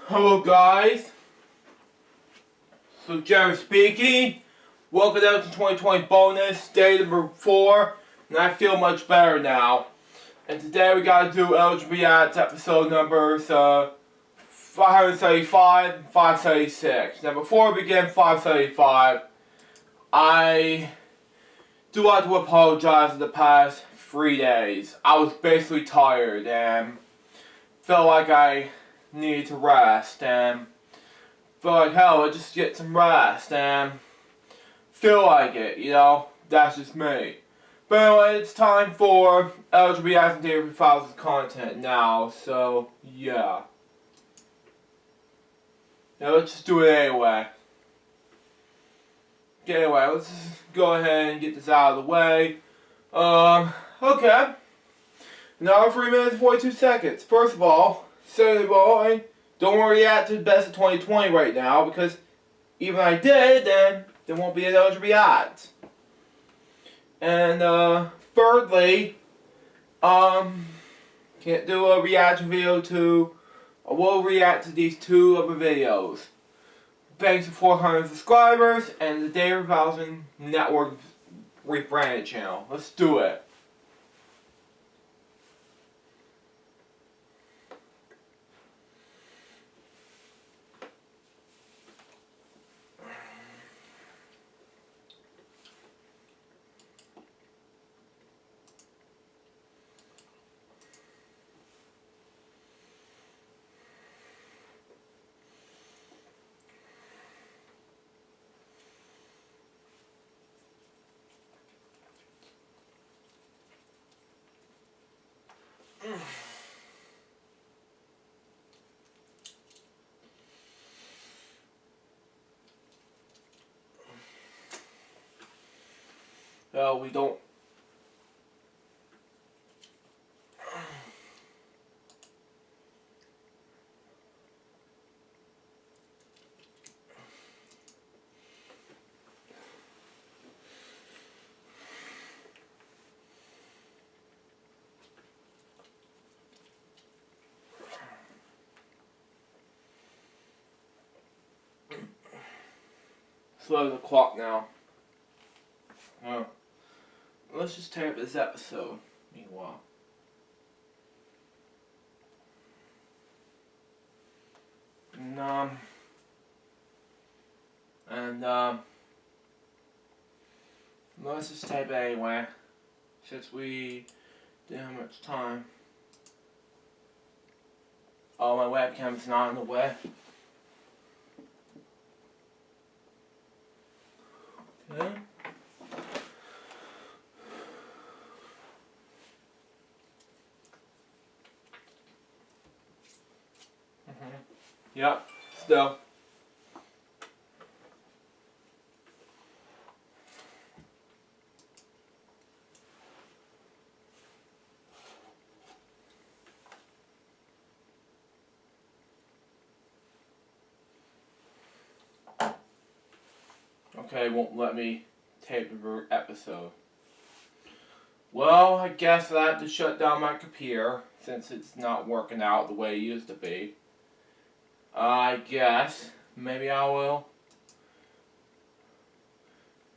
Hello guys, so Jerry speaking. Welcome out to 2020 bonus, day number 4, and I feel much better now. And today we gotta do LJPCBM episode numbers 575 and 576. Now before we begin 575, I do want to apologize for the past 3 days. I was basically tired and felt like I needed to rest and feel like hell, I just get some rest and feel like it, you know, that's just me. But anyway, it's time for LJPCBM and Daily Files content now, so yeah. Now let's just do it anyway. Okay, anyway, let's just go ahead and get this out of the way. Okay. Now 3 minutes and 42 seconds. First of all, second of all, don't react to the best of 2020 right now, because even if I did, then there won't be an LJPCBM ads. And thirdly, can't do a reaction video to, I will react to these 2 other videos. Thanks to 400 subscribers and the Daily Files Network rebranded channel. Let's do it. We don't. Slow the clock now. Let's just tape this episode. Meanwhile. Let's just tape it anyway, since we didn't have much time. Oh, my webcam's not in the way. Okay. Yep, still. Okay, won't let me tape the episode. Well, I guess I have to shut down my computer since it's not working out the way it used to be. I guess maybe I will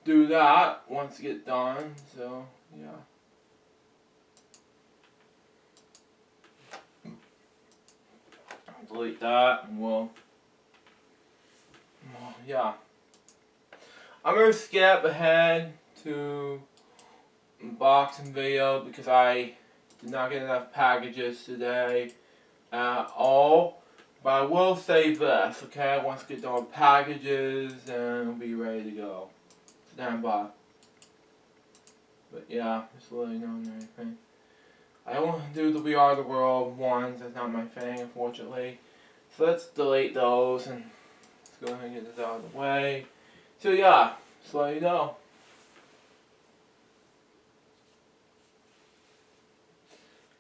do that once I get done, so yeah. Delete that and yeah. I'm going to skip ahead to unboxing video because I did not get enough packages today at all. But I will say this, okay? Once I get done with packages, and I'll be ready to go. Stand by. But yeah, just letting you know and everything. I don't want to do the We Are the World ones. That's not my thing, unfortunately. So let's delete those and let's go ahead and get this out of the way. So yeah, just let you know.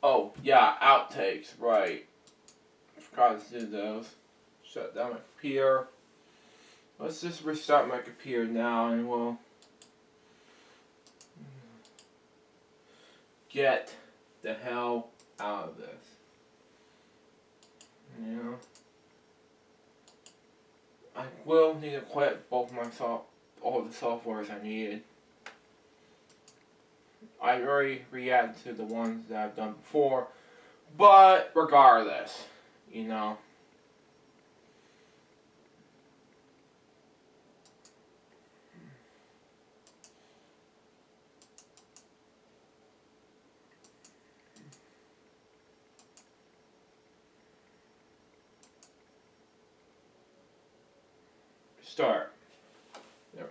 Oh, yeah, outtakes, right. Forgot to do those. Shut down my computer. Let's just restart my computer now and we'll get the hell out of this. You know? I will need to quit both all the softwares I needed. I already reacted to the ones that I've done before, but regardless, you know. Start. There.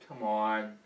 Come on.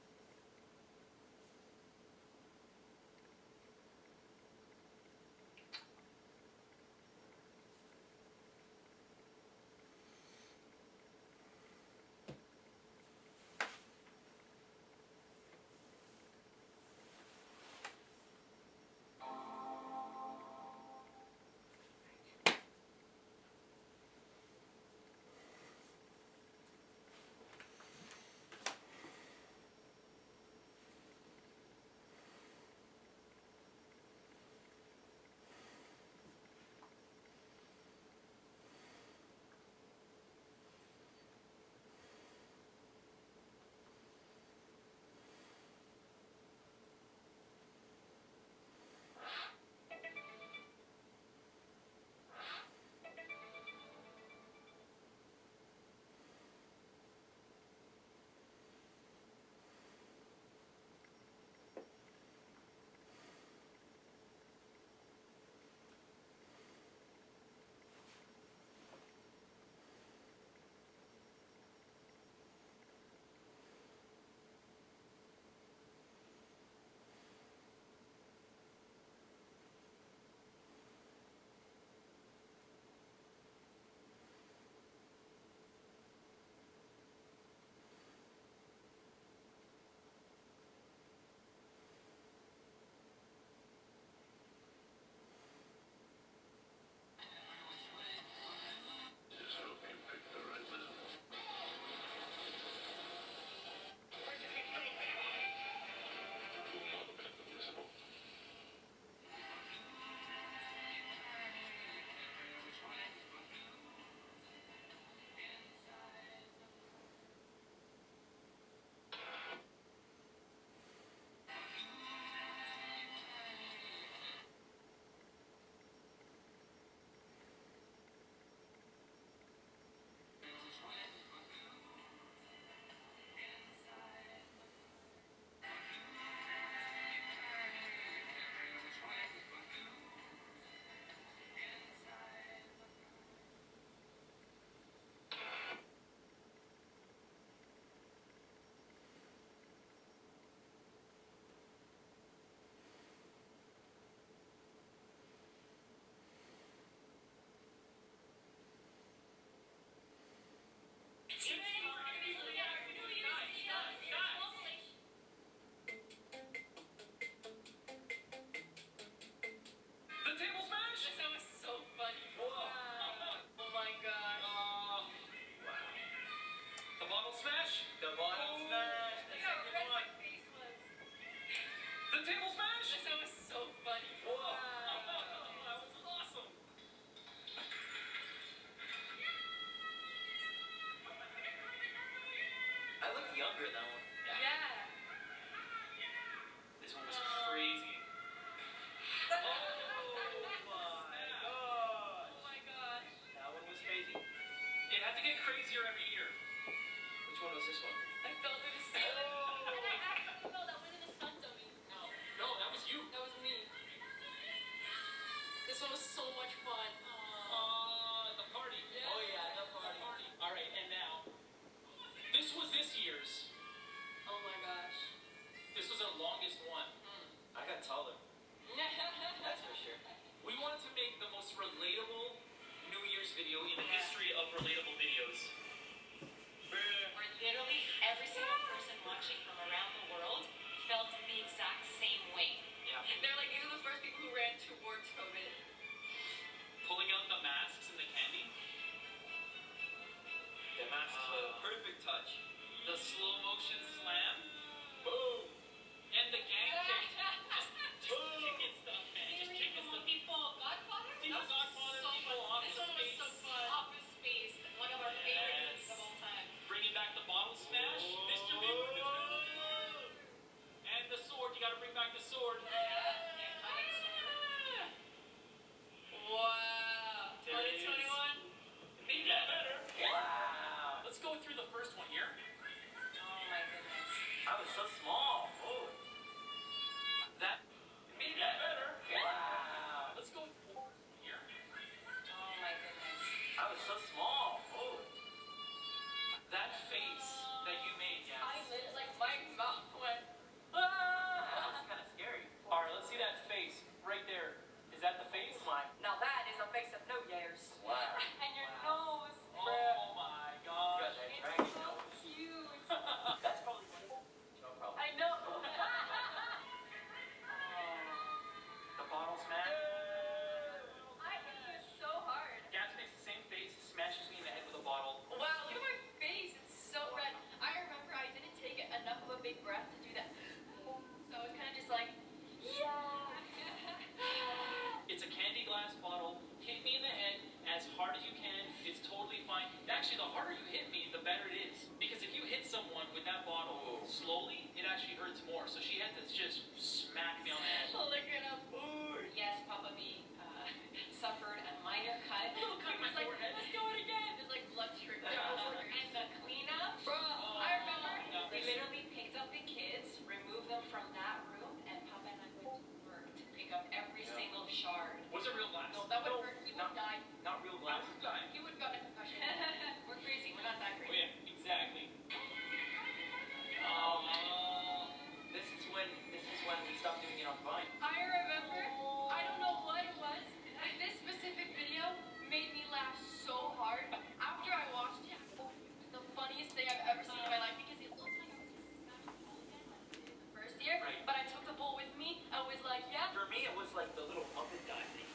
The slow motion slam. Boom. And the gang kick. Just kicking stuff, man. Just kicking stuff. People Godfather? People Godfather, people off his This one was face. so fun. Off his face. One of our favorite moves of all time. Bringing back the bottle smash. Mr. Big. And the sword. You gotta bring back the sword. Wow. 2021? Maybe better. Wow. Let's go through the first one here. Oh my goodness. I was so small. Oh. That made that better. Wow. Let's go here. Oh my goodness. I was so small. Oh. That face that you made, yeah. I lit like my mouth went. That's kind of scary. All right, let's see that face right there. Is that the face? Oh my. Now that is a face of New Year's. Wow. And your nose. Oh my gosh. It's so cute. That's probably no problem. I know. The bottle smash. I hit you so hard. Gats makes the same face, smashes me in the head with a bottle. Wow, look at my face. It's so red. I remember I didn't take enough of a big breath to do that. So it was kind of just like, yeah. It's a candy glass bottle. Hit me in the head as hard as you can. It's totally fine. Actually, the harder you hit me, the better it is. Because if you hit someone with that bottle slowly, it actually hurts more. So she had to just smack me on the head. Look at him. Yes, Papa B suffered a minor cut. A little cut in my He was like, forehead. let's do it again. There's like blood trickling over your And the cleanup. Bro, I remember we literally picked up the kids, removed them from that room, and Papa and I went to work to pick up every single shard. Was it real glass? No, that would hurt. He would die. Not real glass. He would have gotten a concussion. We're crazy. We're not that Oh crazy. yeah, exactly. This is when we stopped doing it on Vine. I remember, I don't know what it was, but this specific video made me laugh so hard. After I watched it, it was the funniest thing I've ever seen in my life because it looked like I was going to smash the ball again like the first year, Right. but I took the ball with me. I was like, yeah. For me, it was like the little puppet guy thing.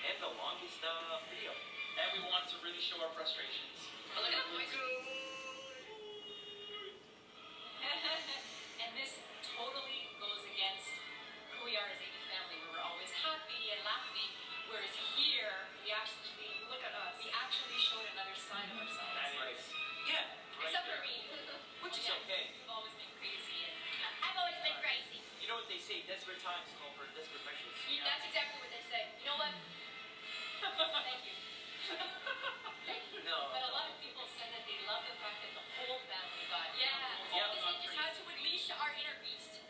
and the longest video. And we wanted to really show our frustrations. But look at the voice. And this totally goes against who we are as AD family. We were always happy and laughing, whereas here we actually Look at us. we actually showed another side of ourselves. That is, yeah, right Except there. for me. Which is Yeah, okay. We've always been crazy and I've always been crazy. You know what they say, desperate times call for desperate measures. That's exactly what they say. You know what? Thank you. No. but a lot of people said that they love the fact that the whole family got Yeah. Yeah, Because we just had to unleash our inner beast.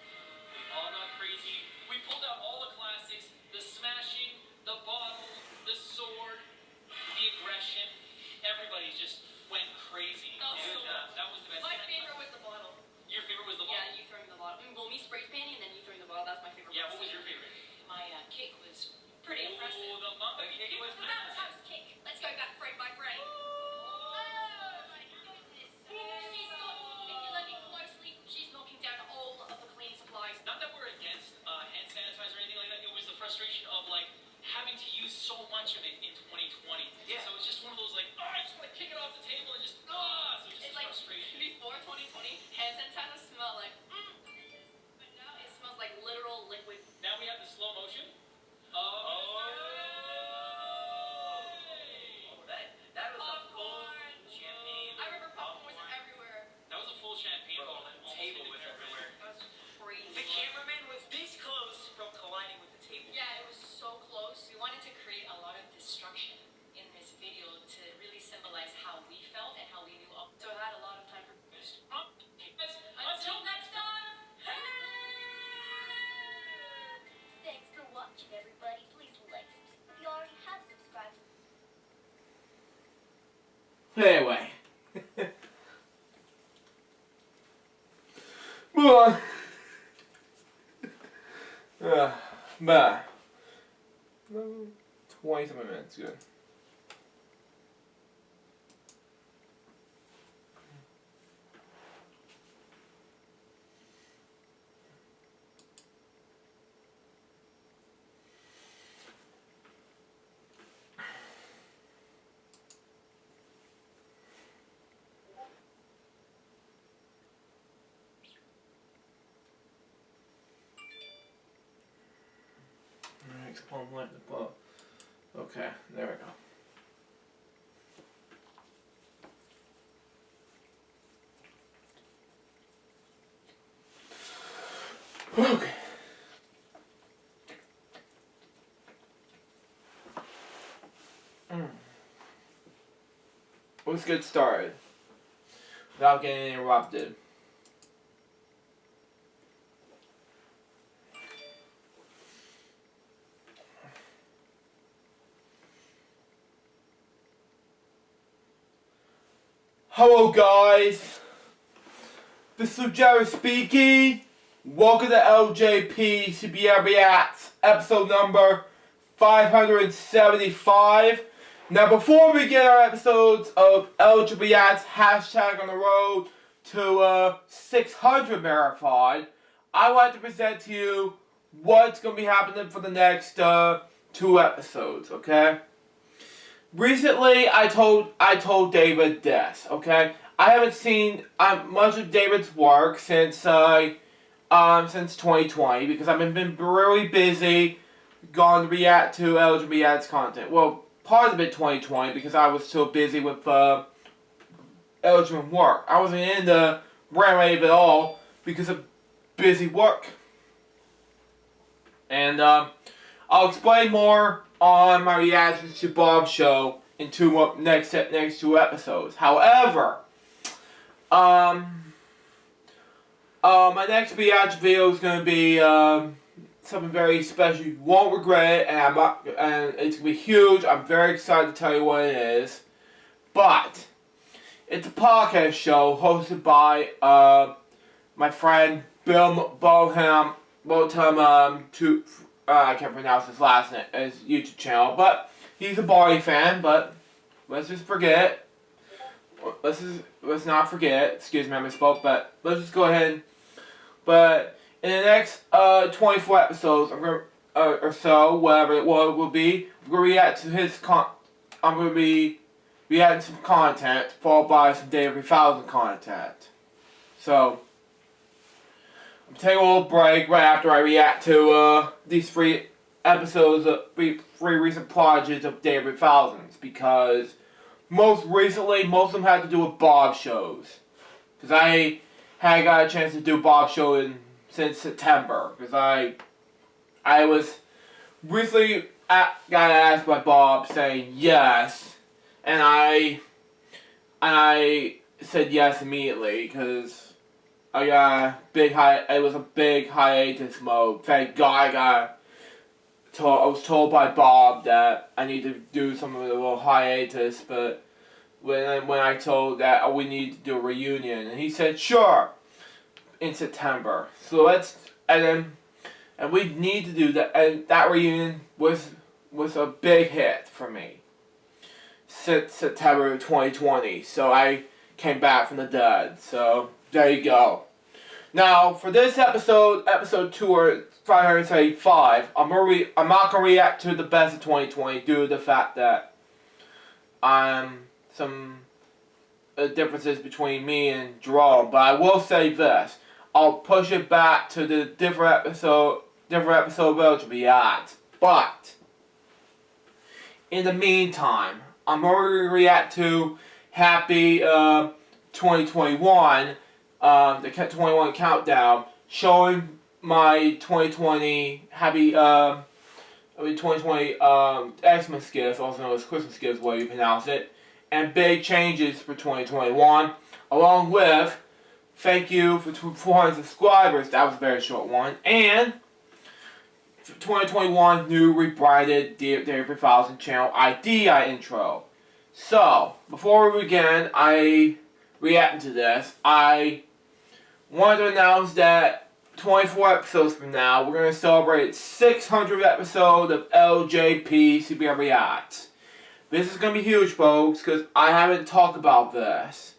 We all got crazy. We pulled out all the classics, the smashing, the bottle, the sword, the aggression. Everybody just went crazy. Oh, And, so that was the best. My favorite was the bottle. Your favorite was the Yeah, bottle? you throwing the bottle. Well, me spray painting and then you throwing the bottle. That's my favorite. Yeah, part. what was your favorite? my cake was Pretty Oh, impressive. the mama The cake was The roundhouse kick. Let's go back frame by frame. Oh my goodness. She's if you look at closely, she's knocking down all of the cleaning supplies. Not that we're against hand sanitizer or anything like that. It was the frustration of like having to use so much of it in 2020. Yeah. So it's just one of those like, I just want to kick it off the table and just So it's just It's like frustration. before 2020, hand sanitizer smelled like but now it smells like literal liquid. Now we have the slow motion. That was a full Popcorn. champagne. I remember popcorn was everywhere. That was a full champagne Bro, bottle. the that almost table hit was the cameraman. everywhere. That's crazy. The cameraman was this close from colliding with the table. Yeah, it was so close. we wanted to create a lot of destruction in this video to really symbolize how we felt and how we knew all. So I had a lot of time for Guys, Until next time. Thanks for watching, everybody. Please like if you already have subscribed. Anyway. Move on. But 27 minutes, good. Explain what the book. Okay, there we go. Okay. Let's get started without getting interrupted. Hello guys, this is Jerry speaking. Welcome to LJPCBM Reacts, episode number 575. Now before we begin our episodes of LJ Reacts hashtag on the road to 600 marathon, I want to present to you what's going to be happening for the next 2 episodes, okay? Recently, I told David this, okay? I haven't seen much of David's work since 2020 because I've been really busy going to react to LJ Reacts content. Well, part of it 2020 because I was so busy with LJ work. I wasn't in the brand wave at all because of busy work. And I'll explain more on my reactions to Bob's show in next 2 episodes. However, my next reaction video is going to be something very special. You won't regret it, and it's going to be huge. I'm very excited to tell you what it is. But it's a podcast show hosted by my friend Bill Boham. I can't pronounce his last name, his YouTube channel, but he's a Barney fan, but let's just forget. Let's not forget, excuse me, I misspoke, but let's just go ahead. But in the next 24 episodes, I'm going or so, whatever it will be. We're gonna react to his I'm gonna be reacting to some content, followed by some Day of 3000 content. So I'm taking a little break right after I react to these 3 episodes of 3 recent projects of Day of 3000s, because most recently, most of them had to do with Bob shows. Because I hadn't got a chance to do Bob show since September. Because I was recently got asked by Bob saying yes. And I said yes immediately. Because I was a big hiatus mode. Thank God I was told by Bob that I need to do some of the little hiatus, but when I told that we need to do a reunion, and he said sure in September. So and we need to do that, and that reunion was a big hit for me since September of 2020. So I came back from the dead. So there you go. Now for this episode 2 or 575, I'm not gonna react to the best of 2020 due to the fact that some differences between me and Jerome. But I will say this: I'll push it back to the different episode we'll react. But in the meantime, I'm gonna react to Happy 2021, the 21 countdown, showing my 2020 Happy 2020 Xmas gifts, also known as Christmas gifts, where you pronounce it, and big changes for 2021, along with thank you for 400 subscribers. That was a very short one, and 2021 new rebranded Day of 3000 channel ID intro. So before we begin, I reacting to this. I wanted to announce that 24 episodes from now, we're going to celebrate 600th episode of LJPCBM Reacts. This is going to be huge, folks, because I haven't talked about this.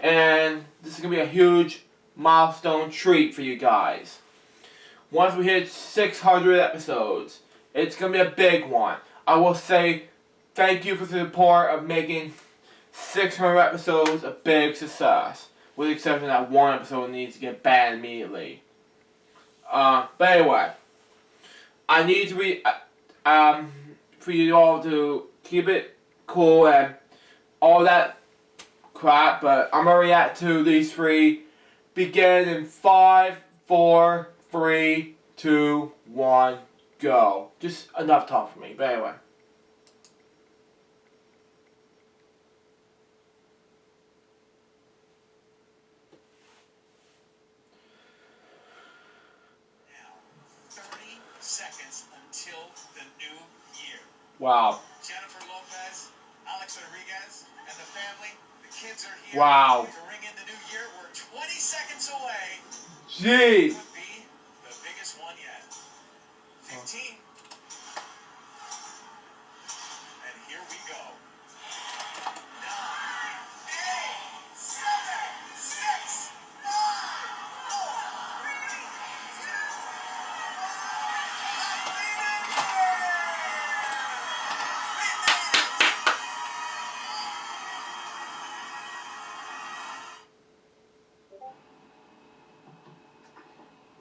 And this is going to be a huge milestone treat for you guys. Once we hit 600 episodes, it's going to be a big one. I will say thank you for the support of making 600 episodes a big success. With the exception that one episode needs to get banned immediately. But anyway, I need to for you all to keep it cool and all that crap, but I'm gonna react to these 3. Begin in 5, 4, 3, 2, 1, go. Just enough talk for me, but anyway. Seconds until the new year. Wow. Jennifer Lopez, Alex Rodriguez, and the family, the kids are here. Wow. To ring in the new year. We're 20 seconds away. Jeez. Could be the biggest one yet. 15. And here we go. 9, 8, 7, 6, 5, 4, 3, 2, 1.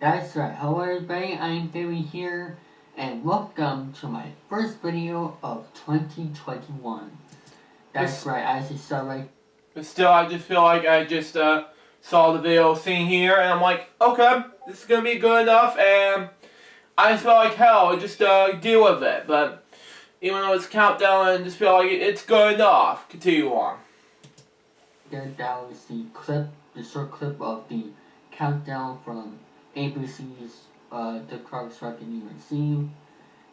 That's right. Hello everybody, I'm Barry here, and welcome to my first video of 2021. That's right, I just saw right. But still, I just feel like I just saw the video scene here, and I'm like, okay, this is gonna be good enough, and I just feel like hell, just deal with it. But even though it's countdown, I just feel like it's good enough. Continue on. That was the clip, the short clip of the countdown from ABC's The Clark Strike and New Receive.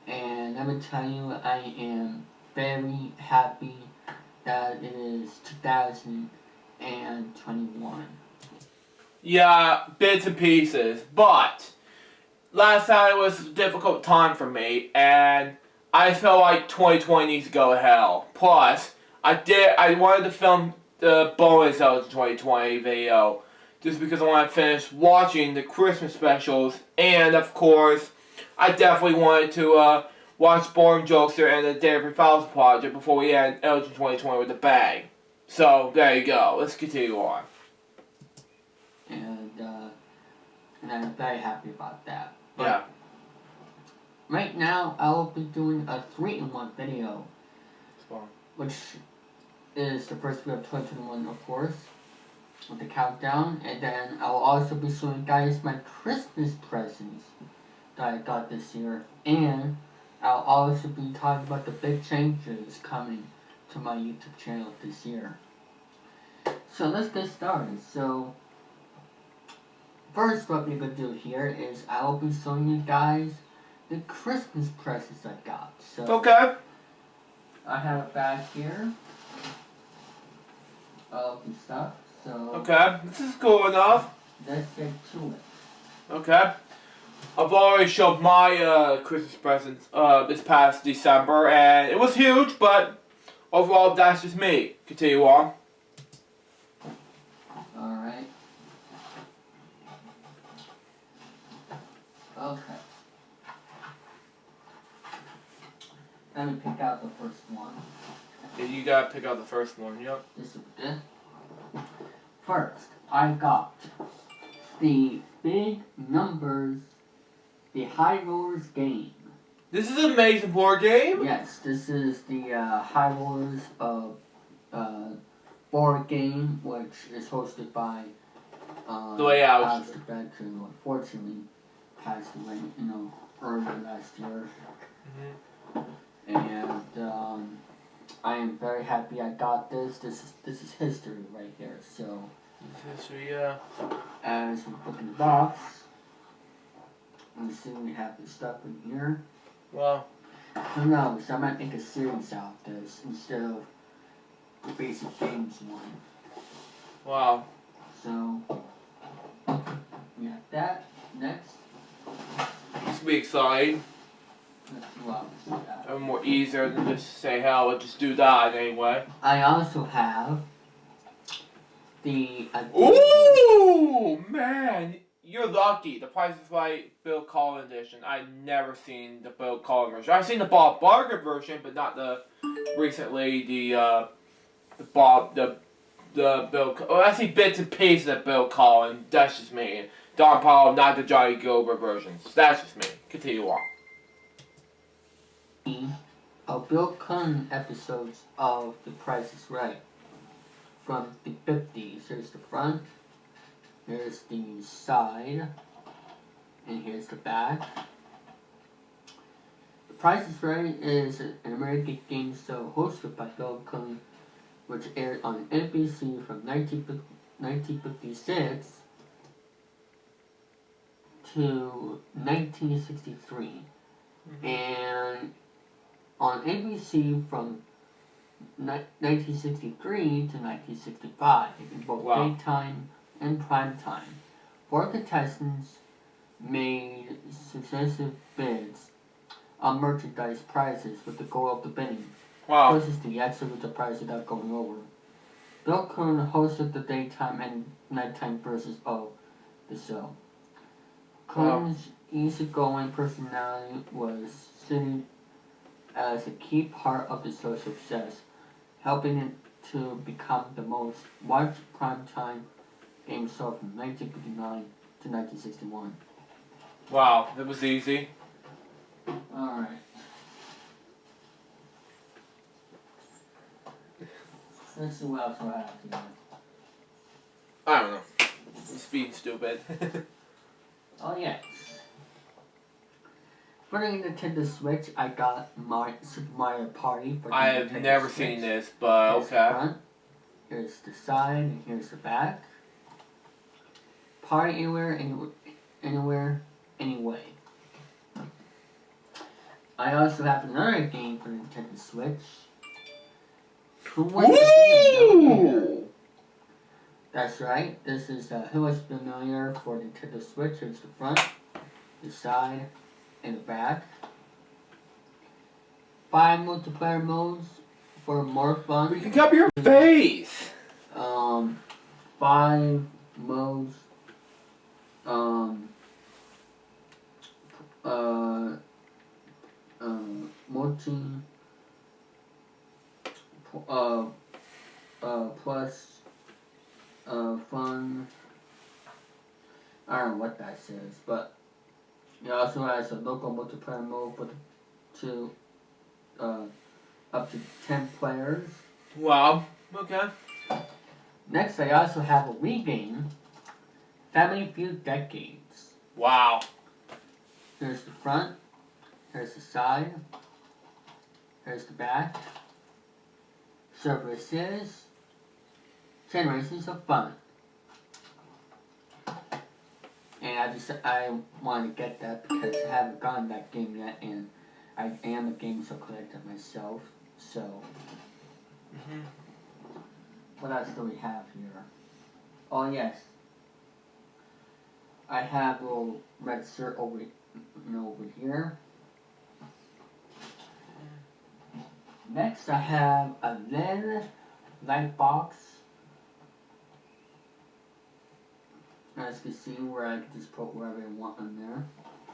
And let me tell you, I am very happy that it is 2021. Yeah, bits and pieces, but last time it was a difficult time for me, and I felt like 2020 needs to go to hell. Plus, I wanted to film the bonus of the 2020 video, just because I want to finish watching the Christmas specials, and of course, I definitely wanted to watch Born Jokester and the David Fowles Project before we end LG 2020 with a bang. So, there you go. Let's continue on. And I'm very happy about that. But Yeah. right now, I will be doing a 3-in-1 video, which is the first video of 2021, of course, with the countdown, and then I will also be showing you guys my Christmas presents that I got this year, and I'll also be talking about the big changes coming to my YouTube channel this year. So let's get started. So first, what we're gonna do here is I will be showing you guys the Christmas presents I got. So Okay. I have a bag here of the stuff. So Okay. This is cool enough. let's get to it. Okay. I've already showed my Christmas presents this past December, and it was huge, but overall, that's just me. Continue on. Alright. Okay. Let me pick out the first one. Yeah, you gotta pick out the first one, yep. This is good. First, I got the Big Numbers, the High Rollers game. This is an amazing board game. Yes, this is the High Rollers board game, which is hosted by The way out. Alex Trebek, who unfortunately passed away, earlier last year. And I am very happy I got this. This is history right here. So History, yeah. as we look in the box, you see we have the stuff in here. Wow. Who knows? I might make a series out of this instead of the basic games one. Wow. So we have that. Next, This will be exciting. let's see what else we have. Or more easier than just say, hell, let's just do that anyway. I also have the Ooh, man. You're lucky. The Price is Right Bill Collins edition. I've never seen the Bill Collins version. I've seen the Bob Barker version, but not the recently the Bill. Oh, I see bits and pieces of Bill Collins. That's just me. Don Powell, not the Johnny Gilbert versions. That's just me. Continue on. of Bill Clinton episodes of The Price is Right from the 50s. Here's the front, here's the side, and here's the back. The Price is Right is an American game show hosted by Bill Clinton, which aired on NBC from 1956 to 1963. And on NBC from 1963 to 1965, in both daytime and prime time. 4 contestants made successive bids on merchandise prizes with the goal of the bidding closest to the actual prize without going over. Bill Clinton hosted the daytime and nighttime versions of the show. Clinton's easygoing personality was seen as a key part of the show's success, helping it to become the most watched primetime game show from 1959 to 1961. Wow, that was easy. Alright. Let's see what else I have here. I don't know. Just being stupid. Oh yes. For the Nintendo Switch, I got Super Mario Party for the I have Nintendo never Switch. seen this, but Here's the okay. front, here's the side, and here's the back. Party anywhere, anywhere, anyway. I also have another game for the Nintendo Switch. Who wants to be a millionaire? That's right. This is Who Wants to Be a Millionaire for Nintendo Switch. Here's the front, the side, and the back. 5 multiplayer modes for more fun. You can cover your face. 5 modes. multi plus fun. I don't know what that says, but it also has a local multiplayer mode for to up to 10 players. Wow. Okay. Next, I also have a Wii game, Family Feud Decades. Wow. Here's the front, here's the side, here's the back. Service is Generations of Fun. And I want to get that because I haven't gotten that game yet, and I am a game show collector myself. So, what else do we have here? Oh yes, I have a little red shirt over here. Next, I have a LED light box. As you can see, where I can just put whatever I want in there.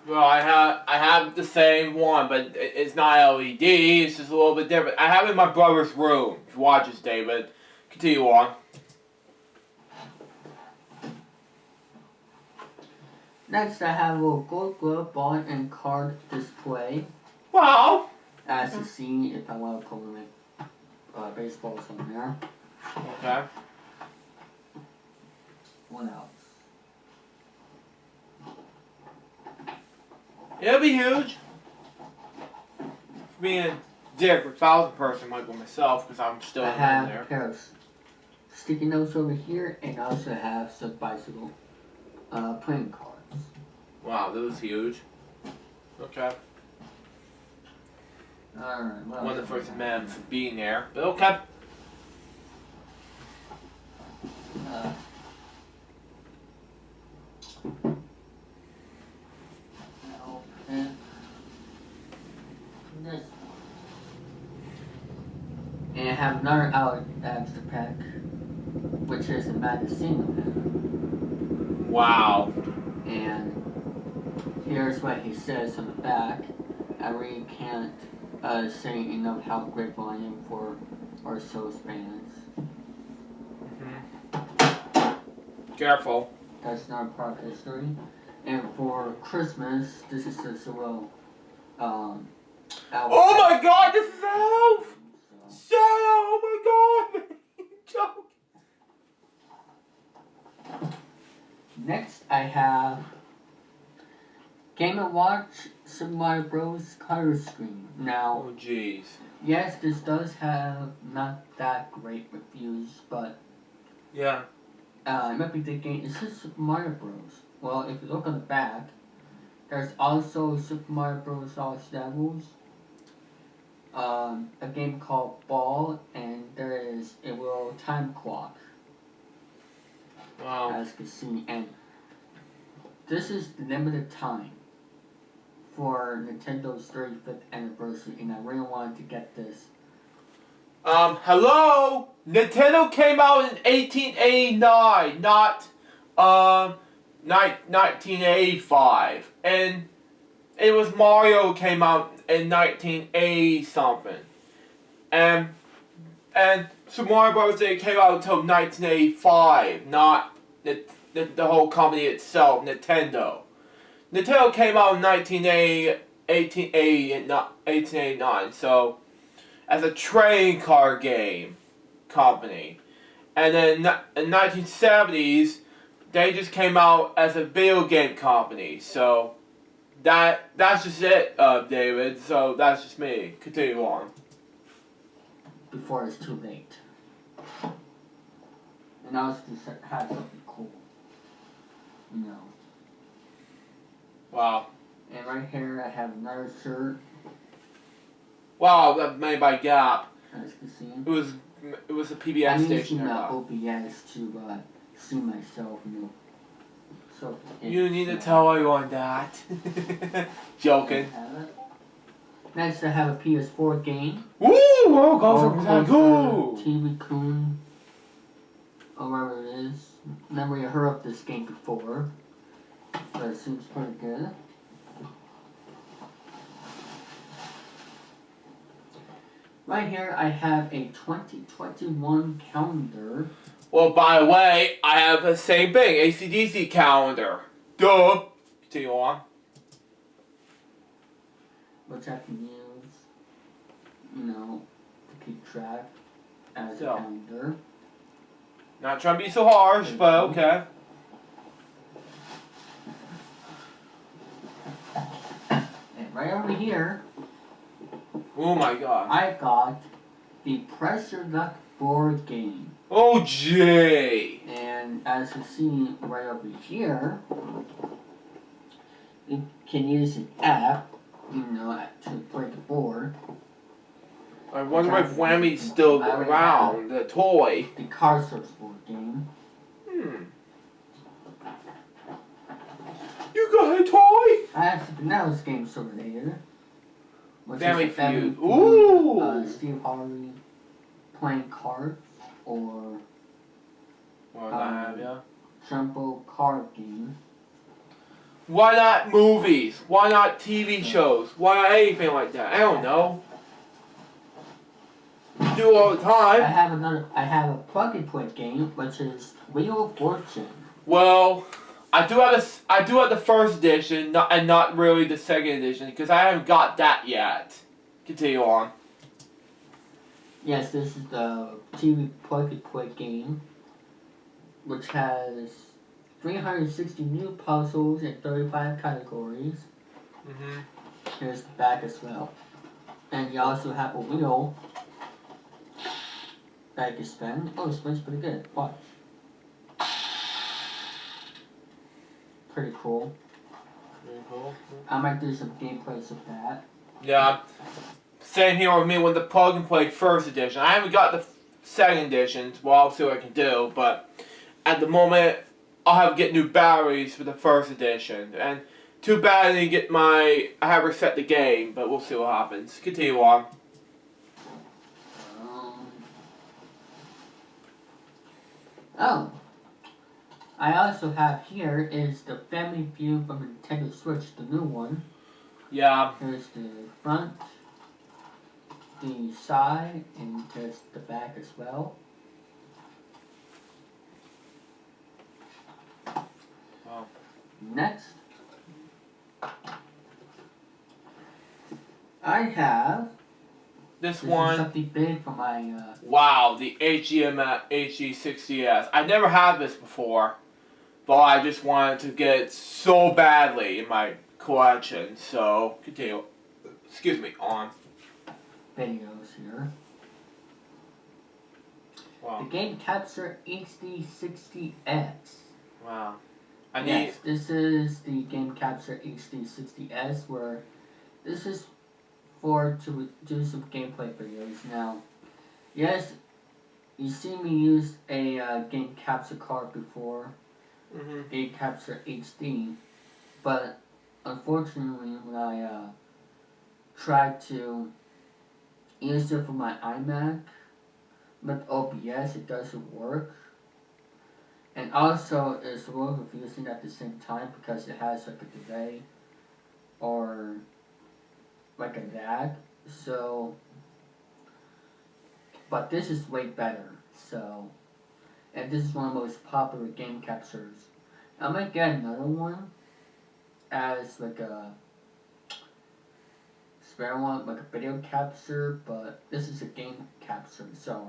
Well, I have the same one, but it's not LED. It's just a little bit different. I have it in my brother's room. If you watch this, David, continue on. Next, I have a little gold glove ball and card display. Wow. As you see, if I want to put my baseballs on there. Okay. What else? It'll be huge. For being a different 1,000 person like myself, because I'm still I in have there. a pair of sticky notes over here, and I also have some bicycle playing cards. Wow, that was huge. Okay. Alright, One of the first men for being there, but okay. And I have another extra pack, which is a magazine. Wow. And here's what he says on the back. I really can't say enough how grateful I am for our Souls fans. Careful. That's not part of history. And for Christmas, this is just a little Oh my God! This is Elf! Shut up! Oh my God! Joke. Next, I have Game & Watch Super Mario Bros. Color Screen. Now, Oh jeez. yes, this does have not that great reviews, but Yeah. you might be thinking, is this Super Mario Bros? Well, if you look on the back, there's also Super Mario Bros. Lost Levels, a game called Ball, and there is a little time clock, Wow. as you can see, and this is limited time for Nintendo's 35th anniversary, and I really wanted to get this. Hello? Nintendo came out in 1889, not 1985. And it was Mario came out in 1980 something. And Super Mario Bros. It came out until 1985, not the whole company itself, Nintendo. Nintendo came out in 1889, so as a trading card game company. And then in 1970s, they just came out as a video game company. So that's just it, David. So that's just me. Continue on. Before it's too late. And I was just have something cool. You know. Wow. And right here I have another shirt. Wow, that made by Gap. As you can see. It was a PBS I'm station. using OBS to see myself, you know. So You need to tell everyone that. Joking. Next, I have a PS4 game. Woo! Oh, go for that. Go! TV Coon. Or whatever it is. Never heard of this game before. But it seems pretty good. Right here, I have a 2021 calendar. Well, by the way, I have the same thing, ACDC calendar. Duh. Continue on. Which I can use, to keep track as a So. calendar. Not trying to be so harsh, but okay. And right over here, Oh my god. I got the Pressure Luck board game. Oh, Jay. And as you see right over here, you can use an app, to play the board. I wonder if Whammy's still around, the toy. The Card Source board game. You got a toy? I have something else game related. Family Feud. Ooh! Steve Harvey playing cards or What I have, yeah. Trumbo card game. Why not movies? Why not TV shows? Why not anything like that? I don't know. You do it all the time. I have a plug and play game, which is Wheel of Fortune. Well, I do have the first edition, and not really the second edition, because I haven't got that yet. Continue on. Yes, this is the TV plug and play game, which has 360 new puzzles in 35 categories. Here's the back as well. And you also have a wheel that you spin. Oh, it spins pretty good. Watch. Pretty cool. I might do some gameplays of that. Yeah. Same here with me with the plug and play first edition. I haven't got the second edition. Well, I'll see what I can do, but at the moment, I'll have to get new batteries for the first edition. And too bad I didn't get I have reset the game, but we'll see what happens. Continue on. Oh. I also have here is the Family Feud from Nintendo Switch, the new one. Yeah. Here's the front, the side, and there's the back as well. Wow. Next, I have This is one. something big for my. Wow, the HG60S. I never had this before, but I just wanted to get it so badly in my collection. So continue. Excuse me. On. Videos here. Wow. The Game Capture HD60X. Wow. Yes, this is the Game Capture HD60S, where this is to do some gameplay videos. Now, yes, you see me use a Game Capture card before, Game Capture HD, but unfortunately when I tried to use it for my iMac with OBS, it doesn't work. And also, it's a little confusing at the same time because it has like a delay or like a lag. So, but this is way better. So, and this is one of the most popular game captures. I might get another one as like a spare one, like a video capture, but this is a game capture, so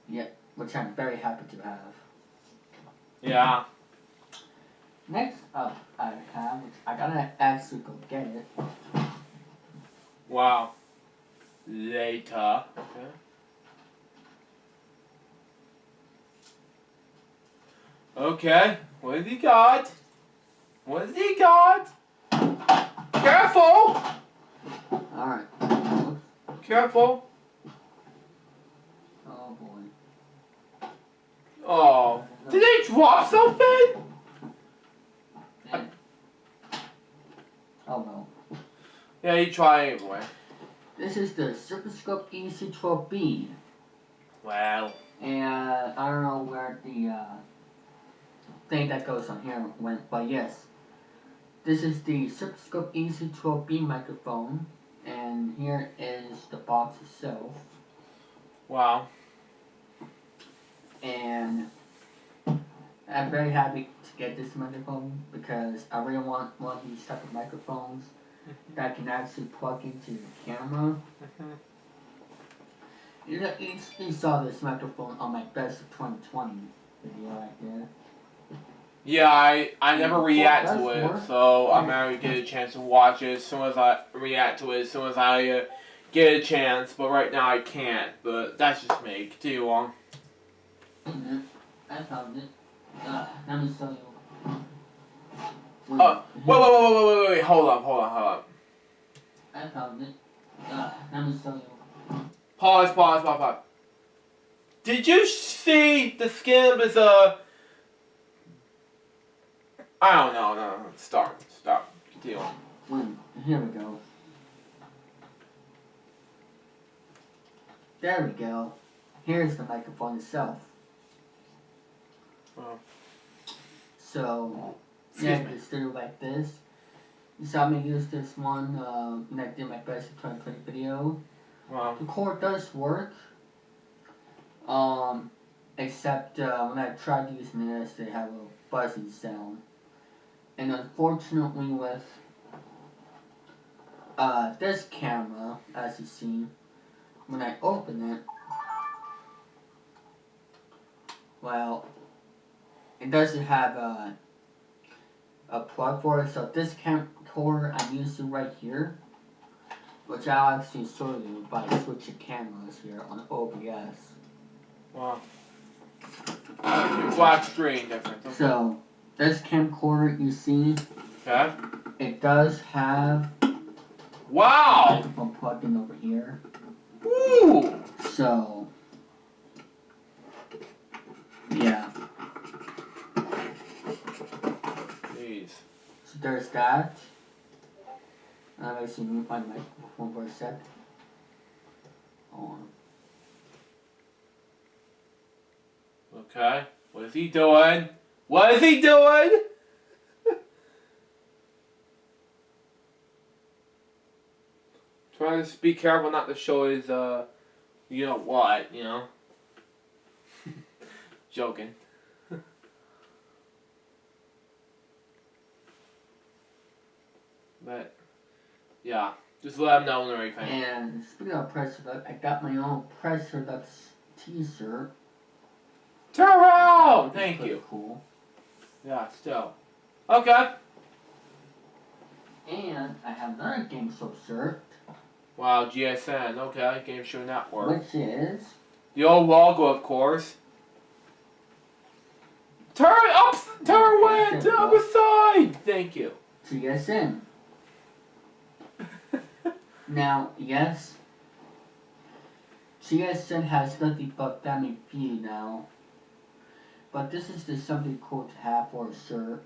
yeah, which I'm very happy to have. Yeah. Next up, I have, which I gotta actually go get it. Wow. Later. Okay. Okay. What has he got? What has he got? Careful! Alright. Careful. Oh boy. Oh. Did they drop something? Oh no. Yeah, you try anyway. This is the Superscope EC12B. Well. And I don't know where the thing that goes on here went, but yes. This is the Superscope EC12B microphone. And And here is the box itself. Wow. And I'm very happy to get this microphone because I really want one of these type of microphones that can actually plug into the camera. You saw this microphone on my best of 2020 video right there. Yeah, I never react to it, Work. so I'm gonna get a chance to watch it as soon as I react to it, as soon as I get a chance. But right now I can't. But that's just me. Continue on. I found it. Let me show you. Wait, hold up. I found it. Let me show you. Pause. Did you see the skin of his, I don't know, no. Stop. Continue on. Here we go. There we go. Here's the microphone itself. Oh. So, yeah, just do it like this. You saw me use this one when I did my best of 2020 video. Wow. The cord does work. Except when I tried using this, they have a buzzy sound. And unfortunately with this camera, as you see, when I open it, well, it doesn't have a plug for it, so this camcorder I'm using right here, which I'll actually show you by switching cameras here on OBS. Wow. Black screen difference. Okay. So, this camcorder you see, Okay. it does have Wow! a microphone plugged in over here. Woo! So, yeah. Jeez. So there's that. I'll actually mute my microphone for a sec. Hold on. Okay. What is he doing? Trying to be careful not to show his, you know what, you know? Joking. But, yeah. Just let him know and everything. And speaking of press release, I got my own press release t-shirt. Turn around! Thank Pretty you. Cool. Yeah, still. Okay. And I have another Game Show shirt. Wow, GSN. Okay, Game Show Network. Which is... The old logo, of course. Turn away to the other side! Thank you. GSN. Now, yes, GSN has nothing but Family Feud now. But this is just something cool to have for a shirt.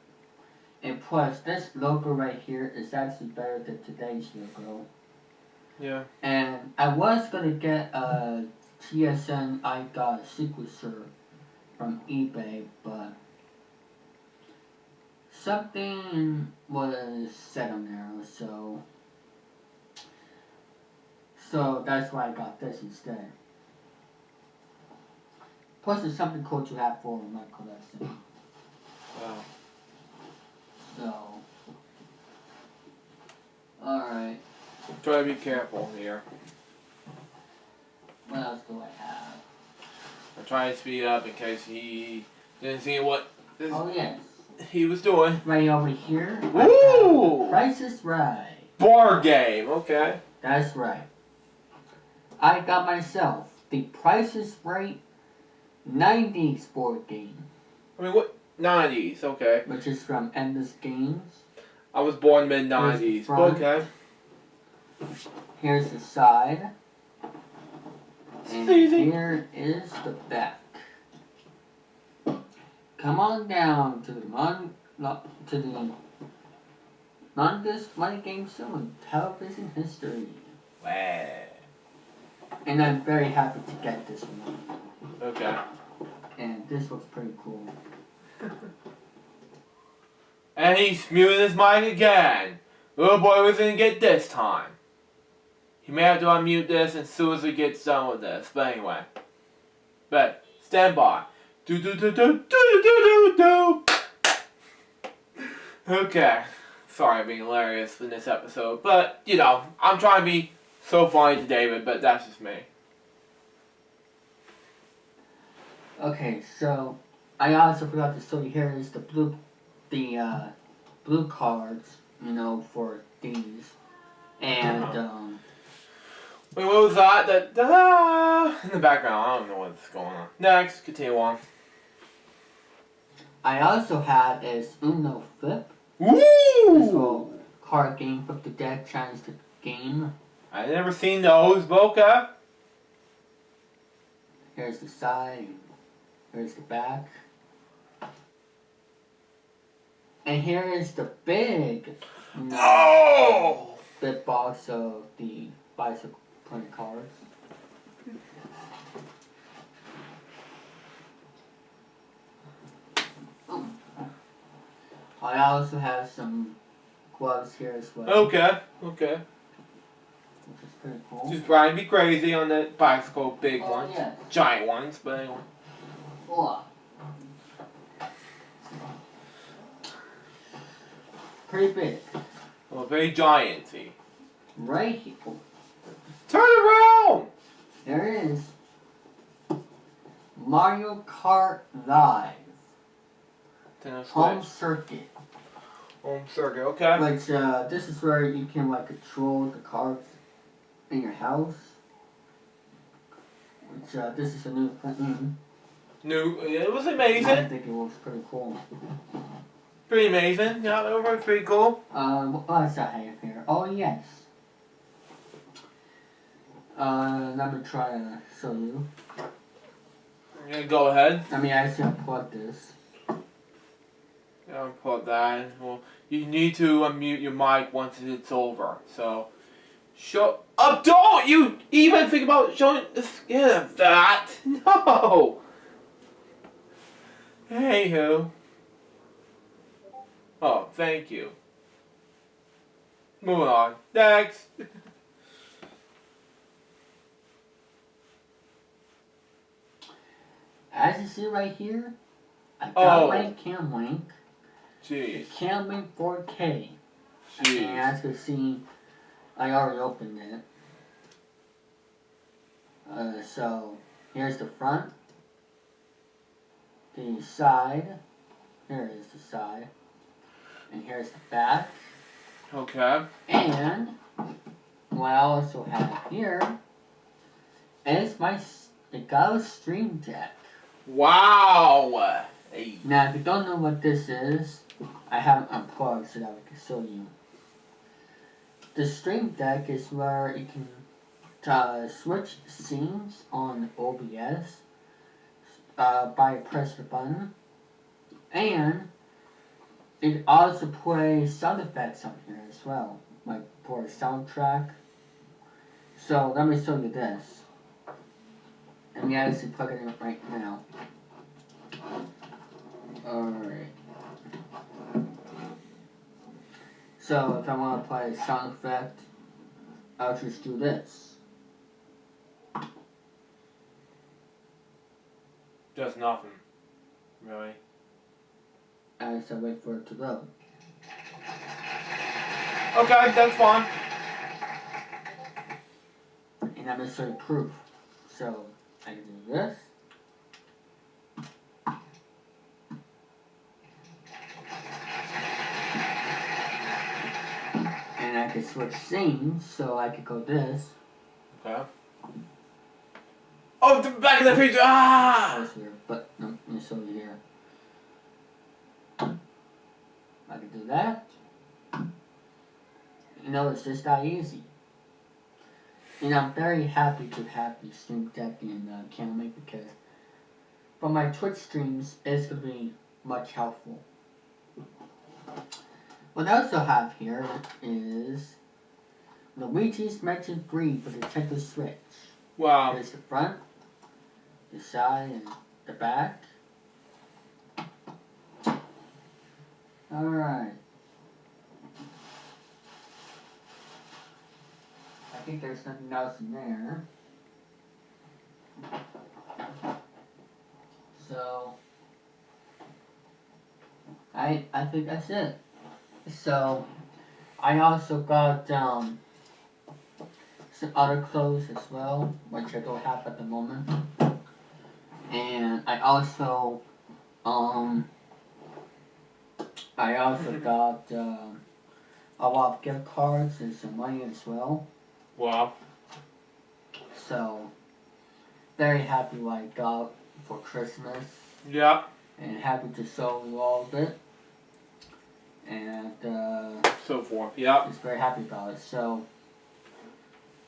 And plus, this logo right here is actually better than today's logo. Yeah. And I was gonna get a TSN I Got a Secret shirt from eBay, but something was said on there, so that's why I got this instead. Plus, it's something cool to have for my collection. Wow. So, alright. Try to be careful here. What else do I have? I'm trying to speed up in case he didn't see what Oh, yes. he was doing. Right over here. Ooh! Price is Right. Bar game, okay. That's right. I got myself the Price is Right 90s board game. I mean, what? 90s, okay. Which is from Endless Games. I was born mid-90s, but okay. Here's the side. And Easy. here is the back. Come on down to the longest money game show in television history. Wow. And I'm very happy to get this one. Okay. And this looks pretty cool. And he's muting his mic again. Little boy was gonna get this time. He may have to unmute this as soon as he gets done with this. But anyway. But stand by. Do do do do do do do do do. Okay. Sorry I'm being hilarious in this episode. But, you know, I'm trying to be so funny to David, but that's just me. Okay, so I also forgot to show you here is the blue cards, you know, for these. And Wait, what was that? That da in the background. I don't know what's going on. Next, continue on. I also have is Uno Flip. Woo! This little card game, flip the deck, challenge the game. I never seen those, but okay. Here's the side, here's the back. And here is the big, big box of the bicycle playing cards. I also have some gloves here as well. Okay. Which is pretty cool. Just trying to be crazy on the bicycle, big ones. Yes. Giant ones, but anyway. Oh. Pretty big. Well, very gianty. Right here. Turn around! There is Mario Kart Live. Home Circuit. Home circuit, okay. Which, this is where you can, like, control the cards in your house. Which, this is a new thing. It was I amazing. think it looks pretty cool. Pretty amazing. Yeah, it was pretty cool. What else I have here? Oh, yes. Let me try to show you. Yeah, go ahead. I mean, I actually unplug this. Yeah, unplug that. Well, you need to unmute your mic once it's over. So, show up. Don't you even think about showing the skin of that? No. Anywho. Oh, thank you. Moving on. Next. As you see right here, I got my Cam Link. Jeez. Cam Link 4K. Jeez. And as you can see, I already opened it. So, here's the front. The side. Here is the side. And here's the back. Okay. And what I also have here is my Gauss Stream Deck. Wow. Hey. Now, if you don't know what this is, I have it unplugged so that I can show you. The Stream Deck is where you can switch scenes on OBS by press the button, and it also plays sound effects on here as well, like for a soundtrack. So let me show you this. Let me actually plug it in right now. Alright. So if I want to play a sound effect, I'll just do this. Just nothing. Really. As I wait for it to load. Okay, that's fine. And I'm going to show you proof. So I can do this. And I can switch scenes, so I could go this. Okay. Oh, the back of the page! Ah! That's here, but no, let me show you here. I can do that. You know, it's just that easy. And I'm very happy to have the Stream Deck and Cam Link because for my Twitch streams, it's going to be much helpful. What I also have here is Luigi's Mansion 3 for the Nintendo Switch. Wow. Here's the front, the side, and the back. Alright. think there's nothing else in there. So I think that's it. So I also got some other clothes as well, which I don't have at the moment. And I also got a lot of gift cards and some money as well. Wow. So very happy what I got for Christmas. Yeah. And happy to show you all of it. And So forth. Yeah. just very happy about it. So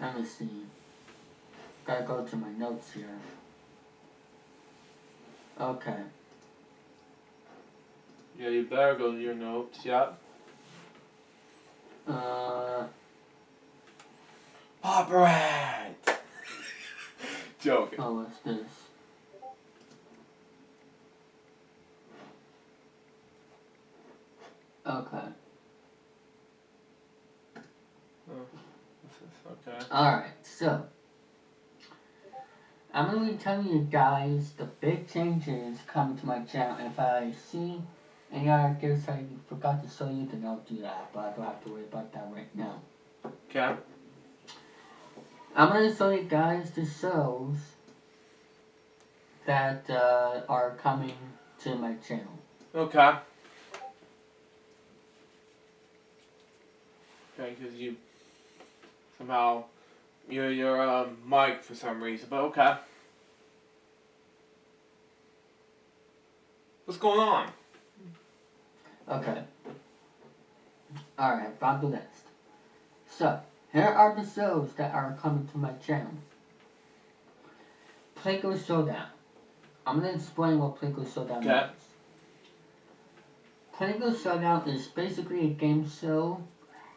let me see. Gotta go to my notes here. Okay. Yeah, you better go to your notes. Yeah. Pop Rat. Joking. Oh, what's this? Okay. Okay. Alright, so I'm gonna be telling you guys the big changes coming to my channel. If I see any other gifts I forgot to show you, then I'll do that, but I don't have to worry about that right now. Okay. I'm gonna show you guys the shows that are coming to my channel. Okay. Okay, because you somehow your mic for some reason, but okay. What's going on? Okay. Alright, found the list. So, here are the shows that are coming to my channel. Plinko Showdown. I'm gonna explain what Plinko Showdown Okay. is. Plinko Showdown is basically a game show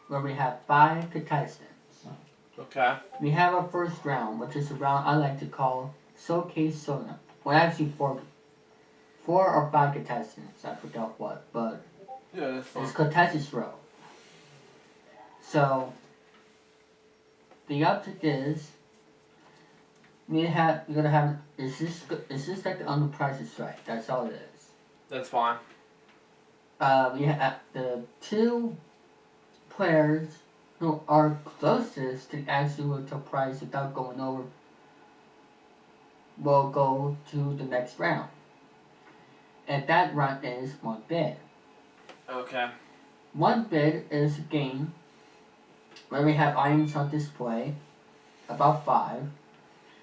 where we have 5 contestants. Okay. We have our first round, which is a round I like to call Showcase Showdown. Well, actually 4 or 5 contestants, I forgot what, but Yeah, that's fine. it's contestants row. So the object is you're gonna have is this like the On the Price is Right? That's all it is. That's fine. We have the 2 players who are closest to actually to prize without going over will go to the next round. And that round is 1 bid. Okay. 1 bid is a game where we have items on display, about 5.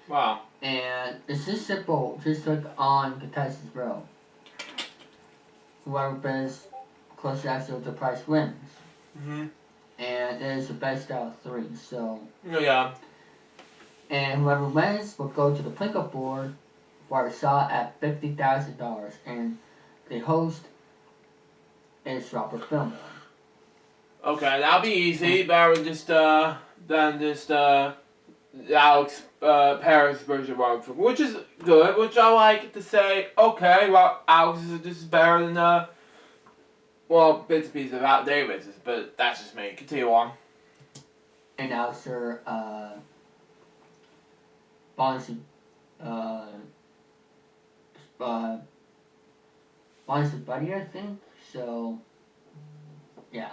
Wow. And it's just simple, just like on Contestants Row. Whoever bids closest to the price wins. Mhm. And it is the best out of 3, so. Yeah. And whoever wins will go to the Plinko board for a shot at $50,000. And the host is Robert Fillmore. Okay, that'll be easy. Better than just Alex Paris version of Robert Fillmore, which is good. Which I like to say. Okay, well, Alex is better than well, bits and pieces of Out Davis, but that's just me. Continue on. Announcer Bonzi Bonzi Buddy, I think. So yeah.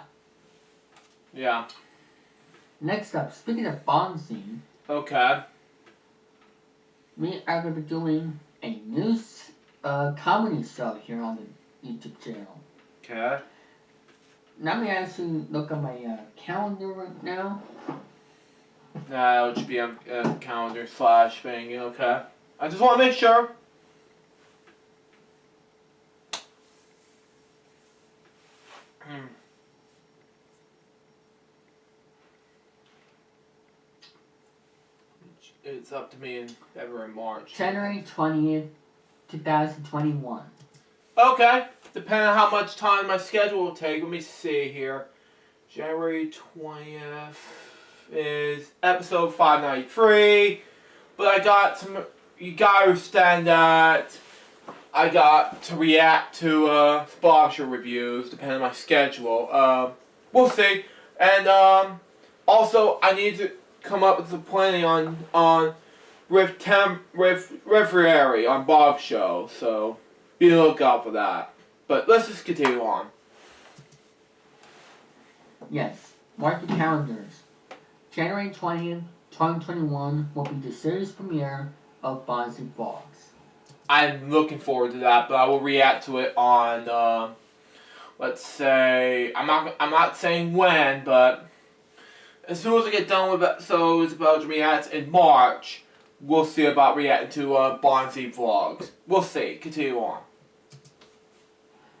Yeah. Next up, speaking of Bonzi, Okay. we are going to be doing a new comedy show here on the YouTube channel. Okay. Let me actually look at my calendar right now. LJPCBM calendar / thing. Okay. I just want to make sure. It's up to me in February, March. January 20th, 2021. Okay. Depending on how much time my schedule will take. Let me see here. January 20th is episode 593. But I got some. You gotta understand that I got to react to sponsor reviews depending on my schedule. We'll see. And also, I need to come up with some planning on Referee on Bob's show, so be on the lookout for that. But let's just continue on. Yes, mark your calendars. January 20th, 2021 will be the series premiere of Bonzi Vlogs. I'm looking forward to that, but I will react to it on, let's say, I'm not saying when, but as soon as I get done with episodes about to react in March, we'll see about reacting to Bonzi Vlogs. We'll see. Continue on.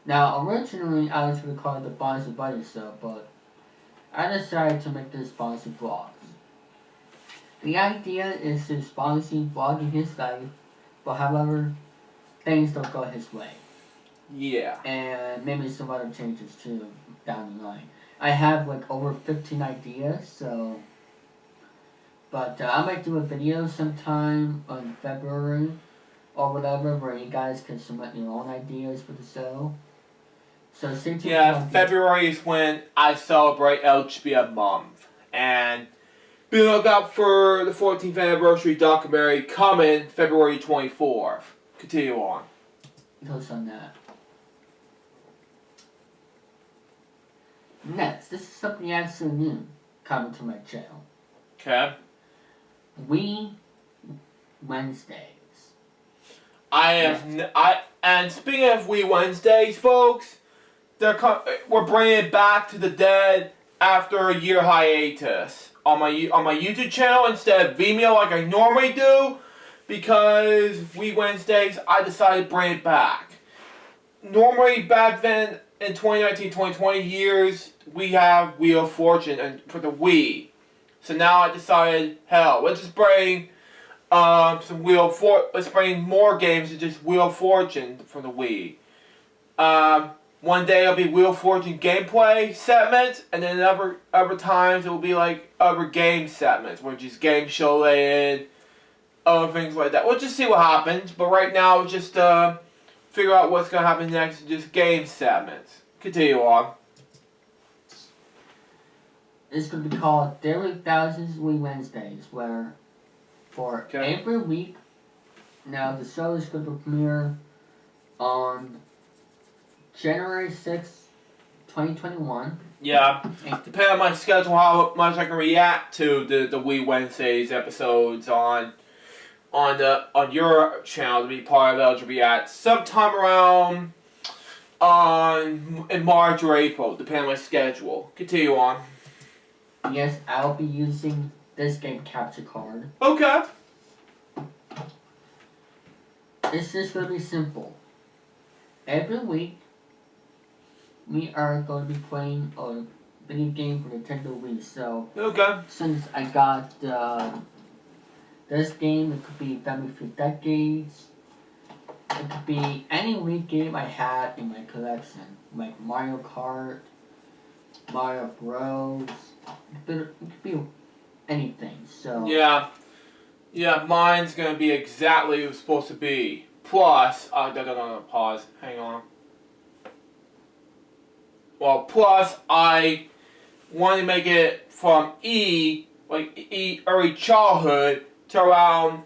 Now, originally I was going to call it the Bonzi Buddy Show, but I decided to make this Bonzi Vlogs. The idea is to Bonzi vlogging his life, but however, things don't go his way. Yeah. And maybe some other changes too down the line. I have like over 15 ideas, so. But I might do a video sometime in February or whatever where you guys can submit your own ideas for the show. So stay tuned. Yeah, February is when I celebrate LJPCBM month. And be on the lookout for the 14th anniversary documentary coming February 24th. Continue on. Close on that. Next, this is something actually new coming to my channel. Okay. Wednesdays. And speaking of Wednesdays, folks, we're bringing it back to the dead after a year hiatus on my YouTube channel instead of Vimeo like I normally do, because Wednesdays I decided to bring it back. Normally back then in 2019-2020 years we have Wheel of Fortune and for the Wii. So now I decided, hell, let's just bring let's bring more games than just Wheel of Fortune for the Wii. One day it'll be Wheel of Fortune gameplay segments, and then other times it will be like other game segments, which is game show related, other things like that. We'll just see what happens, but right now just figure out what's gonna happen next in just game segments. Continue on. It's going to be called Daily Thousands Wednesdays, where for every week, now the show is going to premiere on January 6th, 2021. Yeah, depending on my schedule, how much I can react to the Wii Wednesdays episodes on your channel to be part of LJ React sometime around in March or April, depending on my schedule. Continue on. Yes, I'll be using this game capture card. Okay. It's just going to be simple. Every week, we are going to be playing a video game for Nintendo Wii. So, okay. Since I got this game, it could be Family Feud Decades. It could be any Wii game I had in my collection, like Mario Kart, Mario Bros. It could be anything. So yeah, mine's gonna be exactly what it's supposed to be. Plus, no, pause. Hang on. Well, plus I want to make it from early childhood to around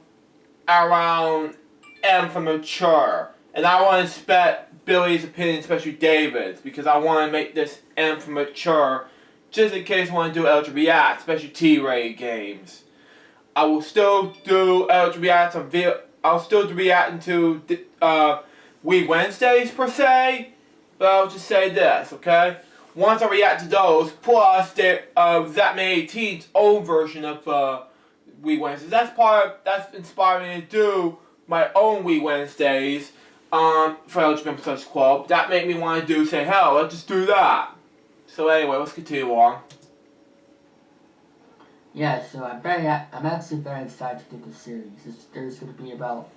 M for mature, and I want to respect Billy's opinion, especially David's, because I want to make this M for mature. Just in case I want to do LJ React, especially T-rated games. I will still do LJ React on video. I'll still be reacting to Wii Wednesdays per se, but I'll just say this, okay? Once I react to those, plus Zapman18's own version of Wii Wednesdays. That's inspired me to do my own Wii Wednesdays for LJ Plus Club. That made me want to say, hell, let's just do that. So anyway, let's continue on. Yeah, so I'm actually very excited to do this series. There's going to be about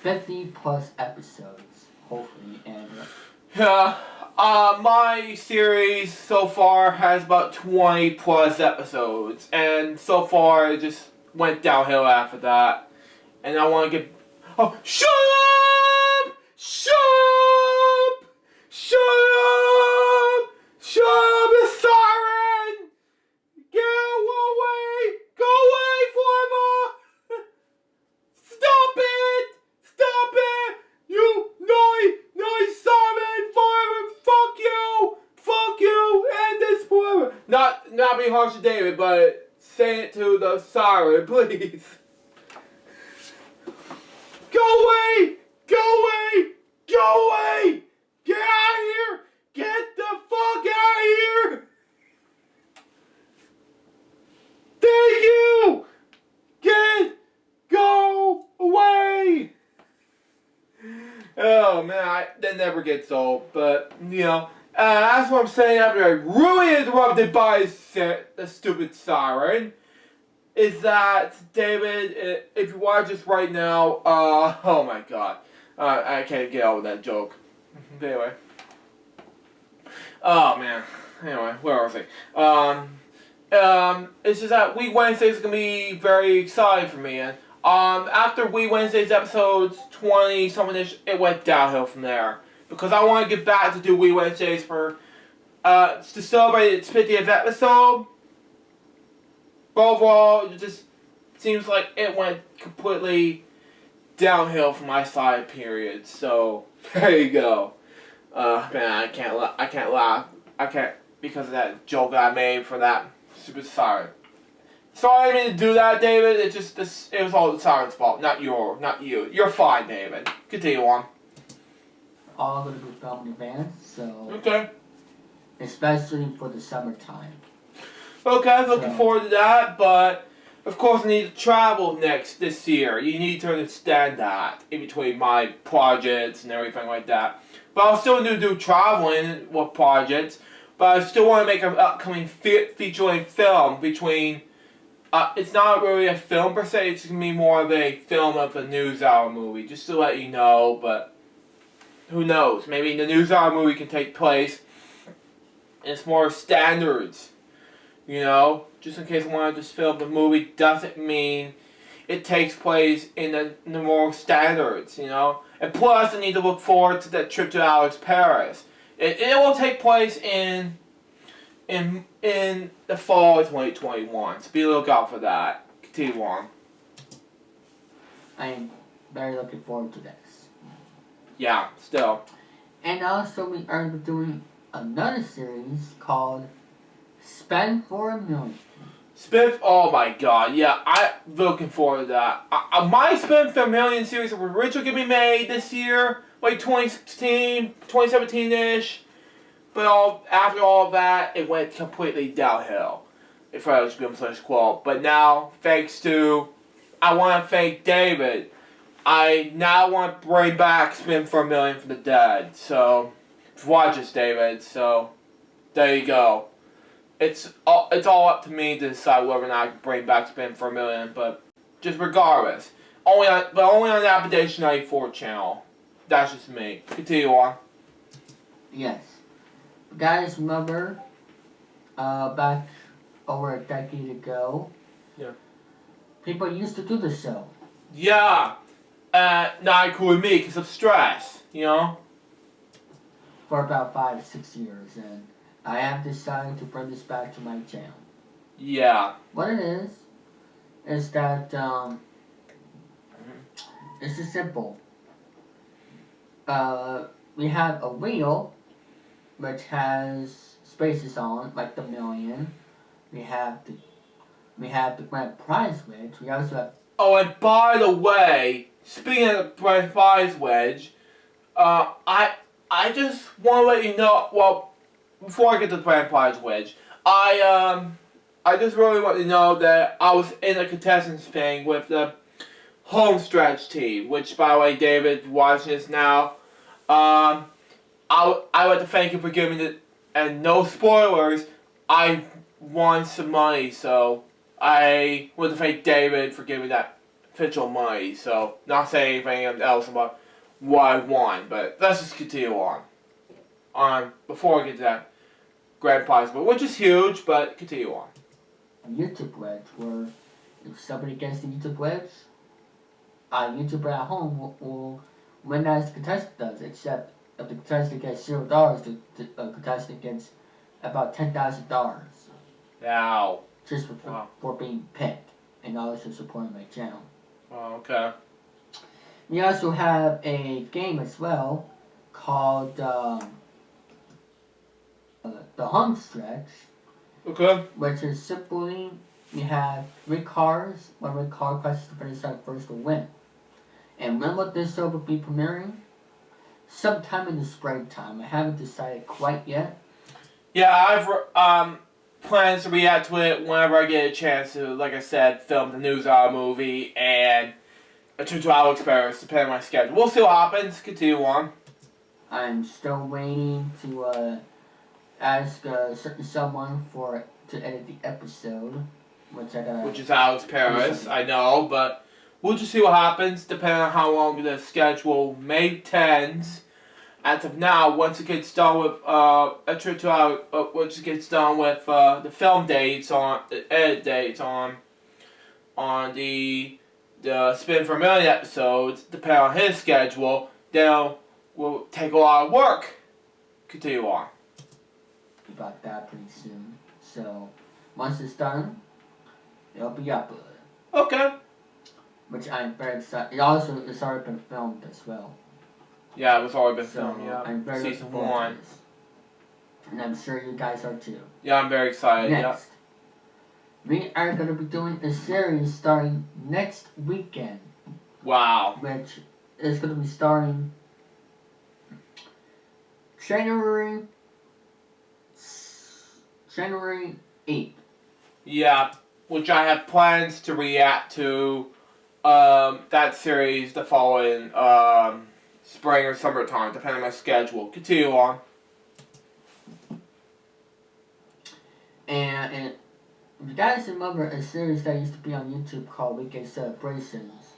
50 plus episodes, hopefully, and yeah, my series so far has about 20 plus episodes, and so far it just went downhill after that. And I want to get shut up! Shut up! Shut up! Shut up, it's siren! Get away! Go not being harsh to David, but say it to the siren, please. Go away! Go away! Go away! Get out of here! Get the fuck out of here! Thank you! Go away! Oh man, that never gets old. But you know, that's what I'm saying. After I really interrupted by the stupid siren, is that David? If you watch this right now, oh my god, I can't get over that joke. Anyway, oh man. Anyway, where was I? It's just that Week Wednesday is gonna be very exciting for me, and after Week Wednesday's episodes 20 something ish, it went downhill from there because I want to get back to do Week Wednesdays for to celebrate its 50th episode. But overall, it just seems like it went completely downhill from my side. Period. So there you go. Man, I can't laugh. I can't because of that joke that I made for that. Super sorry. Sorry I didn't mean to do that, David. It was all the siren's fault, not you. You're fine, David. Continue on. All of the good family events, so Okay. especially for the summertime. Okay, looking forward to that, but of course I need to travel this year. You need to understand that in between my projects and everything like that. But I'll still do traveling with projects. But I still want to make an upcoming feature-length film between. It's not really a film per se. It's gonna be more of a film of a NewsHour movie, just to let you know. But who knows? Maybe the NewsHour movie can take place. And it's more standards, you know. Just in case I want to just film the movie doesn't mean it takes place in the more standards, you know. And plus, I need to look forward to that trip to Alex Paris. It will take place in the fall of 2021. So be on the lookout for that. Continue on. I am very looking forward to this. Yeah, still. And also we are doing another series called Spend for a Million. Oh my god, yeah, I'm looking forward to that. My Spend for a Million series was originally going to be made this year, like 2016, 2017-ish. But after all of that, it went completely downhill. If I was being such quote. But now, thanks to, I want to thank David. I now want to bring back Spin for a Million from the dead. So, watch this, David. So, there you go. It's all up to me to decide whether or not I can bring back Spin for a Million. But just regardless, only on the Appalachian 94 channel. That's just me. Continue on. Yes. Guys, remember, back over a decade ago, yeah, people used to do the show. Yeah, not cool with me because of stress, you know? For about 5 or 6 years, and I have decided to bring this back to my channel. Yeah. What it is that, it's just simple. We have a wheel which has spaces on, like the million. We have the grand prize wedge. We also have. Oh, and by the way, speaking of the grand prize wedge, I just want to let you know. Well, before I get to the grand prize wedge, I just really want you to know that I was in a contestants thing with the home stretch team, which, by the way, David, watching this now, I want to thank you for giving it, and no spoilers, I won some money, so I want to thank David for giving that official money, so not saying anything else about what I won, but let's just continue on. Before I get to that grand prize, which is huge, but continue on. YouTube wedge, where if somebody gets the YouTube wedge, a YouTuber at home will win as the contestant does, except if the contestant gets $0, the contestant gets about $10,000. Wow. Just for being picked, and also supporting my channel. Oh, okay. We also have a game as well called the Home Stretch, Okay. which is simply you have 3 cars. One red car crosses the finish line first to win. And when will this show will be premiering? Sometime in the springtime. I haven't decided quite yet. Yeah, I've plans to react to it whenever I get a chance to, like I said, film the News Hour movie and a tutorial experience, depending on my schedule. We'll see what happens. Continue on. I'm still waiting to ask a certain someone to edit the episode, Which is Alex Paris, I know, but we'll just see what happens, depending on how long the schedule may tends. As of now, once it gets done with once it gets done with the film dates the edit dates on the Spin for a Million episodes, depending on his schedule, then will take a lot of work. Continue on. About that pretty soon. So once it's done, it'll be uploaded. Okay. Which I'm very excited. It's already been filmed as well. Yeah, it was already been So filmed. Yeah, I'm very season looking forward 1. to this. And I'm sure you guys are too. Yeah, I'm very excited. Next, we are going to be doing a series starting next weekend. Wow. Which is going to be starting January 8th. Yeah, which I have plans to react to that series the following spring or summertime, depending on my schedule. Continue on. And you guys remember a series that used to be on YouTube called Weekend Celebrations?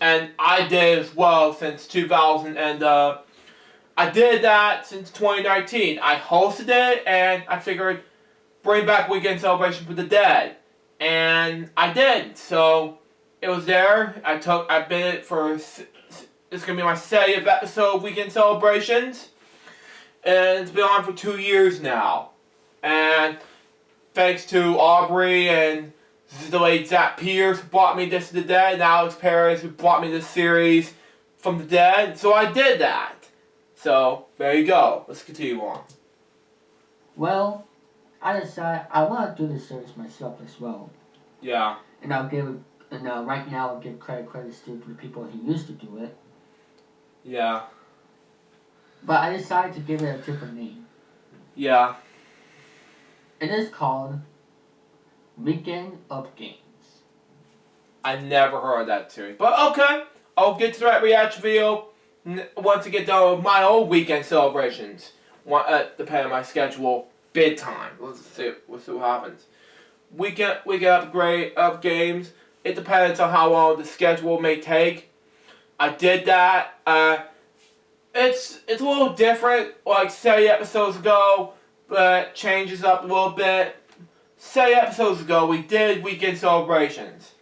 And I did as well since 2000, and I did that since 2019. I hosted it, and I figured bring back Weekend Celebration for the Dead, and I did. So it was there. I've been it for. It's gonna be my 70th episode of Weekend Celebrations, and it's been on for 2 years now. And thanks to Aubrey and the late Zach Pierce who brought me this to the Dead, and Alex Paris who brought me this series from the Dead. So I did that. So there you go. Let's continue on. Well, I decided I want to do this series myself as well. Yeah. And right now I'll give credits to the people who used to do it. Yeah. But I decided to give it a different name. Yeah. It is called Weekend of Games. I never heard of that series. But okay. I'll get to that reaction video once I get done with my own weekend celebrations. Depending on my schedule, bid time. Let's see what happens. Weekend upgrade of games. It depends on how long the schedule may take. I did that. It's a little different, like 70 episodes ago, but changes up a little bit. 70 episodes ago, we did weekend celebrations.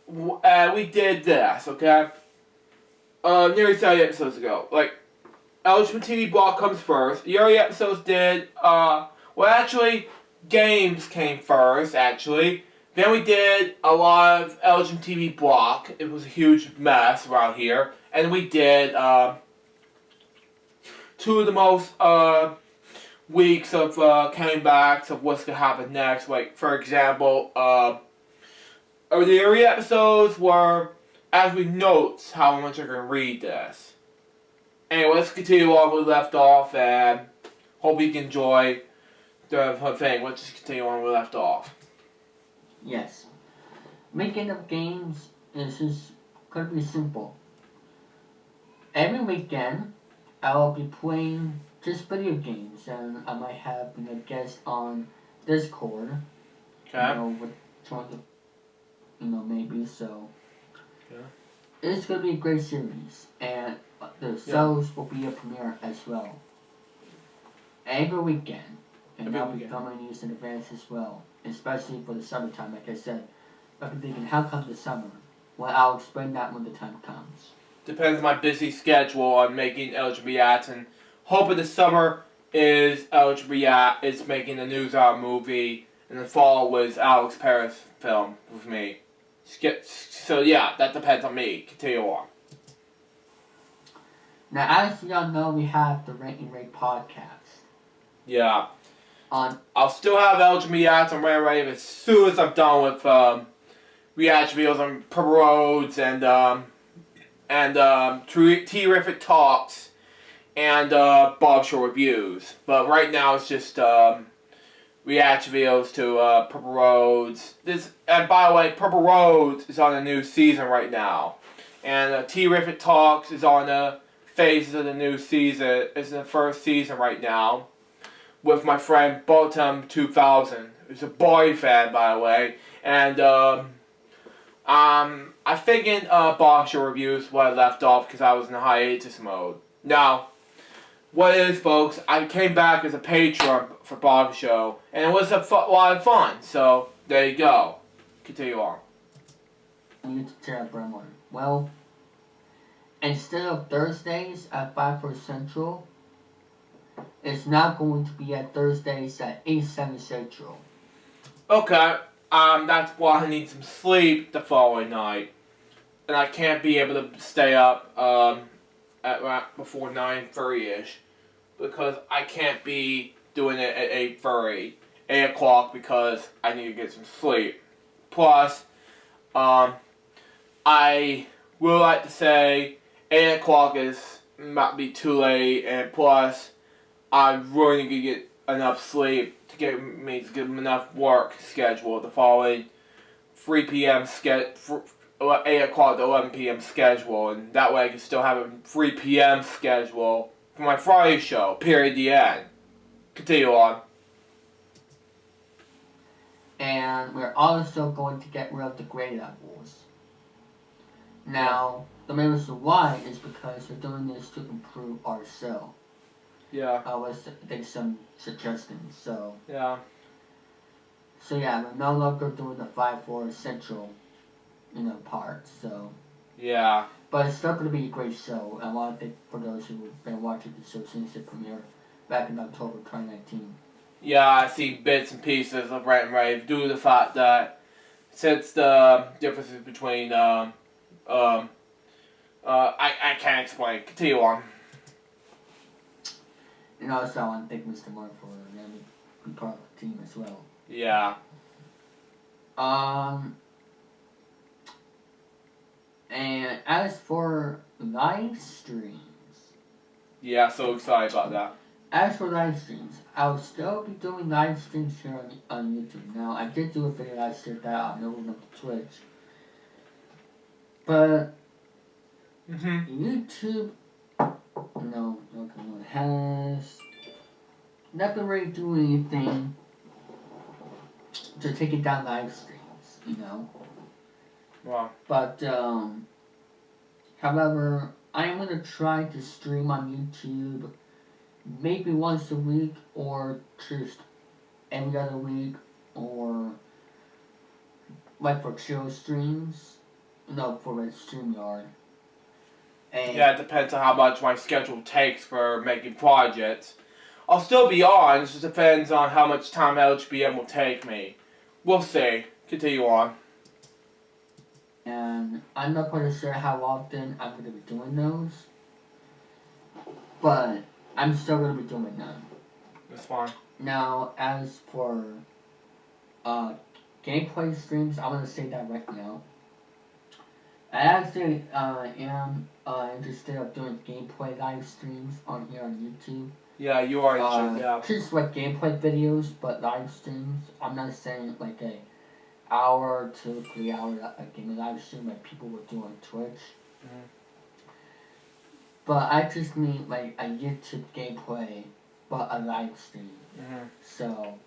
We did this, okay? Nearly 70 episodes ago. Like, LJPCBM block comes first. The early episodes did, actually, games came first, actually. Then we did a lot of LJPCBM block. It was a huge mess around here. And we did, 2 of the most, weeks of, comebacks of what's gonna happen next. Like, for example, the early episodes were actually notes how much I can read this. Anyway, let's continue on where we left off, and hope you can enjoy the whole thing. Let's just continue on where we left off. Yes. Weekend of Games is just going to be simple. Every weekend, I'll be playing just video games, and I might have a guest on Discord. Okay. Maybe, so. Yeah. It's going to be a great series, and the shows will be a premiere as well. Every weekend. And I'll be filming these in advance as well, especially for the summertime, like I said. I've been thinking, how come the summer? Well, I'll explain that when the time comes. Depends on my busy schedule on making LJPCBM, and hoping the summer is LJPCBM is making the News Hour movie, and the fall was Alex Paris film with me. So yeah, that depends on me. Continue on. Now, as y'all know, we have the Rant and Rate podcast. Yeah. I'll still have LGM reacts on Random Rave as soon as I'm done with reaction videos on Purple Roads and Terrific Talks and Bob Show reviews. But right now it's just reaction videos to Purple Roads. And by the way, Purple Roads is on a new season right now, and Terrific Talks is on the phases of the new season. It's in the first season right now, with my friend Bottom 2000, who's a boy fan, by the way, and I figured Bob Show reviews where I left off because I was in hiatus mode. Now, what it is, folks, I came back as a patron for Bob Show, and it was a lot of fun, so there you go. Continue on. Well, instead of Thursdays at 5 Central, it's now going to be at Thursdays at 8/7 Central. Okay, that's why I need some sleep the following night, and I can't be able to stay up at before 9:30ish, because I can't be doing it at 8:30, 8 o'clock, because I need to get some sleep. Plus, I would like to say 8 o'clock might be too late, and plus, I really need to get enough sleep to give me enough work schedule the following 3 p.m. 8 o'clock to 11 p.m. schedule, and that way I can still have a 3 p.m. schedule for my Friday show, period, the end. Continue on. And we're also going to get rid of the grade levels. Now, the main reason why is because we're doing this to improve our show. Yeah. Let's take some suggestions. So yeah, we're no longer doing the 5/4 Central, part. So yeah. But it's still going to be a great show. I want to thank for those who have been watching the show since it premiered back in October 2019. Yeah, I see bits and pieces of Rant and Rave due to the fact that since the differences between I can't explain. Continue on. And also I want to thank Mr. Mark for letting me be part of the team as well. Yeah. And as for live streams. Yeah, so excited about that. As for live streams, I'll still be doing live streams here on YouTube. Now, I did do a video last year that I'm moving up to Twitch. But YouTube, has not been really doing anything to take it down live streams, Wow. But, however, I am going to try to stream on YouTube maybe once a week, or just every other week, or like for chill streams, for a StreamYard. And yeah, it depends on how much my schedule takes for making projects. I'll still be on, it just depends on how much time LJPCBM will take me. We'll see. Continue on. And I'm not quite sure how often I'm going to be doing those, but I'm still going to be doing them. That's fine. Now, as for gameplay streams, I'm going to say that right now. I actually am interested in doing gameplay live streams on here on YouTube. Yeah, you are. Yeah. Just like gameplay videos, but live streams. I'm not saying like a hour to 3 hour gaming live stream like people would do on Twitch. But I just mean like a YouTube gameplay, but a live stream. So,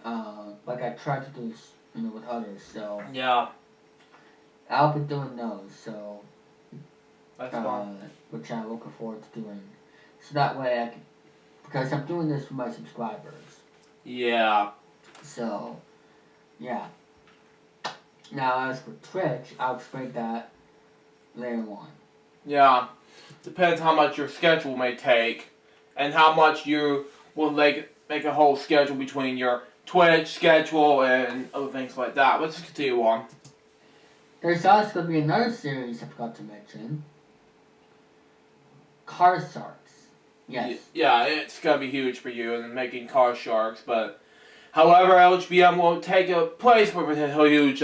like I tried to do this, with others. So yeah, I'll be doing those. So that's fine. Which I'm looking forward to doing. So that way I can, because I'm doing this for my subscribers. Yeah. So, yeah. Now as for Twitch, I'll explain that later on. Yeah. Depends how much your schedule may take, and how much you will make a whole schedule between your Twitch schedule and other things like that. Let's just continue on. There's also going to be another series I forgot to mention. Car Sarks. Yes. Yeah, it's gonna be huge for you and making Card Sharks, but however, LGBM will take a place for potential huge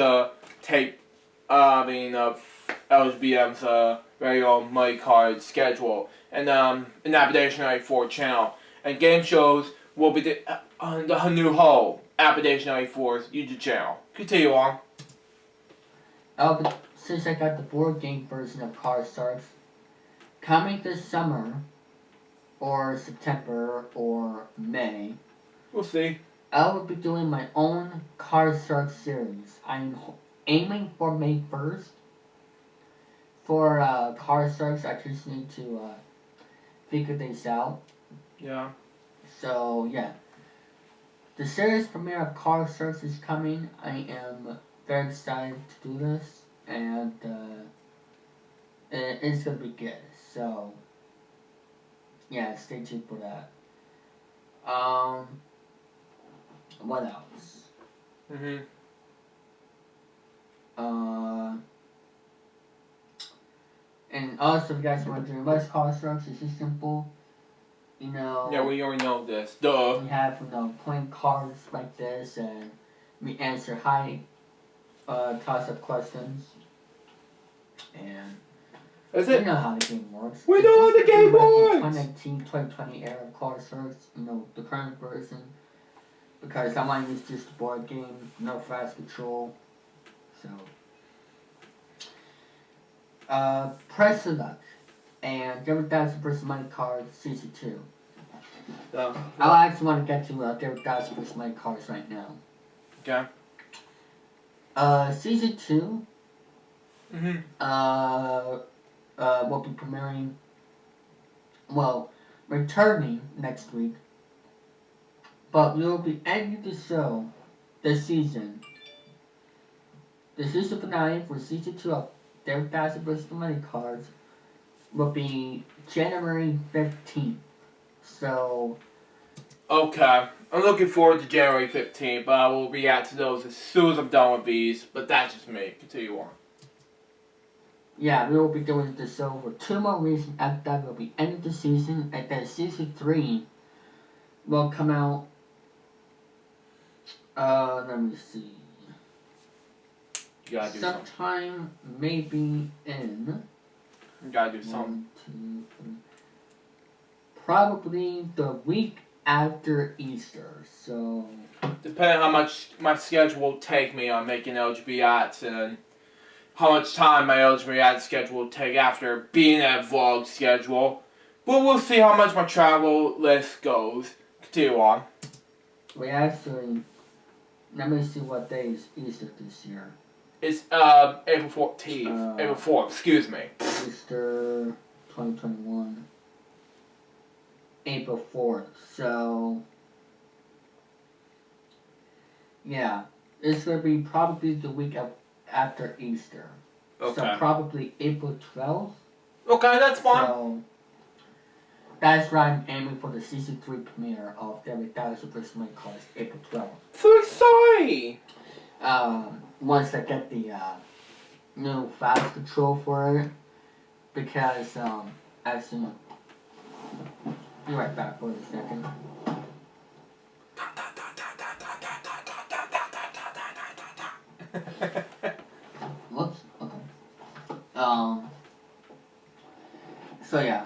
LGBM's very own Money Card schedule and an Appalachian 94 channel. And game shows will be on the new whole Appalachian 94's YouTube channel. Continue on. But since I got the board game version of Card Sharks coming this summer, or September, or May, We'll see. I will be doing my own Card Shark series. I'm aiming for May 1st. For Card Sharks, I just need to figure things out. Yeah. So, yeah. The series premiere of Card Sharks is coming. I am very excited to do this. And it's going to be good. So, yeah, stay tuned for that. What else? And also, if you guys are wondering, what's Card Sharks? It's just simple. You know. Yeah, we already know this. Duh. We have, playing cards like this, and we answer high toss-up questions. And That's you it. know how the game works. We know how the game works! 2019, 2020 era Card Sharks, the current version. Because I want to use just the board game, no fast control. So, Press of Luck and David 1000 vs. Money Cards Season 2. I actually want to get to David 1000 vs. Money Cards right now. Okay. Season 2 will be premiering, returning next week. But we will be ending the show this season. The season finale for Season 2 of David 1000 vs. Money Cards will be January 15th. So, Okay. I'm looking forward to January 15th, but I will react to those as soon as I'm done with these. But that's just me. Continue on. yeah, we will be doing the show for 2 more weeks. After that, we'll be ending the season. And then Season 3 will come out. Let me see. You gotta do something. Sometime maybe in. You gotta do something. 1, 2, 3. Probably the week after Easter. So. Depending on how much my schedule will take me on making LGB ads and how much time my LGB ad schedule will take after being that vlog schedule. But we'll see how much my travel list goes. Continue on. We actually. Let me see what day is Easter this year. It's April 14th. April 4th, excuse me. Easter 2021. April 4th. So, yeah. It's going to be probably the week after Easter. Okay. So, probably April 12th. Okay, that's fine. So, that's why I'm aiming for the Season 3 premiere of David 1000 vs. Money Cards, April 12th. So exciting! Once I get the new fast control for it, because actually, be right back for a second. Whoops. Okay. So yeah.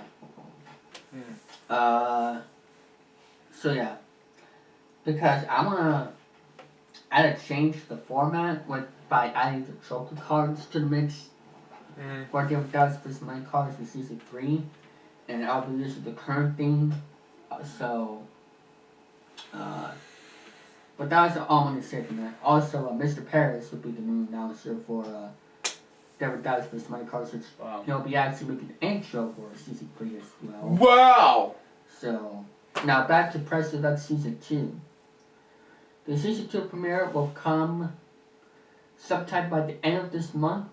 So yeah. Because I wanna change the format by adding the trophy cards to the mix. For David 1000 vs. Money Cards for Season 3. And I'll be using the current theme. But that was all I'm going to say for that. Also, Mr. Paris will be the new announcer for David 1000 vs. Money Cards, which he'll be actually making the intro for Season 3 as well. Wow! So, now back to Press of Luck Season 2. The Season 2 premiere will come sometime by the end of this month.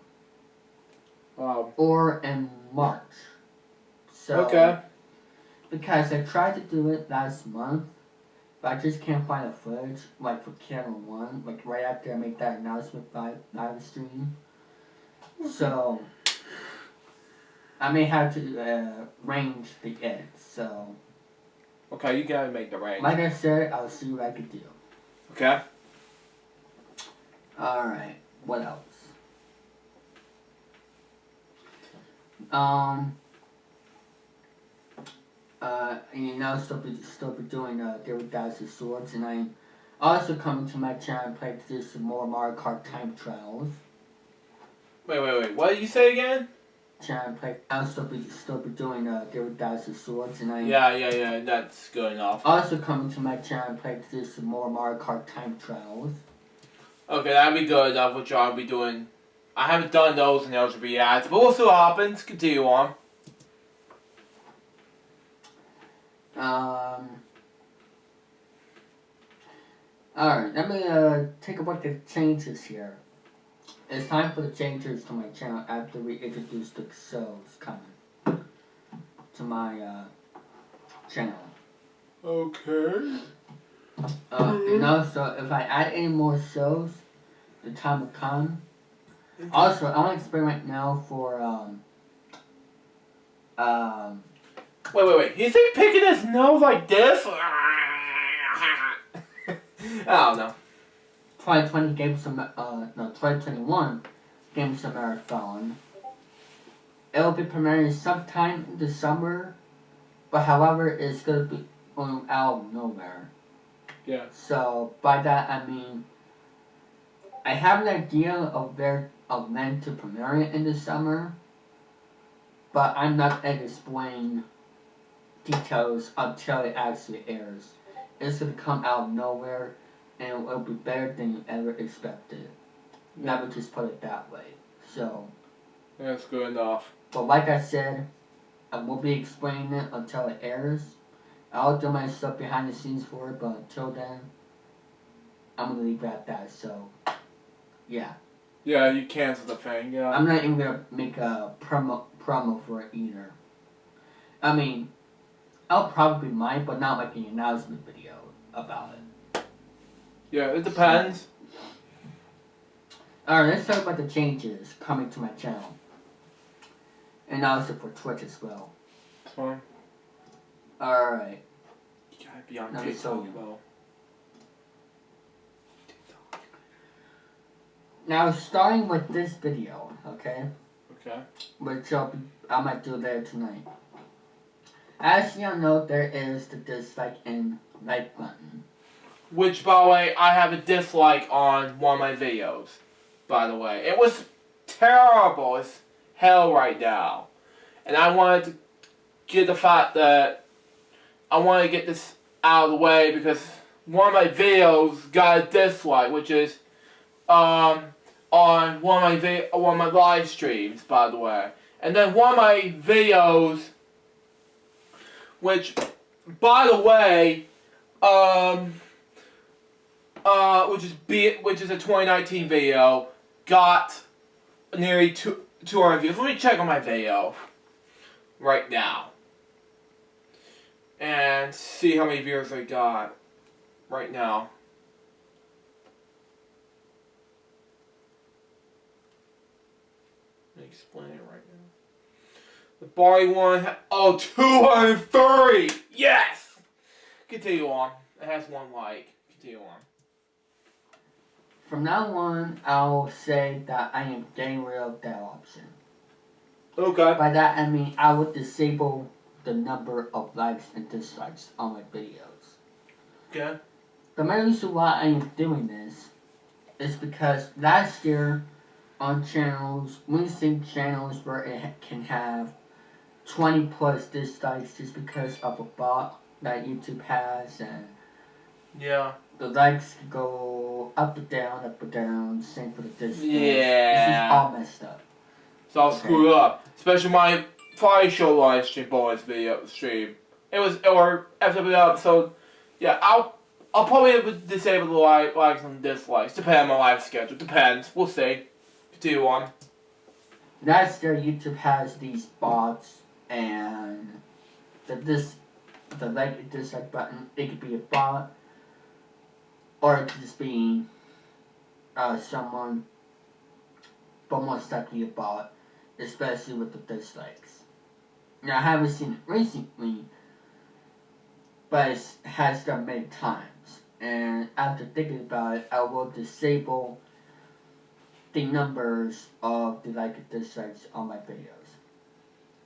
Wow. Or in March. So, okay. Because I tried to do it last month, but I just can't find a footage, like for Camera 1, like right after I make that announcement by live stream. So, I may have to range the edit, so Okay, you gotta make the range. Like I said, I'll see what I can do. Okay. Alright, what else? Still be doing David Daz's Swords, and I'm also coming to my channel and play this some more Mario Kart Time Trials. Wait. What did you say again? I'll still be doing David Daz's Swords, and I'm Yeah. That's good enough. also coming to my channel and play this some more Mario Kart Time Trials. Okay, that'd be good enough, which I'll be doing. I haven't done those in LJPCBM ads, but we'll see what happens. Continue on. Alright, let me take a look at the changes here. It's time for the changes to my channel after we introduce the shows coming to my channel. Okay. And also, if I add any more shows, the time will come. Also, I want to experiment now for Wait. You think picking his nose like this? I don't know. 2021 Games of Marathon. It will be premiering sometime in the summer, but however, it's gonna be out of nowhere. Yeah. So by that I mean, I have an idea of when to premiere it in the summer, but I'm not gonna explain details until it actually airs. It's gonna come out of nowhere, and it will be better than you ever expected. Let me just put it that way. So. That's good enough. But like I said, I won't be explaining it until it airs. I'll do my stuff behind the scenes for it, but until then, I'm gonna leave it at that. So, yeah. Yeah, you cancel the thing. Yeah. I'm not even gonna make a promo for it either. I mean, I'll probably might, but not like an announcement video about it. Yeah, it depends. Alright, let's talk about the changes coming to my channel. And also for Twitch as well. That's fine. Alright. You gotta be on Let me show TikTok, you. though. Now, starting with this video, okay? Okay. Which I might do later tonight. As you know, there is the dislike and like button. Which, by the way, I have a dislike on one of my videos. By the way, it was terrible as hell right now, and I wanted to get the fact that I wanted to get this out of the way because one of my videos got a dislike, which is on one of my live streams, by the way, and then one of my videos, which, by the way, which is a 2019 video, got nearly 200 views. Let me check on my video right now and see how many views I got right now. Let me explain it right now. The Barley one, 230! Yes! Continue on. It has one like. Continue on. From now on, I'll say that I am getting rid of that option. Okay. By that I mean I would disable the number of likes and dislikes on my videos. Okay. The main reason why I am doing this is because last year on channels, we see channels where it can have 20 plus dislikes just because of a bot that YouTube has, and yeah, the likes go up or down, same for the dislikes. Yeah. This is all messed up. It's all screwed up. Especially my Friday show live stream boys video stream. Or FW episode. Yeah, I'll probably disable the likes and dislikes. Depending on my live schedule. Depends. We'll see. Continue on. Last year YouTube has these bots, and the like and dislike button, it could be a bot, or it could just be someone, but most likely a bot, especially with the dislikes. Now I haven't seen it recently, but it has done many times. And after thinking about it, I will disable the numbers of the like and dislikes on my videos.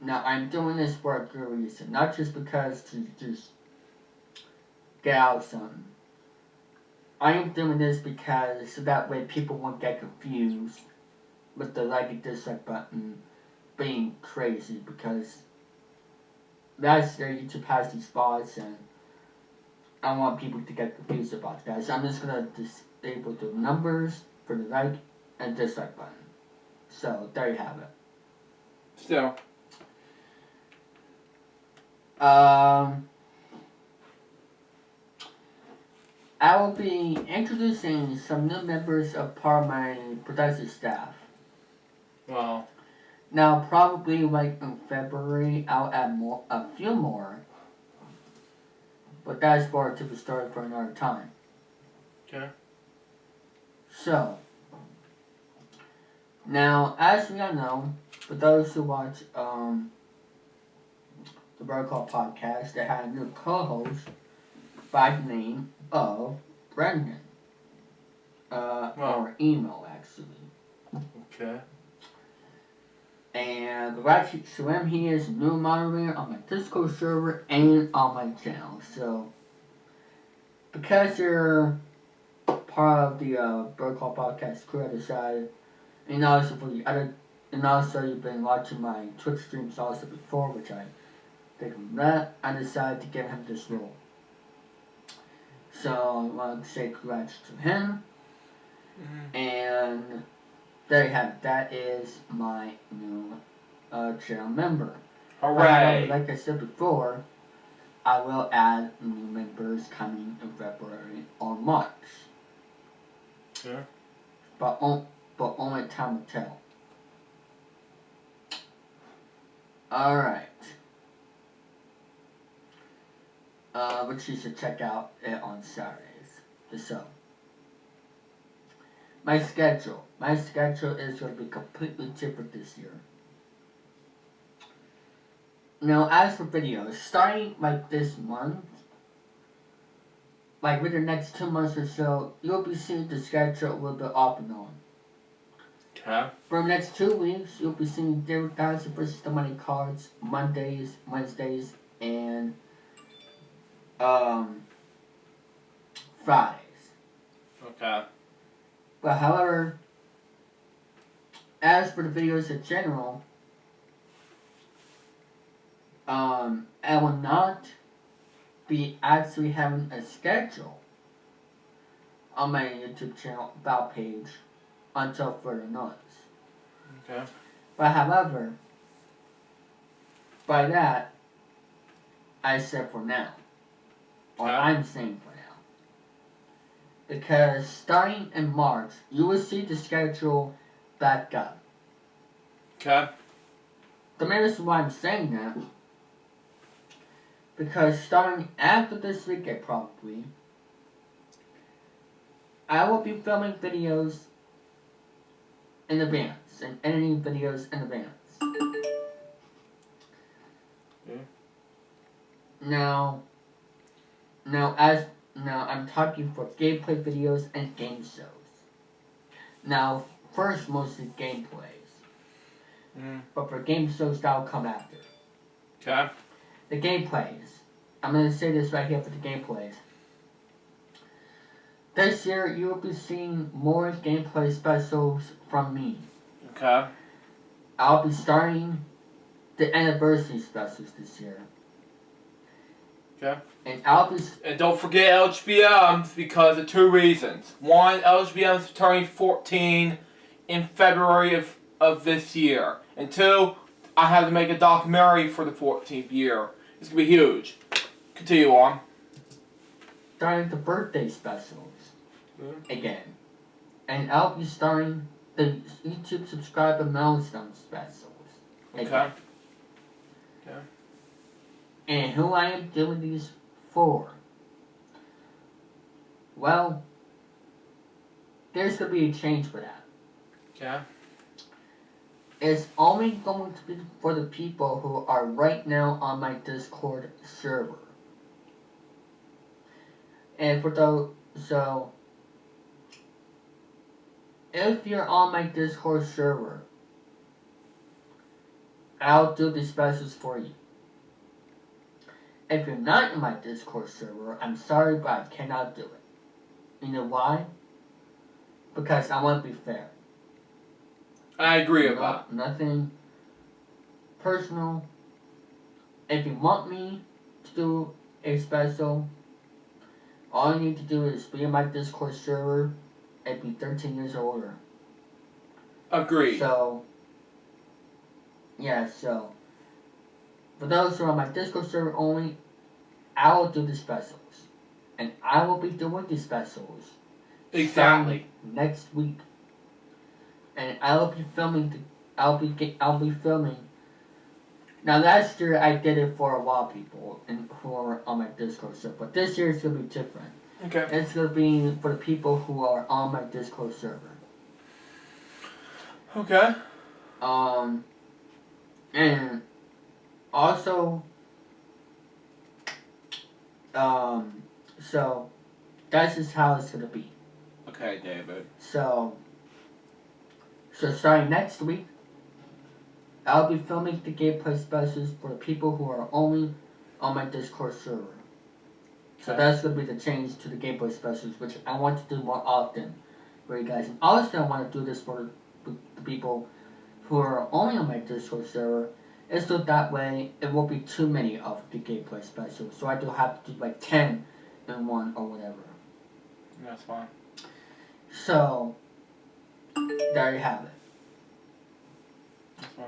Now, I'm doing this for a good reason, not just because to just get out something. I am doing this because so that way people won't get confused with the like and dislike button being crazy, because that's their YouTube has these spots, and I don't want people to get confused about that. So I'm just gonna disable the numbers for the like and dislike button. So there you have it. So, I will be introducing some new members of part of my production staff. well, Now, probably like in February, I'll add a few more, but that's for a typical story for another time. okay. So, now, as we all know, for those who watch the Bird Call podcast, they had a new co-host by the name of Brendan. Or email, actually. Okay. And congratulations to him. He is a new moderator on my Discord server and on my channel. So, because you're part of the Bird Call podcast crew, I decided, and also for the other, and also you've been watching my Twitch streams also before, which I think from that, I decided to give him this role. So I want to say congrats to him. Mm-hmm. And there you have it. That is my new channel member. Hooray! Like I said before, I will add new members coming in February or March. Yeah. But only time will tell. Alright. Which you should check out it on Saturdays. So, my schedule is going to be completely different this year. Now, as for videos, starting like this month, like within the next 2 months or so, you'll be seeing the schedule a little bit off and on. Okay. For the next 2 weeks, you'll be seeing David Dodson versus the Money Cards Mondays, Wednesdays, and Fridays. Okay. But however, as for the videos in general, I will not be actually having a schedule on my YouTube channel about page until further notice. Okay. But however, by that, I said for now. Or Okay. I'm saying for now. Because starting in March, you will see the schedule back up. Okay. The main reason why I'm saying that, because starting after this weekend probably, I will be filming videos in advance and editing videos in advance. Yeah. Now I'm talking for gameplay videos and game shows. Now, first mostly gameplays. But for game shows, that'll come after. Okay. The gameplays. I'm going to say this right here for the gameplays. This year, you will be seeing more gameplay specials from me. Okay. I'll be starting the anniversary specials this year. Okay. And I'll be... And don't forget LJPCBM because of 2 reasons. One, LJPCBM is turning 14 in February of this year. And 2, I have to make a documentary for the 14th year. It's going to be huge. Continue on. starting the birthday specials again. And I'll be starting the YouTube subscriber milestone specials again. Okay. And who I am doing these for? Well, there's going to be a change for that. Okay. It's only going to be for the people who are right now on my Discord server. And for those, so if you're on my Discord server, I'll do the specials for you. If you're not in my Discord server, I'm sorry, but I cannot do it. You know why? Because I want to be fair. I agree with that. Nothing personal. If you want me to do a special, all you need to do is be in my Discord server and be 13 years or older. Agreed. So, yeah, so for those who are on my Discord server only, I will do the specials. And I will be doing the specials Exactly. next week. And I'll be filming I'll be filming. Now last year I did it for a lot of people and who are on my Discord server, but this year it's gonna be different. Okay. It's gonna be for the people who are on my Discord server. Okay. And also, so that's just how it's gonna be. Okay, David. So starting next week, I'll be filming the gameplay specials for the people who are only on my Discord server. So Okay. that's going to be the change to the gameplay specials, which I want to do more often for you guys. And also I want to do this for the people who are only on my Discord server, and so that way it won't be too many of the gameplay specials. So I don't have to do like 10 in one or whatever. That's fine. So there you have it.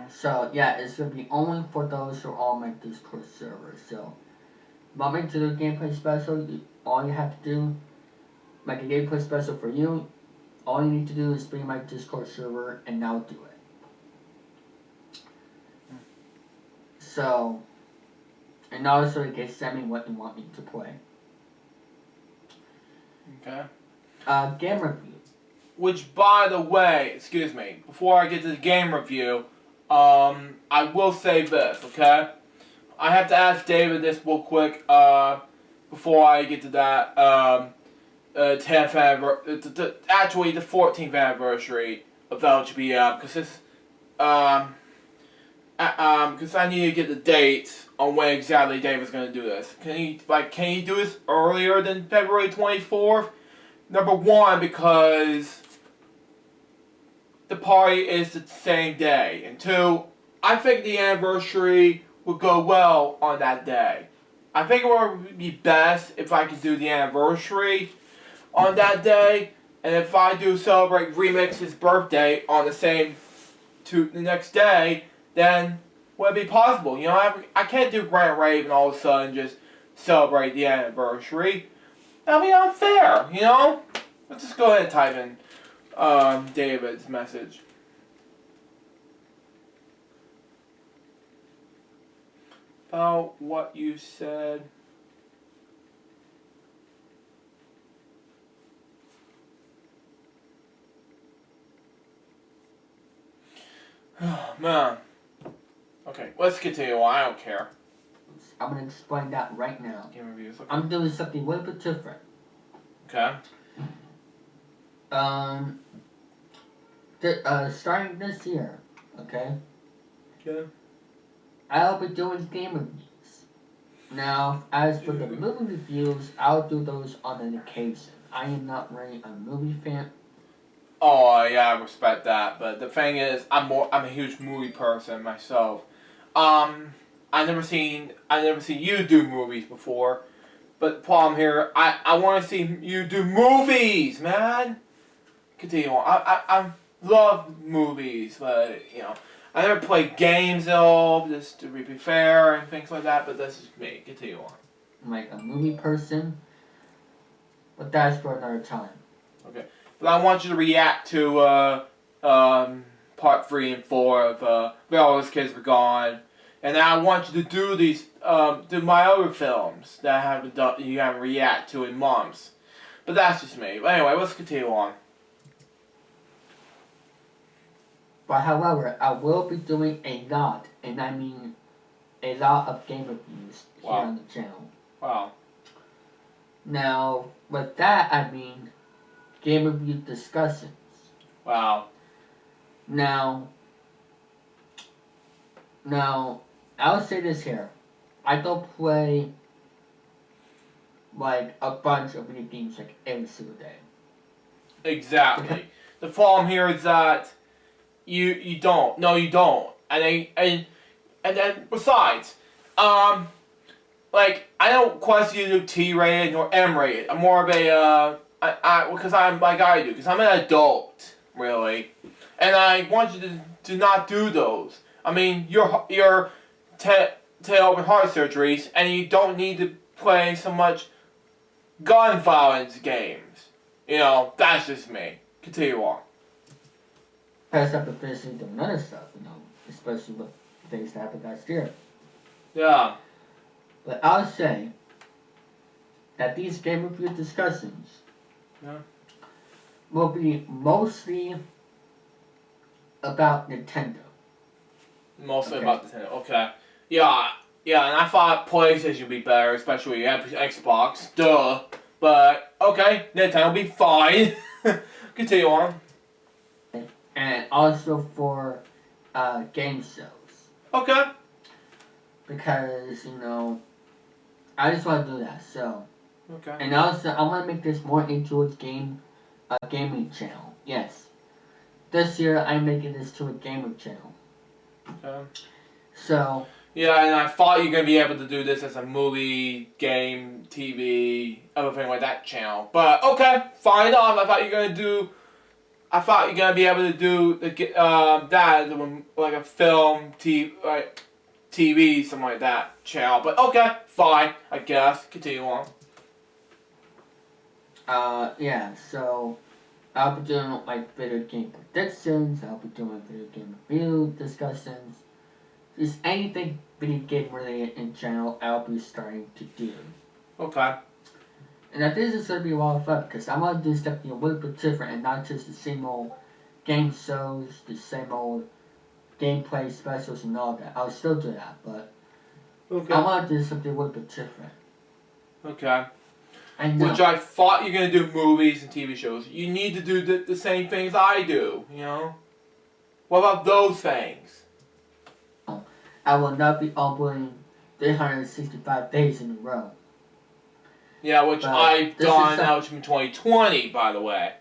So yeah, it's gonna be only for those who are on my Discord server. So, want me to do a gameplay special? All you have to do, make a gameplay special for you. All you need to do is be in my Discord server, and I'll do it. So, and also you can send me what you want me to play. Okay. Game review. Which, by the way, excuse me, before I get to the game review, I will say this, okay? I have to ask David this real quick, before I get to that, 10th anniversary, actually the 14th anniversary of LJPCBM, because this, because I need to get the dates on when exactly David's gonna do this. Can you do this earlier than February 24th? Number one, because the party is the same day. And two, I think the anniversary would go well on that day. I think it would be best if I could do the anniversary on that day. And if I do celebrate Remix's birthday on the next day, then would it be possible? You know, I can't do Grand Rave and all of a sudden just celebrate the anniversary. That'd be unfair, you know? Let's just go ahead and type in David's message. About what you said. Man. Okay, let's continue on. I don't care. I'm gonna explain that right now. Game reviews. Okay. I'm doing something a little bit different. Okay. Starting this year, okay? Okay. I'll be doing game reviews. Now, as for the movie reviews, I'll do those on an occasion. I am not really a movie fan. Oh yeah, I respect that, but the thing is, I'm a huge movie person myself. I never seen you do movies before, but the problem here, I want to see you do movies, man. Continue on. I love movies, but you know, I never played games at all, just to be fair and things like that. But that's just me. Continue on. I'm like a movie person, but that's for another time. Okay, but I want you to react to part 3 and 4 of Where All Those Kids Were Gone. And I want you to do these, do my other films that you haven't react to in months. But that's just me. But anyway, let's continue on. But however, I will be doing a lot, and I mean a lot of game reviews here on the channel. Wow. Now, with that, I mean game review discussions. Wow. Now, I'll say this here. I don't play like a bunch of video games like every single day. Exactly. The problem here is that you don't. No, you don't. And then besides, like I don't question you to do T-rated nor M-rated. I'm more of a because I'm like I do because I'm an adult really, and I want you to not do those. I mean you're open heart surgeries and you don't need to play so much gun violence games. You know that's just me. Continue on. Pass up officially doing other stuff, especially with things that happened last year. Yeah. But I'll say that these game review discussions will be mostly about Nintendo. Mostly about Nintendo. Okay. Yeah, and I thought PlayStation would be better, especially Xbox. Duh. But okay, Nintendo will be fine. Continue on. And also for game shows. Okay. Because, I just want to do that, so. Okay. And also, I want to make this more into a gaming channel. Yes. This year, I'm making this to a gaming channel. Okay. So. Yeah, and I thought you were going to be able to do this as a movie, game, TV, everything like that channel. But, okay, fine enough. I thought you were going to be able to do like a film, TV, something like that channel. But, okay, fine, I guess. Continue on. Yeah, so I'll be doing like video game predictions, I'll be doing video game review discussions, just anything video game related in general I'll be starting to do. Okay. And I think this is going to be a lot of fun because I want to do something a little bit different and not just the same old game shows, the same old gameplay specials and all that. I'll still do that, but I want to do something a little bit different. Okay. I know. Which I thought you were going to do movies and TV shows. You need to do the same things I do, What about those things? I will not be uploading 365 days in a row. Yeah, which I've done out in 2020, by the way.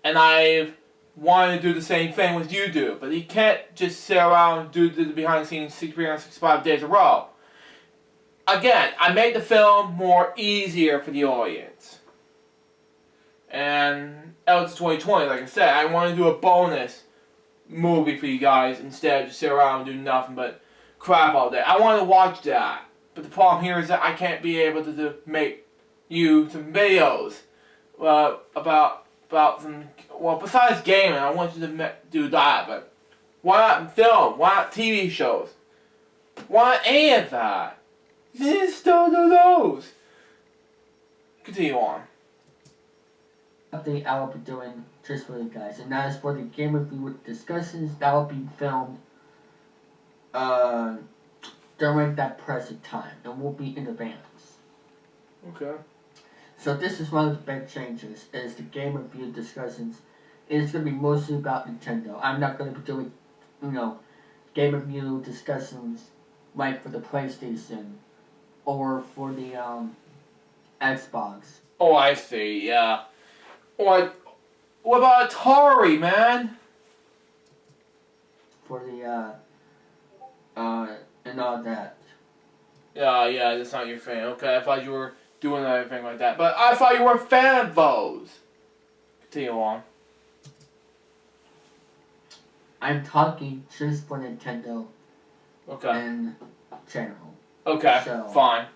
And I've wanted to do the same thing as you do. But you can't just sit around and do the behind-the-scenes 365 days in a row. Again, I made the film more easier for the audience. And out to 2020, like I said, I want to do a bonus movie for you guys instead of just sit around and do nothing but crap all day. I want to watch that. But the problem here is that I can't be able to make you some videos about some, besides gaming, I want you to do that, but why not film? Why not TV shows? Why not any of that? You still do those. Continue on. Something I will be doing just for you guys, and that is for the game review discussions that will be filmed during that present time, and will be in advance. Okay. So this is one of the big changes, is the game review discussions. It's going to be mostly about Nintendo. I'm not going to be doing, game review discussions like for the PlayStation or for the Xbox. Oh, I see, yeah. What about Atari, man? For the, and all that. Yeah, that's not your thing. Okay, I thought you were doing everything like that. But I thought you were a fan of those. Continue on. I'm talking just for Nintendo and channel. Okay, so, fine.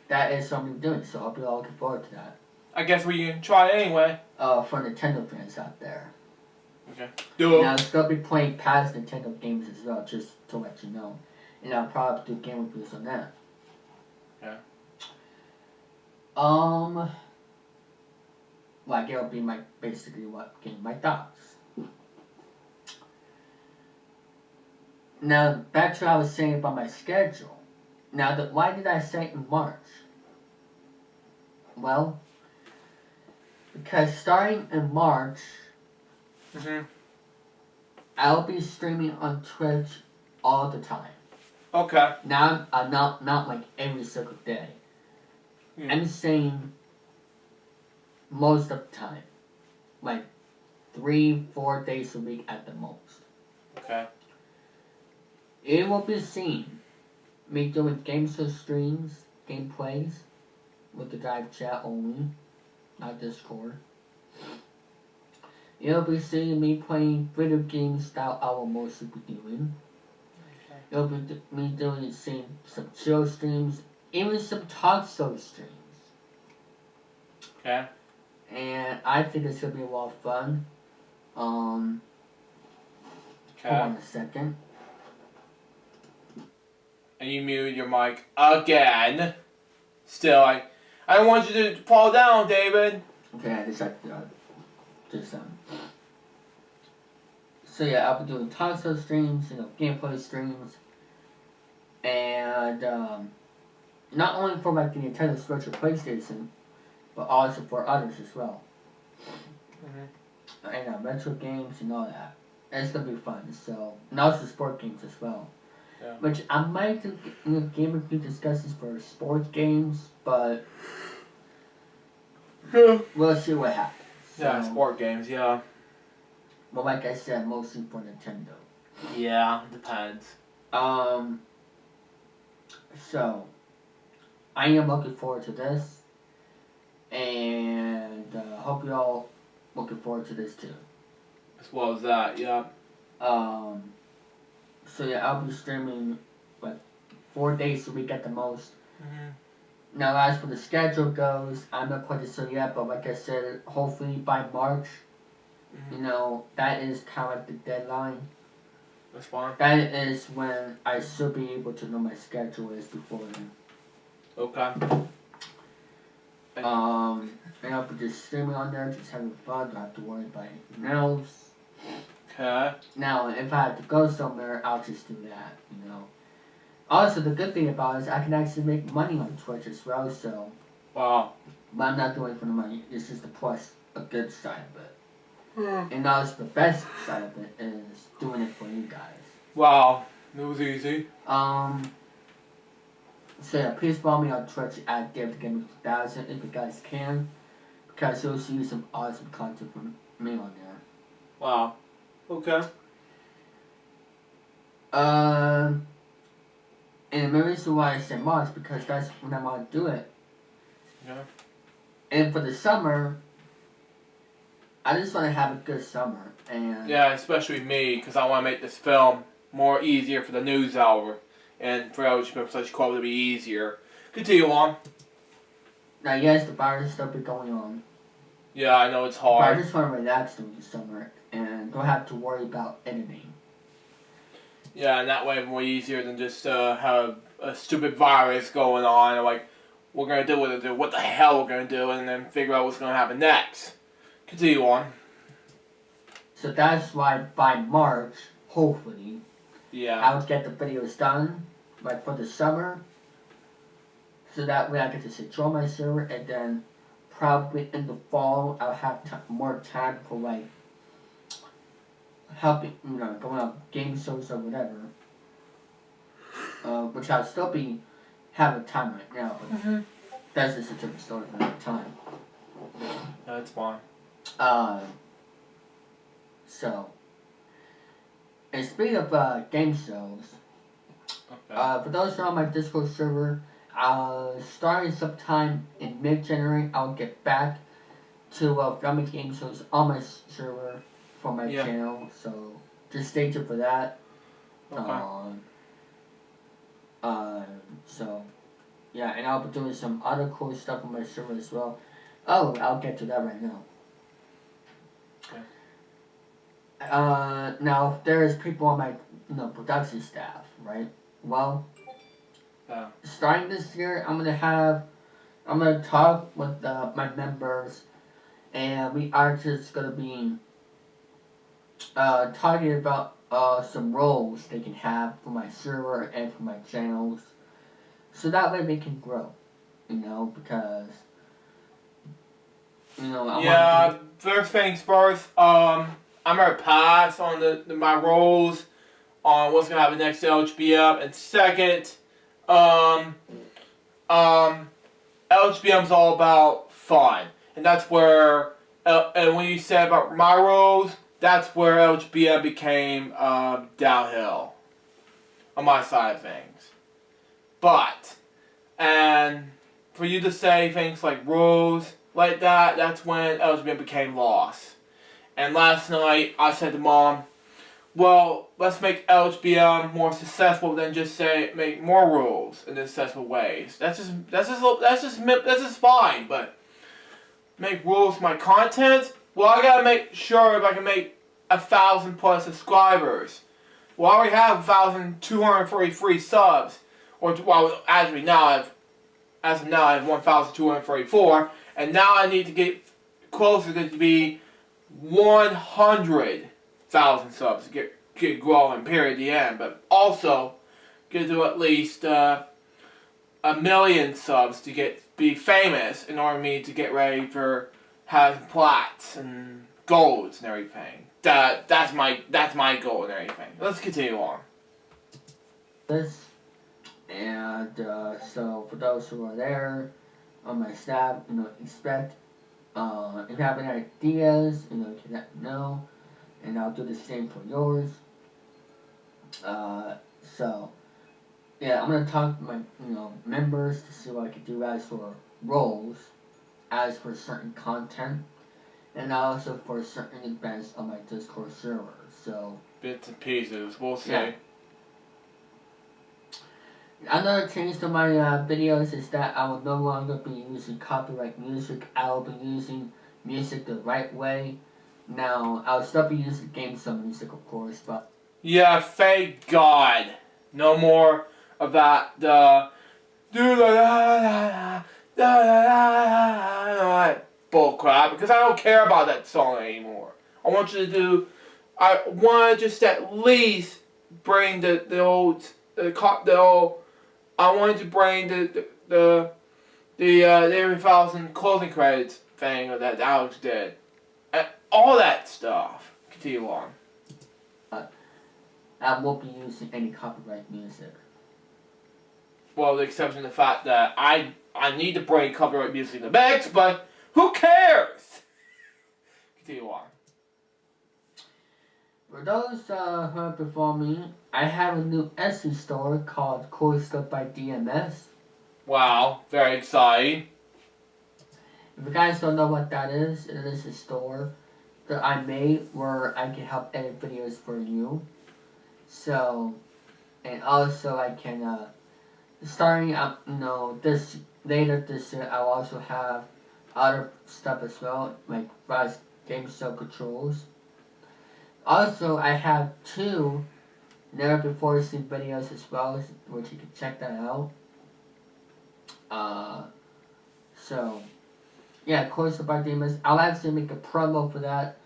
That is something I'm doing, so I'll be all looking forward to that. I guess we can try anyway. For Nintendo fans out there. Okay. Do it. And I'll still be playing past Nintendo games as well, just to let you know. And I'll probably do game reviews on that. Yeah. Like it'll be basically getting my thoughts. Now back to what I was saying about my schedule. Now why did I say in March? Well, because starting in March, Mhm. I'll be streaming on Twitch all the time. Okay. Not like every single day. Yeah. I'm saying most of the time, like 3-4 days a week at the most. Okay. It will be seen me doing game show streams, gameplays, with the live chat only, not Discord. You'll be seeing me playing video games that I will mostly be doing. Okay. You'll be me doing some chill streams, even some talk show streams. Okay. And I think it's gonna be a lot of fun. Hold Okay. on a second. And you muted your mic again. Still, I don't want you to fall down, David. Okay, I just So yeah, I'll be doing talk show streams, gameplay streams, and not only for like the Nintendo Switch or PlayStation, but also for others as well. Mhm. And retro games and all that. It's gonna be fun. So, and also sport games as well. Yeah. Which I might do game review discussions for sports games, but we'll see what happens. Yeah, So, sport games. Yeah. but like I said, mostly for Nintendo. Yeah, depends. So, I am looking forward to this, and hope you all looking forward to this too. As well as that, yeah. So yeah, I'll be streaming like 4 days a week at the most. Mhm. Now, as for the schedule goes, I'm not quite sure yet, but like I said, hopefully by March, Mhm. that is kind of like the deadline. That's fine. That is when I should be able to know my schedule is before then. Okay. And I'll be just streaming on there, just having fun, don't have to worry about anything else. Okay. Now, if I have to go somewhere, I'll just do that, Also, the good thing about it is I can actually make money on Twitch as well, so. Wow. But I'm not doing it for the money, it's just a good side of it. And also the best side of it is doing it for you guys. Wow. It was easy. So yeah, please follow me on Twitch at DaveTheGamer2000 if you guys can, because you'll see some awesome content from me on there. Wow. Okay. And the reason why I say March because that's when I want to do it. Yeah. And for the summer, I just want to have a good summer. And Yeah, especially me, because I want to make this film more easier for the news hour. And for LJPCBM such quote to be easier. Continue on. Now, yes, the virus stuff be going on. Yeah, I know it's But I hard. just want to relax during the summer and don't have to worry about editing. Yeah, and that way more easier than just have a stupid virus going on. And like, we're going to do with it, what the hell we're going to do, and then figure out what's going to happen next. Continue on. So that's why by March, hopefully, Yeah. I'll get the videos done, like for the summer. So that way I can just enjoy my server, and then probably in the fall I'll have more time for like helping, going out game shows or whatever. Which I'll still be having time right now, but that's just a different story for another time. That's fine. So, and speaking of game shows, Okay. for those who are on my Discord server, starting sometime in mid-January, I'll get back to filming game shows on my server for my channel, so just stay tuned for that. Okay. So, yeah, and I'll be doing some other cool stuff on my server as well. Oh, I'll get to that right now. Okay. Now, if there's people on my, production staff, right? Well, starting this year, I'm gonna talk with my members, and we are just gonna be talking about some roles they can have for my server and for my channels, so that way they can grow, because First things first. I'm gonna pass on my roles on what's gonna happen next to LJPCBM, and second, LJPCBM's all about fun, and that's where. And when you said about my roles, that's where LJPCBM became downhill on my side of things. But, and for you to say things like rules like that, that's when LJPCBM became lost. And last night, I said to Mom, well, let's make LJPCBM more successful than just say make more rules in successful ways. That's just fine, but make rules my content? Well, I gotta make sure if I can make 1,000+ subscribers. Well, I already have 1,243 subs. Or, well, as of now, I have 1,244. And now I need to get closer to be 100,000 subs to get growing, period, the end. But also, get to at least 1,000,000 subs to be famous in order for me to get ready for having plats and golds and everything. That's my goal and everything. Let's continue on. And so for those who are there on my staff, expect if you have any ideas, you can let me know, and I'll do the same for yours. So yeah, I'm gonna talk to my members to see what I can do as for roles, as for certain content, and also for certain events on my Discord server. So bits and pieces, we'll see. Yeah. Another change to my videos is that I will no longer be using copyright music. I will be using music the right way. Now, I'll still be using GameStone music, of course, but yeah, thank God, no more of that bullcrap, because I don't care about that song anymore. I want you to I want to just at least bring the old. I wanted to bring the 1,000 closing credits thing that Alex did, and all that stuff. Continue on. I won't be using any copyright music. Well, the exception of the fact that I need to bring copyright music in the mix, but who cares? Continue on. For those who are before me, I have a new Etsy store called Cool Stuff by DMS. Wow, very exciting. If you guys don't know what that is, it is a store that I made where I can help edit videos for you. So, and also I can, starting up, later this year, I'll also have other stuff as well, like Rise Game Show controls. Also, I have 2 never before seen videos as well, which you can check that out. So, yeah, Course by Demons. I'll actually make a promo for that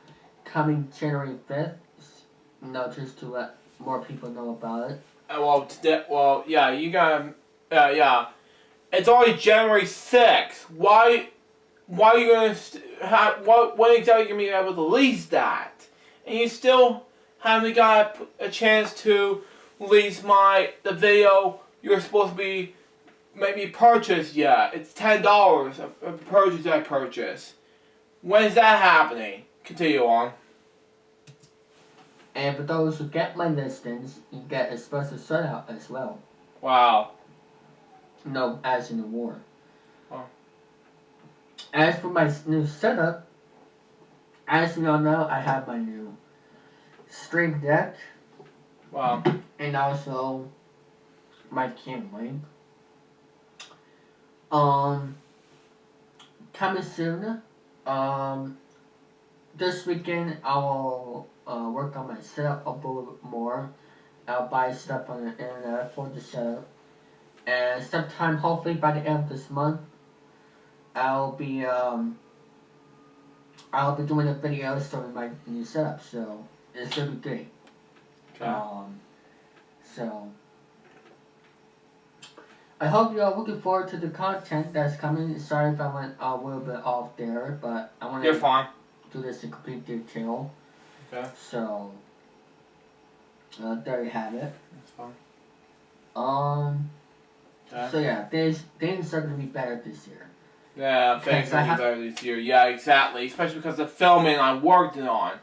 coming January 5th. Just to let more people know about it. You gotta, it's already January 6th. Why are you gonna when exactly are you gonna be able to release that? And you still haven't got a chance to release the video you're supposed to be maybe purchased yet. It's $10 a purchase I purchased. When is that happening? Continue on. And for those who get my listings, you get a special shout-out as well. Wow. No, as in the war. Oh. As for my new setup, as you all know, I have my new Stream Deck. Wow. And also my camera. Coming soon. This weekend I will work on my setup a little bit more. I'll buy stuff on the internet for the setup. And sometime, hopefully by the end of this month, I'll be doing a video showing my new setup. So it's gonna be great. Okay. I hope you are looking forward to the content that's coming. Sorry if I went a little bit off there, but I want You're to fine. do this in complete detail. Okay. So, there you have it. That's fine. So Okay. yeah, things are gonna be better this year. Yeah, things Because I will be better this year. Yeah, exactly. Especially because of the filming I'm working on.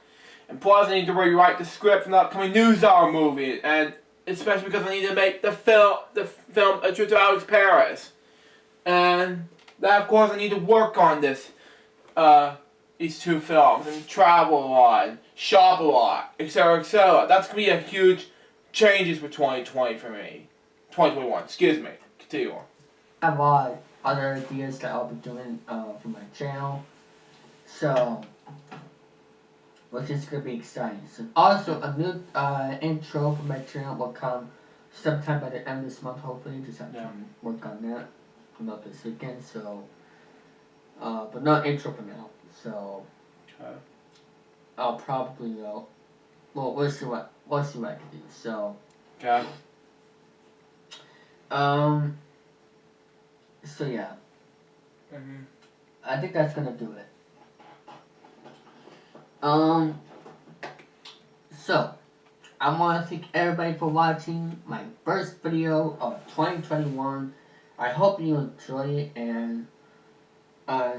And plus, I need to rewrite the script for the upcoming NewsHour movie. And especially because I need to make the film A Trip to Alex Paris. And that, of course, I need to work on these two films and travel a lot, shop a lot, etc., etc. That's gonna be a huge changes for 2020 for me. 2021. Excuse me. Continue on. I have a lot of other ideas that I'll be doing for my channel. So, which is gonna be exciting. So also a new intro for my channel will come sometime by the end of this month. Hopefully, just have to work on that. Not this weekend. So, but not intro for now. So, Okay. I'll probably we'll see what I can do. So, Okay. so yeah, Mhm. I think that's gonna do it. So, I want to thank everybody for watching my first video of 2021. I hope you enjoy it, and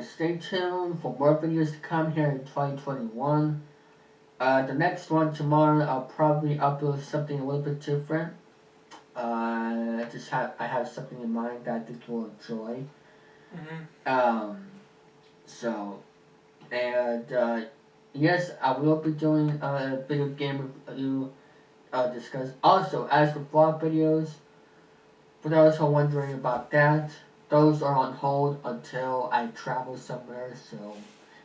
stay tuned for more videos to come here in 2021. The next one tomorrow, I'll probably upload something a little bit different. I have something in mind that I think you'll enjoy. Mhm. So, and yes, I will be doing a video game review discuss. Also, as for vlog videos, for those who are wondering about that, those are on hold until I travel somewhere, so,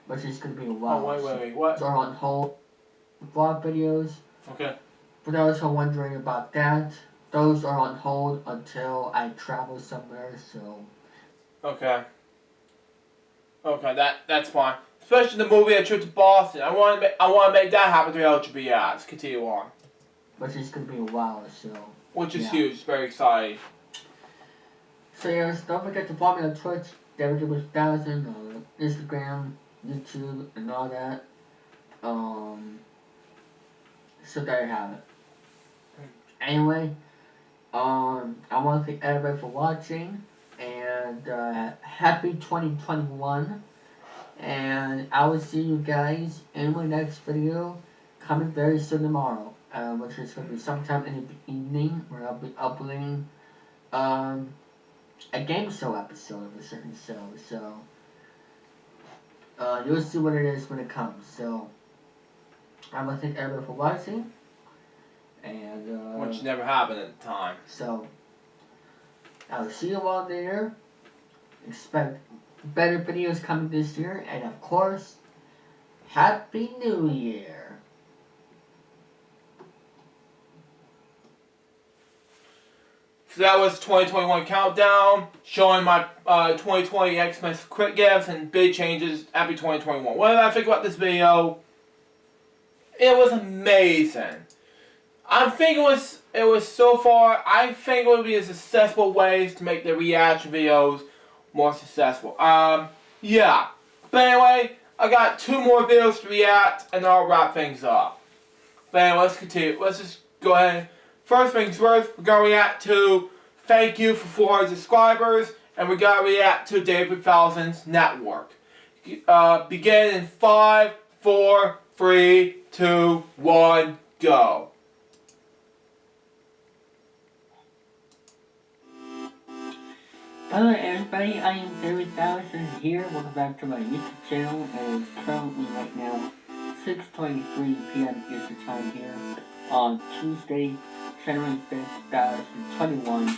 which is going to be a while. Oh, wait. What? Those are on hold. Vlog videos. Okay. For those who are wondering about that, those are on hold until I travel somewhere, so. Okay. Okay, that's fine. Especially the movie A Trip to Boston. I want to make that happen to LJPCBM. Continue on. Which is going to be a while, so. Which is yeah. huge. Very exciting. So yes, don't forget to follow me on Twitch, DavidW1000, on Instagram, YouTube, and all that. So there you have it. Anyway, I want to thank everybody for watching, and happy 2021. And I will see you guys in my next video, coming very soon tomorrow, which is going to be sometime in the evening, where I'll be uploading a game show episode of a certain show. So you'll see what it is when it comes. So I want to thank everybody for watching, and Which never happened at the time. so I'll see you all there. Expect better videos coming this year, and of course, Happy New Year! So that was 2021 countdown, showing my 2020 Xmas quick gifts and big changes. Happy 2021. What did I think about this video? It was amazing. I think it was so far. I think it would be a successful ways to make the reaction videos more successful. Yeah. But anyway, I got 2 more videos to react, and I'll wrap things up. But anyway, let's continue. Let's just go ahead. First things first, we're gonna react to Thank You for 400 subscribers, and we gotta react to David Falzon's Network. Begin in 5, 4, 3, 2, 1, go. Hello everybody, I am David Falzon here. Welcome back to my YouTube channel, and it's currently right now 6:23 p.m. Eastern Time here on Tuesday, January 5th, 2021.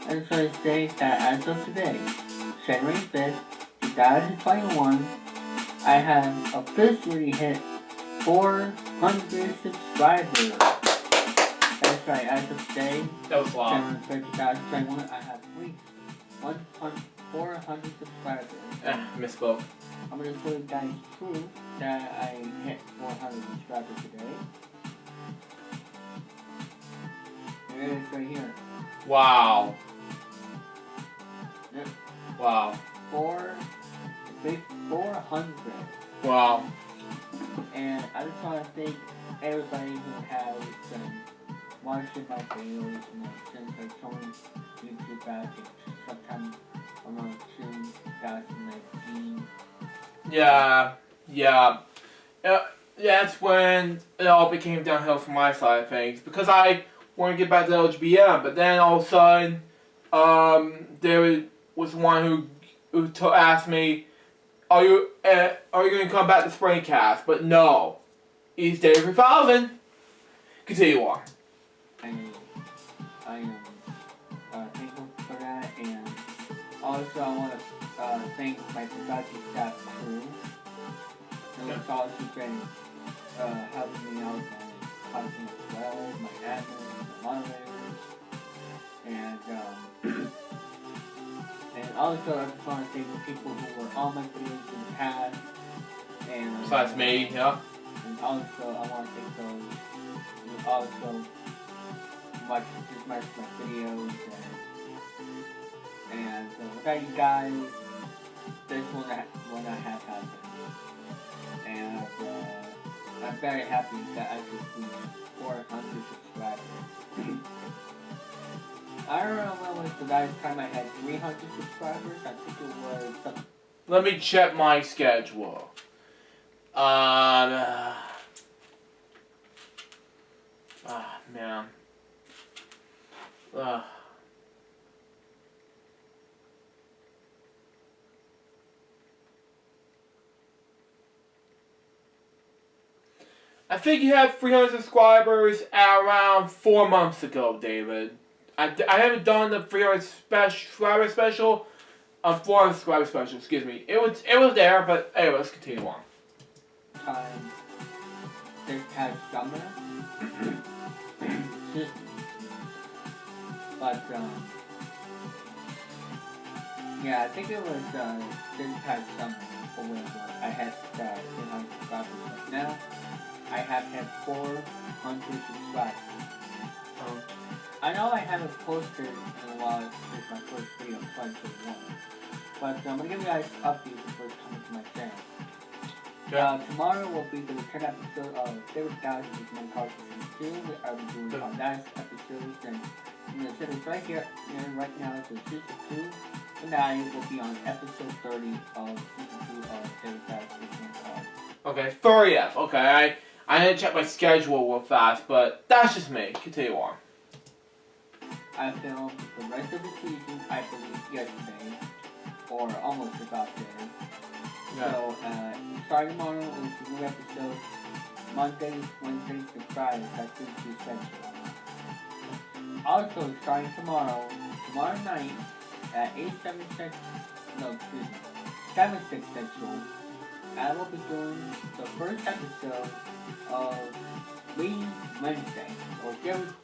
I just want to say that as of today, January 5th, 2021, I have officially hit 400 subscribers. That's right, as of today, That was long. January 5th, 2021, I have reached 400 subscribers. Misspoke. I'm going to show you guys proof that I hit 400 subscribers today. Here it is right here. Wow. Wow. Big 400. Wow. And I just want to thank everybody who has been watching my videos, since I joined YouTube back in sometime around June 2019. Yeah. That's when it all became downhill from my side of things, because I wanted to get back to LJPCBM, but then all of a sudden, there was one who asked me, "Are you going to come back to Springcast?" But no, he's Day 3000. Continue on. I am thankful for that, and also I want to thank my production staff crew. They've also been helping me out with my content as well, my admins, my moderators, and also I just want to thank the people who were on my videos in the past, and Besides me, yeah. and also I want to thank those who also watch my videos, and without you guys, this will not have happened. And I'm very happy that I just reached 400 subscribers. I don't know when was the last time I had 300 subscribers. I think it was Let me check my schedule. Man. I think you had 300 subscribers around 4 months ago, David. I haven't done the 300 subscriber special. 400 subscriber special, excuse me. It was there, but anyway, let's continue on. time this past summer. But yeah, I think it was this past summer when I had 300 subscribers. But now I have had 400 subscribers. I know I haven't posted in a while since my first video, 2021. But I'm gonna give you guys updates before coming to my channel. Yeah. Tomorrow will be the 10th episode of Favorite Guys with my Card Season 2. I'll be doing our last episodes, and I'm gonna set it right here, and right now it's Season 2. And I will be on episode 30 of Season 2 of Favorite Guys with my Card. Okay, 30th. Okay, I didn't check my schedule real fast, but that's just me. Continue on. I filmed the rest of the season, I believe, yesterday, or almost about there. Yeah. So, starting tomorrow is the new episode. Mondays, Wednesdays, and Fridays, that's Season 2 Central. Also, starting tomorrow night at 7, 6 Central, I will be doing the first episode of Week Wednesday.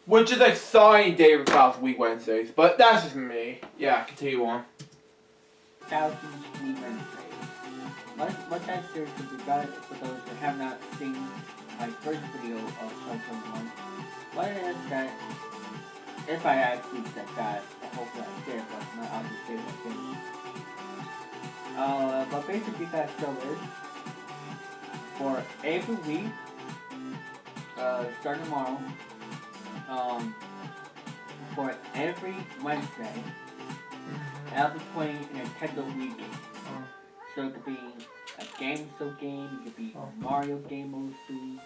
Which is exciting, David Fowles Week Wednesdays, but that's just me. Yeah, continue on. Thousands Week Wednesdays. What that series will be about, for those who have not seen my first video of 2021, what it is that, if I actually said that, hopefully I did, but not obviously I did. But basically that show is, for every week, starting tomorrow, for every Wednesday, I'll be playing a Nintendo Wii game. So it could be a game show game, it could be a Mario game mostly, it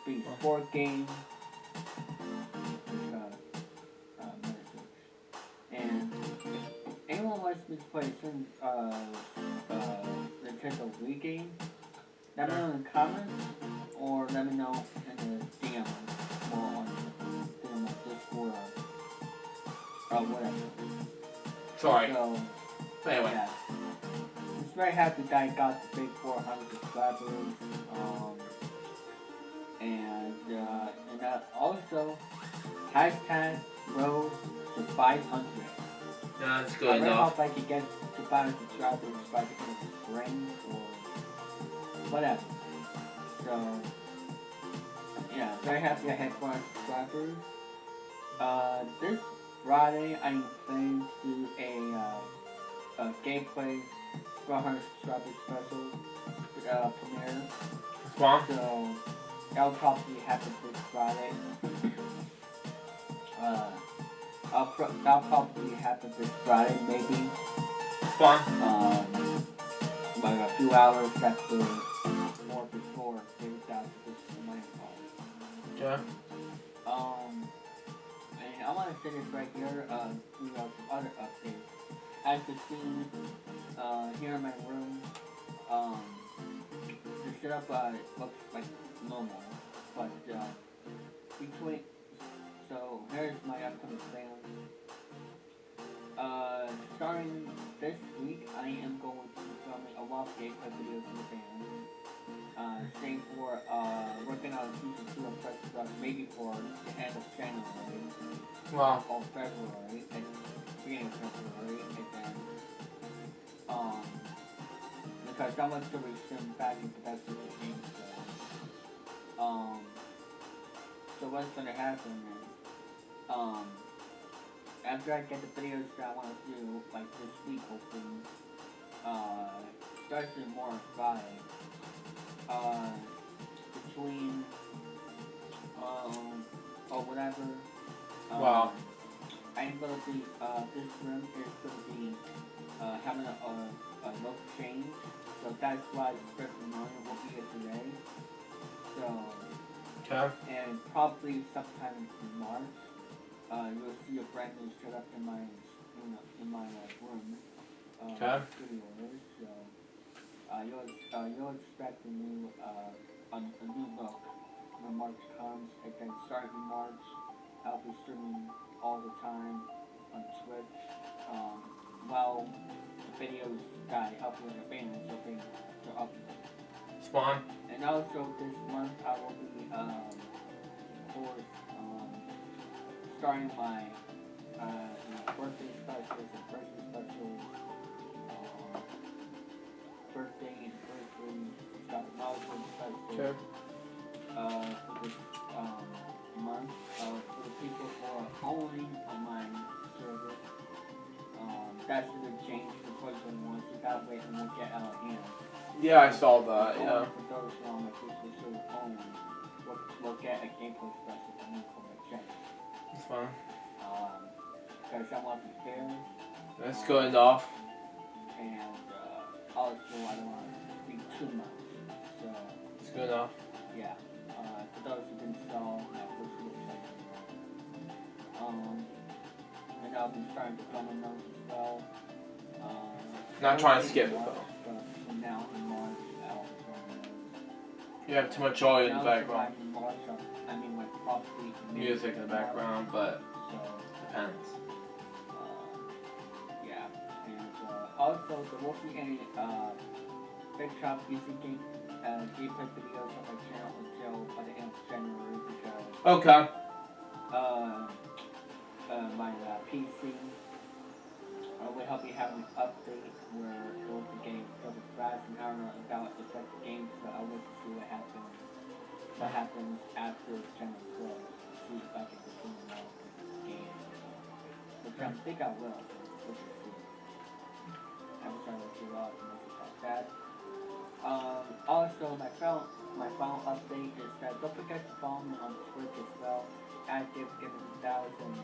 could be a sport game, and if anyone wants me to play some Nintendo Wii game, let me know in the comments, or let me know in the DM, or on Discord, or whatever. Sorry. So, anyway. Yeah. I'm very happy that I got the big 400 subscribers, and also, hashtag road to 500. Yeah, that's good I really enough. hope I can get to 500 subscribers by the end of the spring, or whatever. So, yeah, very happy I had 400 subscribers. This Friday, I'm planning to do gameplay 400 subscriber special premiere. Spawn. So that'll probably happen this Friday. That'll probably happen this Friday, maybe. Spawn. Like a few hours after or before they would out this money call. Yeah. And I want to say this right here. You know, some other updates. As you see, here in my room, the setup looks like normal, but between. So here's my upcoming plans. Starting this week, I am going to be filming a lot of gameplay videos in the band. Same for working on season 2 of Precious Drugs, maybe for the end of January. Wow. Or February, and beginning of February, and then because I want to resume back in production of the game, so what's gonna happen is after I get the videos that I want to do, like this week hopefully, especially more on Friday, between, or whatever, Wow. I'm gonna be, this room is gonna be, having a look change, so that's why the script morning will be here today, so, Okay. and probably sometime in March, you'll see a brand new setup in my room. Okay. Studio is, so you'll expect a new look when March comes. And then starting in March, I'll be streaming all the time on Twitch. Well, the videos that I upload are famous, so they're up. Spawn. And also this month I will be, of course, starting my birthday specials and Christmas specials, birthday anniversary, milestone specials, Okay. for this month. For the people who are only on my server, that's a good change for 2021, so that way it won't get out of hand. Yeah, I saw that. Only Yeah. for those who are on my Facebook server only, will get a gameplay special from me for my channel. It's fine. Because I want to be fair. That's good enough. And also I don't want to be too much. So It's good enough. yeah. For those who didn't saw my first website. And I'll be starting to film on those as well. Not trying to skip it March, though. but from now in March I'll be filming those. You have too much oil in the And also background. in March, I mean like probably Music in the background, but so depends. yeah, and also there won't be any big shop PC game gameplay videos on my channel until by the end of January because Okay. my PC will help me have an update where it will be getting double fast, and I don't know if that will affect the game, so I'll wait to see what happens. What happens after January 12th? See if I can continue on with the game. Which I think I will. We'll just see. I'm trying to do a lot of messages like that. Also, my final update is that don't forget to follow me on Twitch as well. Active, given 1,000.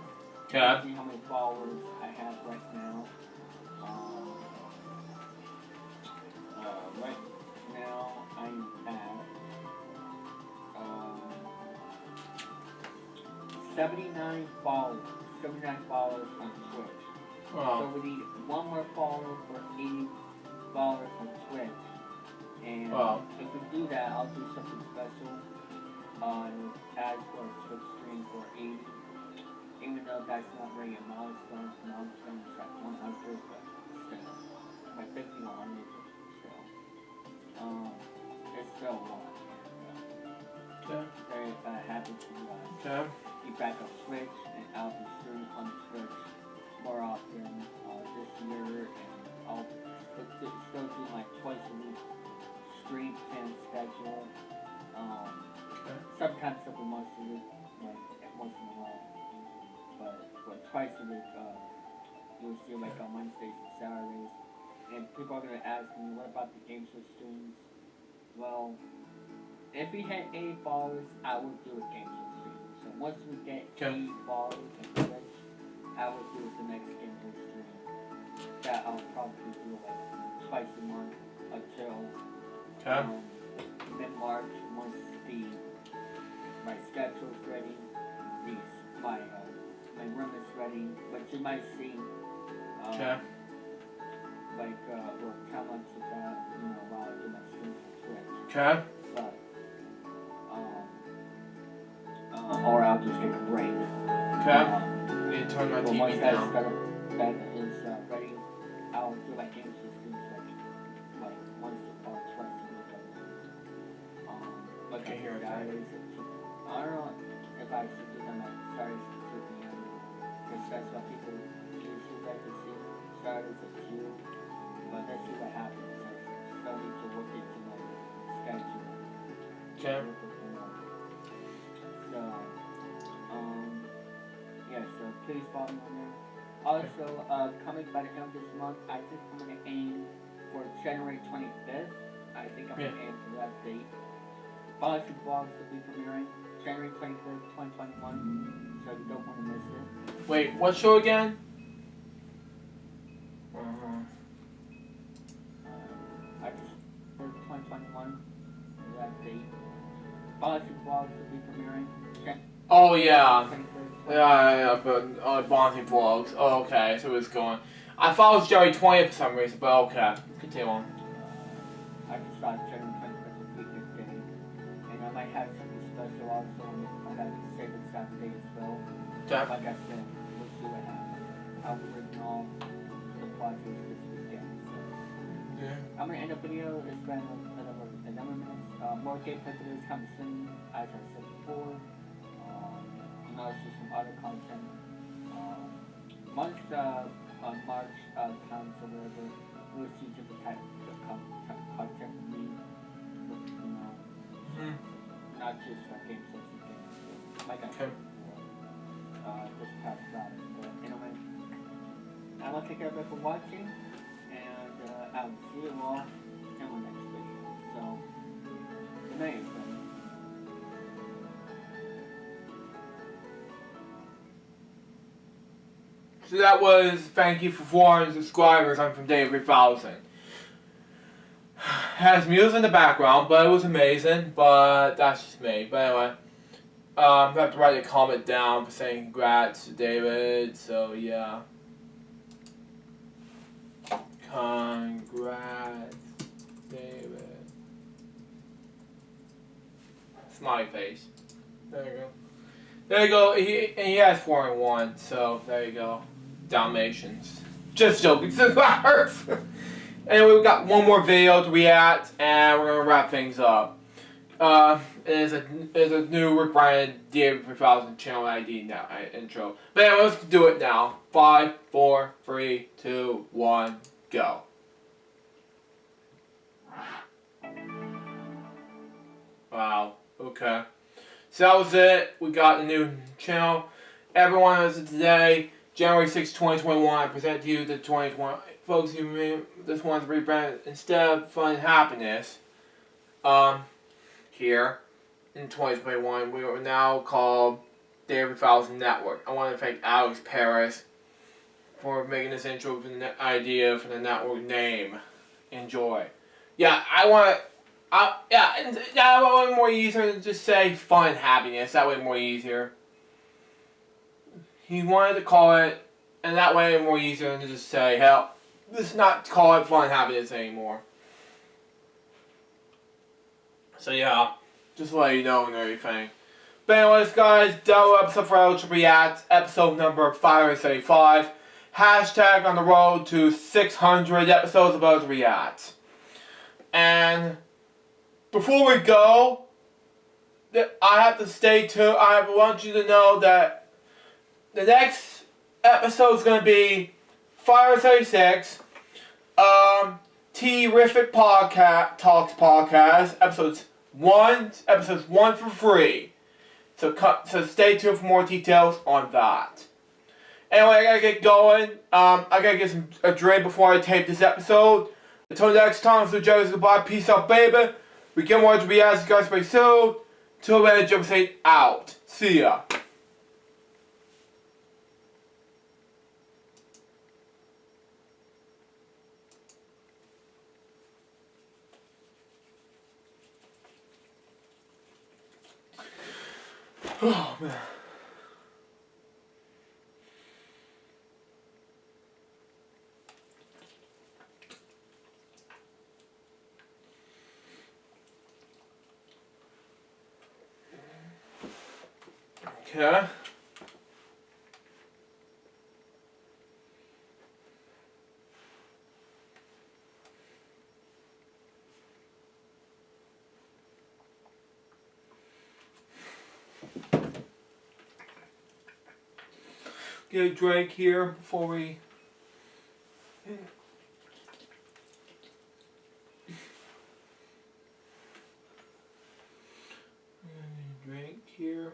Okay. See how many followers I have right now. Right now I'm at 79 followers. 79 followers on Twitch. So Wow. we need one more follower for 80 followers on Twitch. And Wow. if we do that, I'll do something special. Add for a Twitch stream for 80. Even though that's not really a milestone. Milestone is like 100, but still. Like 50 or 100, still. It's still a lot. Okay. Very happy to Okay. be back on Twitch, and I'll be streaming on Twitch more often this year, and I'll still do like twice a week stream and schedule. Sometimes it'll be once a week, like once in a while, but twice a week. You'll see like on Wednesdays and Saturdays. and people are gonna ask me, what about the game show streams? Well, if we had 80 followers, I would do a game show stream. So once we get 80 followers and Twitch, I would do the next game show stream. That I'll probably do like twice a month until mid-March, once my schedule's ready, my room is ready, which you might see like or comments of that, while I do my stream on Twitch. Okay. But or I'll just take a break. Okay. I need to turn my but TV once down. that is ready, I'll do like game systems like once or twice a week. Like Can hear it. Saturdays at 2. I don't know if I should do them like Saturdays at 2 p.m. because that's what people usually like to see. Saturdays at 2. But let's see what happens. I still need to look into my schedule. Okay. So, yeah, so please follow me on there. Also, coming by the end of this month, I think I'm going to aim for January 25th. I think I'm going to aim for that date. Policy Vlogs will be premiering January 25th, 2021, so you don't want to miss it. Wait, what show again? I just for 2021, that date. Policy Vlogs will be premiering Oh yeah. 25th. Yeah, but Bonzi Vlogs. Oh, okay, so it's going. I thought it was January 20th for some reason, but okay. Continue on. I just thought January 25th would be a good day. And I might have something special also on I got to save it Saturday as well. Okay. Like I said, we'll see what happens. I'll be working all the projects this weekend. So. Yeah. I'm going to end the video. It's been another 11 minutes. More gameplay videos coming soon, as I said before. And also some other content. Once March comes or whatever, we'll see different type of content from me. Not just game shows and things. Like I said before, this past Friday. But anyway, I want to thank everybody for watching, and I will see you all in the next video. So, good night, everybody. So that was thank you for 400 subscribers. I'm from Dave 3000. Has music in the background, but it was amazing. But that's just me. But anyway, I have to write a comment down for saying congrats to David. So yeah, congrats, David. Smiley face. There you go. There you go. He has 4-1. So there you go. Dalmatians. Just joking. This hurts. Anyway, we got one more video to react, and we're gonna wrap things up. It is a new Rick Bryan David 3000 channel ID now intro. But anyway, let's do it now. 5, 4, 3, 2, 1, go. Wow. Okay. So that was it. We got the new channel. Everyone is today. January 6, 2021, I present to you the 2020. Folks, you may this one's rebranded instead of Fun and Happiness. Here in 2021, we are now called David 3000 Network. I want to thank Alex Paris for making this intro for the idea for the network name. Enjoy. Yeah, I want more easier to just say Fun and Happiness. That way, more easier. He wanted to call it, and that way more easier than to just say, hell, let's not call it Fun and Happiness anymore. So yeah, just to let you know and everything. But anyways, guys, double episode for LJPCBM, episode number 535. Hashtag on the road to 600 episodes of LJPCBM. And before we go, I have to stay tuned. I want you to know that the next episode is going to be 536, Terrific Podcast Talks Podcast, episodes 1 for free. So stay tuned for more details on that. Anyway, I gotta get going. I gotta get a drink before I tape this episode. Until next time, so Joe's goodbye. Peace out, baby. We can watch be as guys very soon. Till then, LJPCBM out. See ya. Oh man. Okay. Get a drink here before we. Drink here.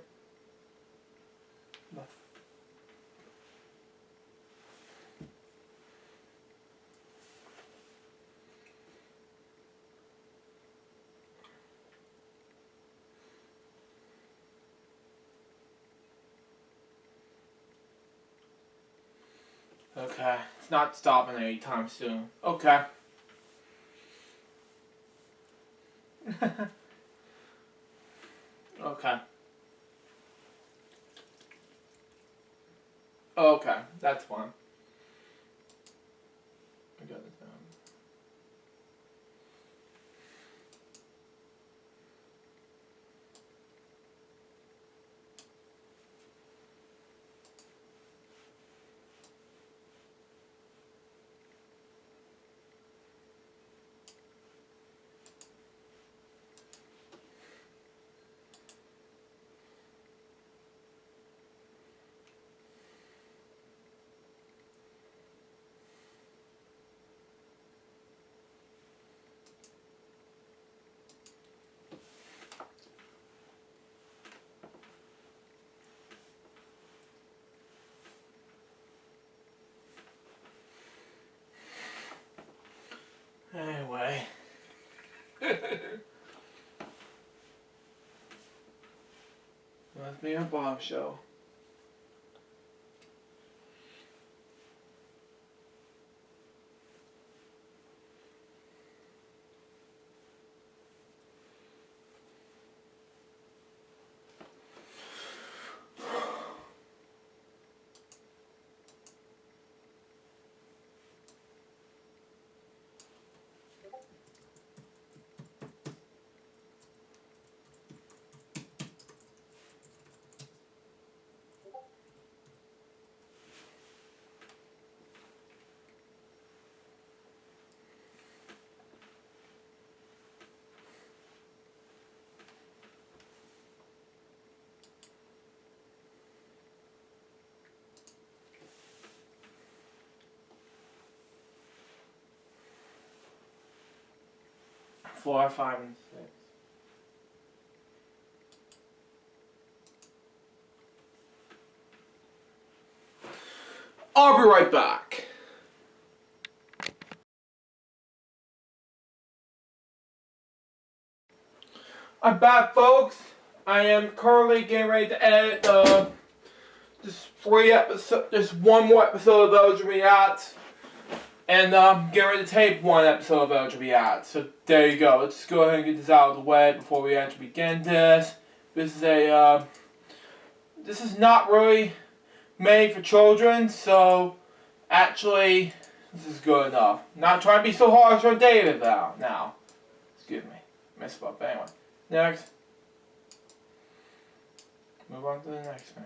Okay, it's not stopping anytime soon. Okay. Okay. Okay, that's fine. I got it down. Anyway. Must be a bombshell. Four, 5, and 6. I'll be right back. I'm back, folks. I am currently getting ready to edit just one more episode of LJPCBM, and getting ready to tape one episode of LJPCBM. So there you go. Let's go ahead and get this out of the way before we actually begin this. This is not really made for children, so actually this is good enough. Not trying to be so harsh on David though. Now, excuse me, messed up. Anyway, next. Move on to the next one.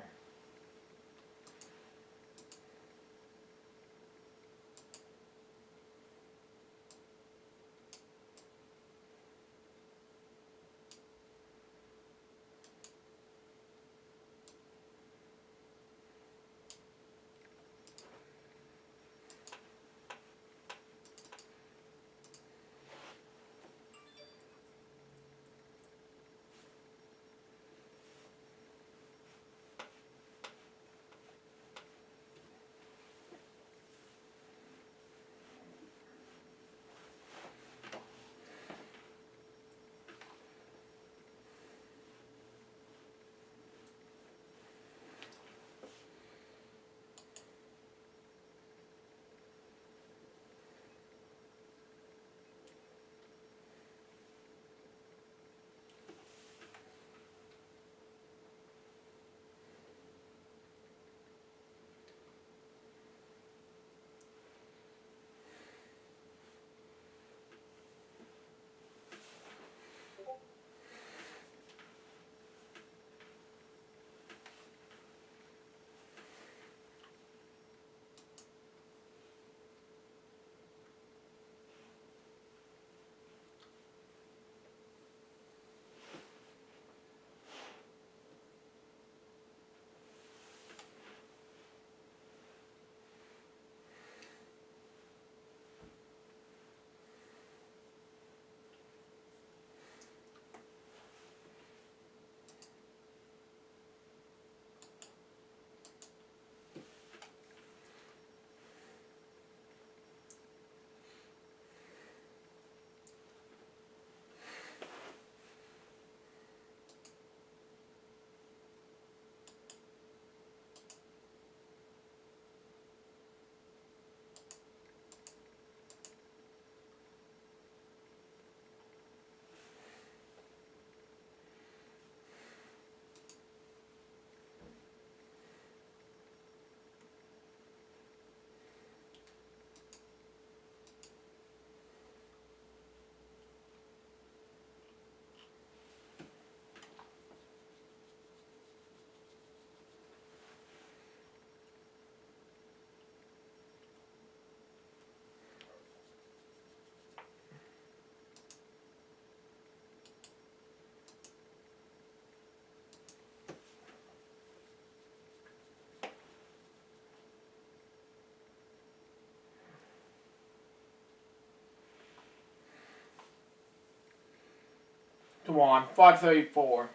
Come on, 534.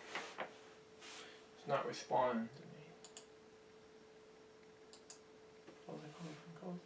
It's not responding to me. Close.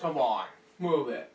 Come on, move it.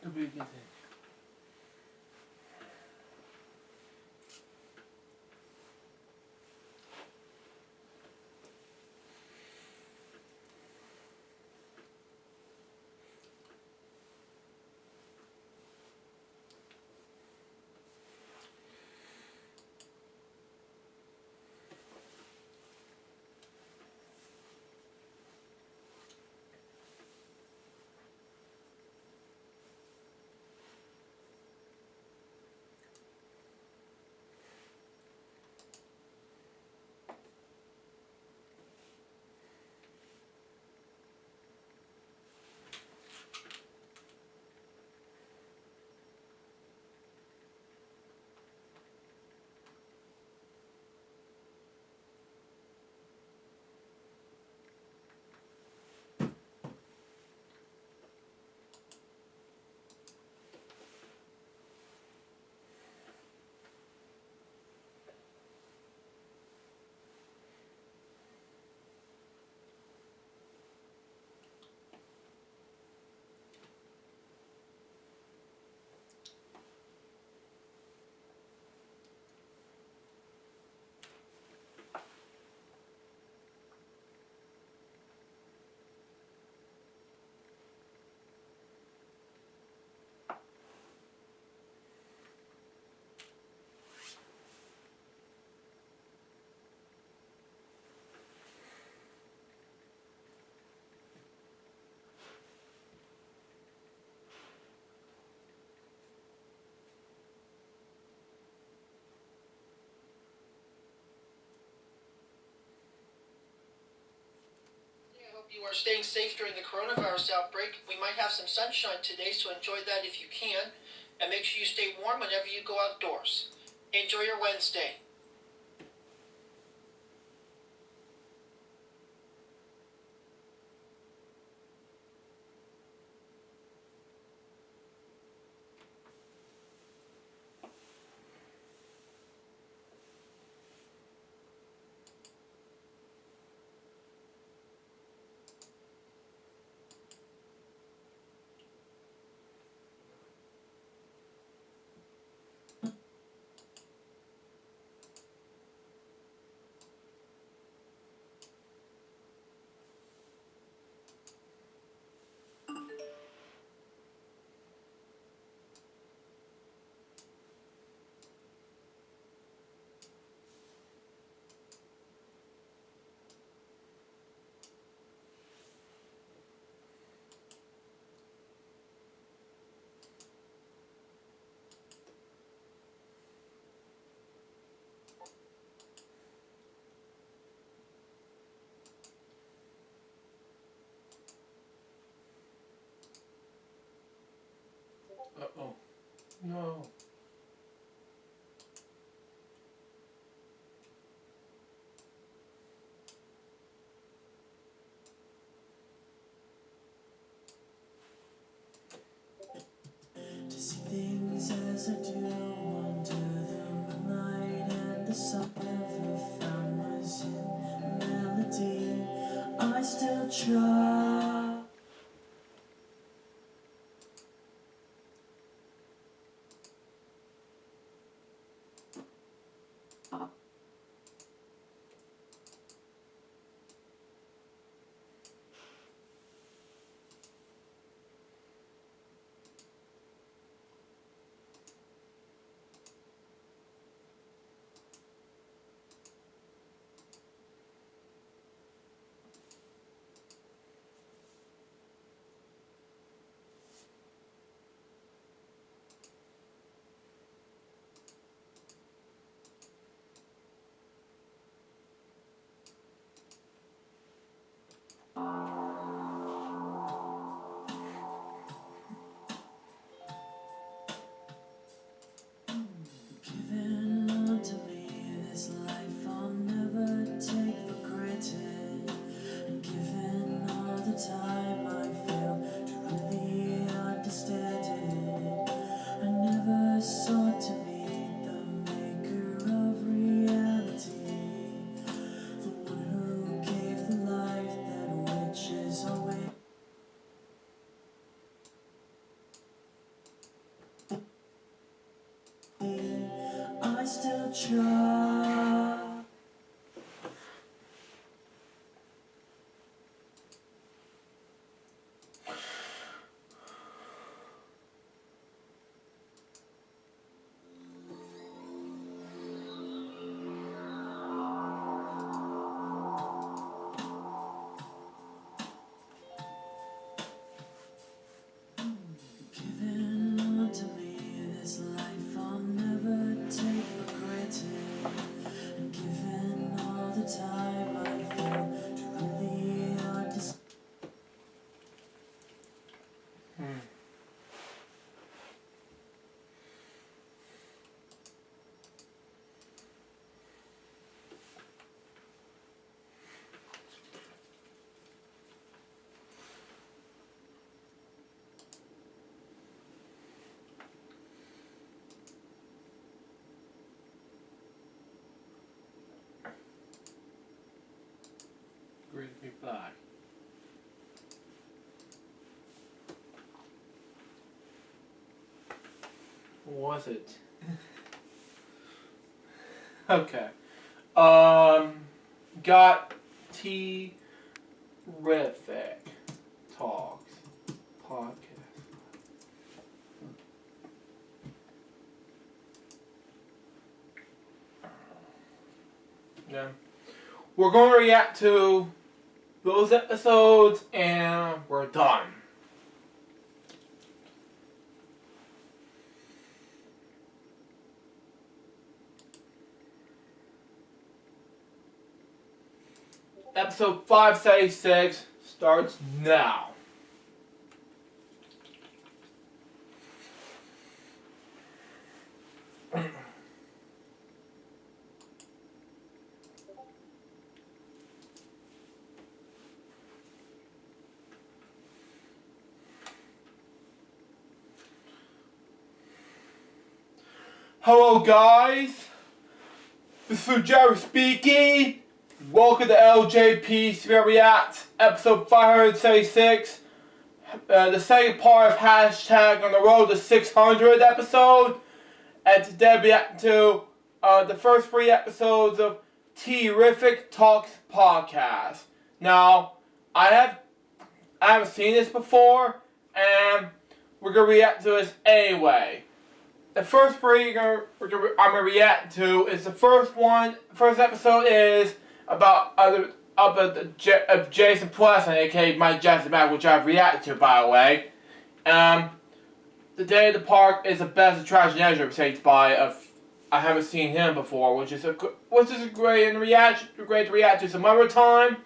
To be continued. hope you are staying safe during the coronavirus outbreak. We might have some sunshine today, so enjoy that if you can. And make sure you stay warm whenever you go outdoors. Enjoy your Wednesday. Uh-oh. No. To see things as I do under the moonlight and the sun never found was in melody. I still try. Given unto me this life I'll never take for granted, and given all the time I fail to really understand it, I never sought to meet the maker of reality, the one who gave the life that which is always. I still try. Given unto me this life I'll never take for granted, and given all the time I fail to really understand. Great reply. What was it? Okay. Got terrific talks podcast. Yeah. We're going to react to those episodes and we're done. Episode 576 starts now. Hello guys, this is Jerry speaking. Welcome to LJPCBM Reacts, episode 576. The second part of hashtag on the road to 600 episode. And today we're reacting to the first 3 episodes of Terrific Talks podcast. Now, I haven't seen this before, and we're gonna react to this anyway. The first 3 I'm gonna react to is the first one. First episode is about Jason Plus, aka Mike Jackson Mac, which I've reacted to, by the way. The Day of the Park is the best attraction ever, said by I haven't seen him before, which is great to react to some other time,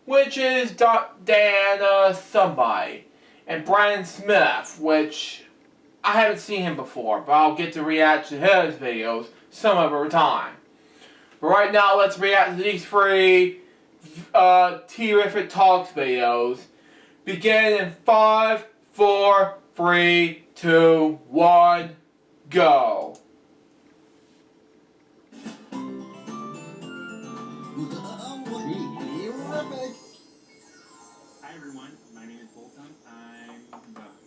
which is Dan somebody and Brian Smith, which I haven't seen him before, but I'll get to react to his videos some other time. But right now, let's react to these 3 Terrific Talks videos. Begin in 5, 4, 3, 2, 1, go. Hi everyone, my name is Bolton. I'm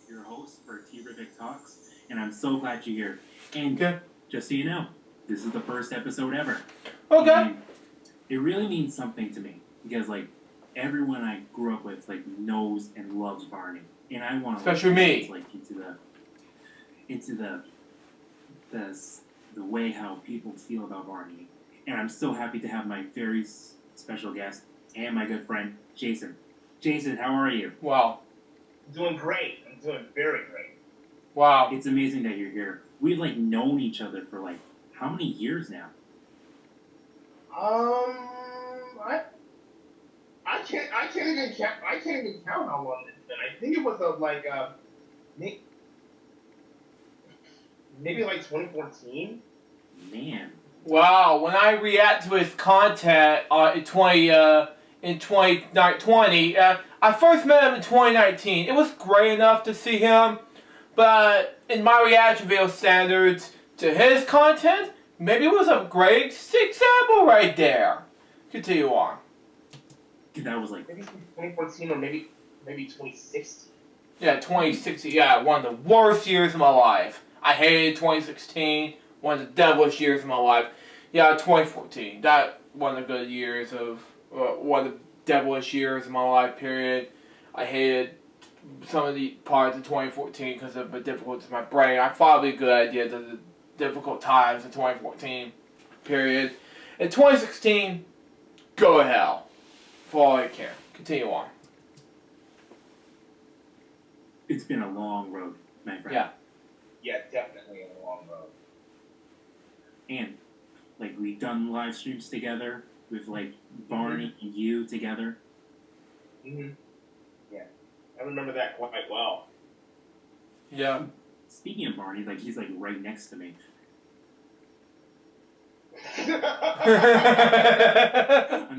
your host for Terrific Talks, and I'm so glad you're here. And just so you know, this is the first episode ever. Okay. And it really means something to me because everyone I grew up with knows and loves Barney, and I want to especially me into the way how people feel about Barney. And I'm so happy to have my very special guest and my good friend Jason. Jason, how are you? Wow. Doing great. I'm doing very great. Wow. It's amazing that you're here. We've known each other for how many years now? I can't even count how long it's been. I think it was maybe 2014. Man. Wow. When I react to his content in 2020, I first met him in 2019. It was great enough to see him, but in my reaction video standards to his content, maybe it was a great example right there. Continue on. That was maybe 2014 or maybe 2016. Yeah, 2016. Yeah, one of the worst years of my life. I hated 2016. One of the devilish years of my life. Yeah, 2014. That one of the good years of one of the devilish years of my life. Period. I hated some of the parts of 2014 because of the difficulties of my brain. I thought it'd be a good idea to the difficult times in 2014. Period. In 2016, go to hell. For all I care. Continue on. It's been a long road, my friend. Yeah. Yeah, definitely a long road. And we've done live streams together with Barney and you together. Yeah, I remember that quite well. Yeah. Speaking of Barney, he's right next to me. I'm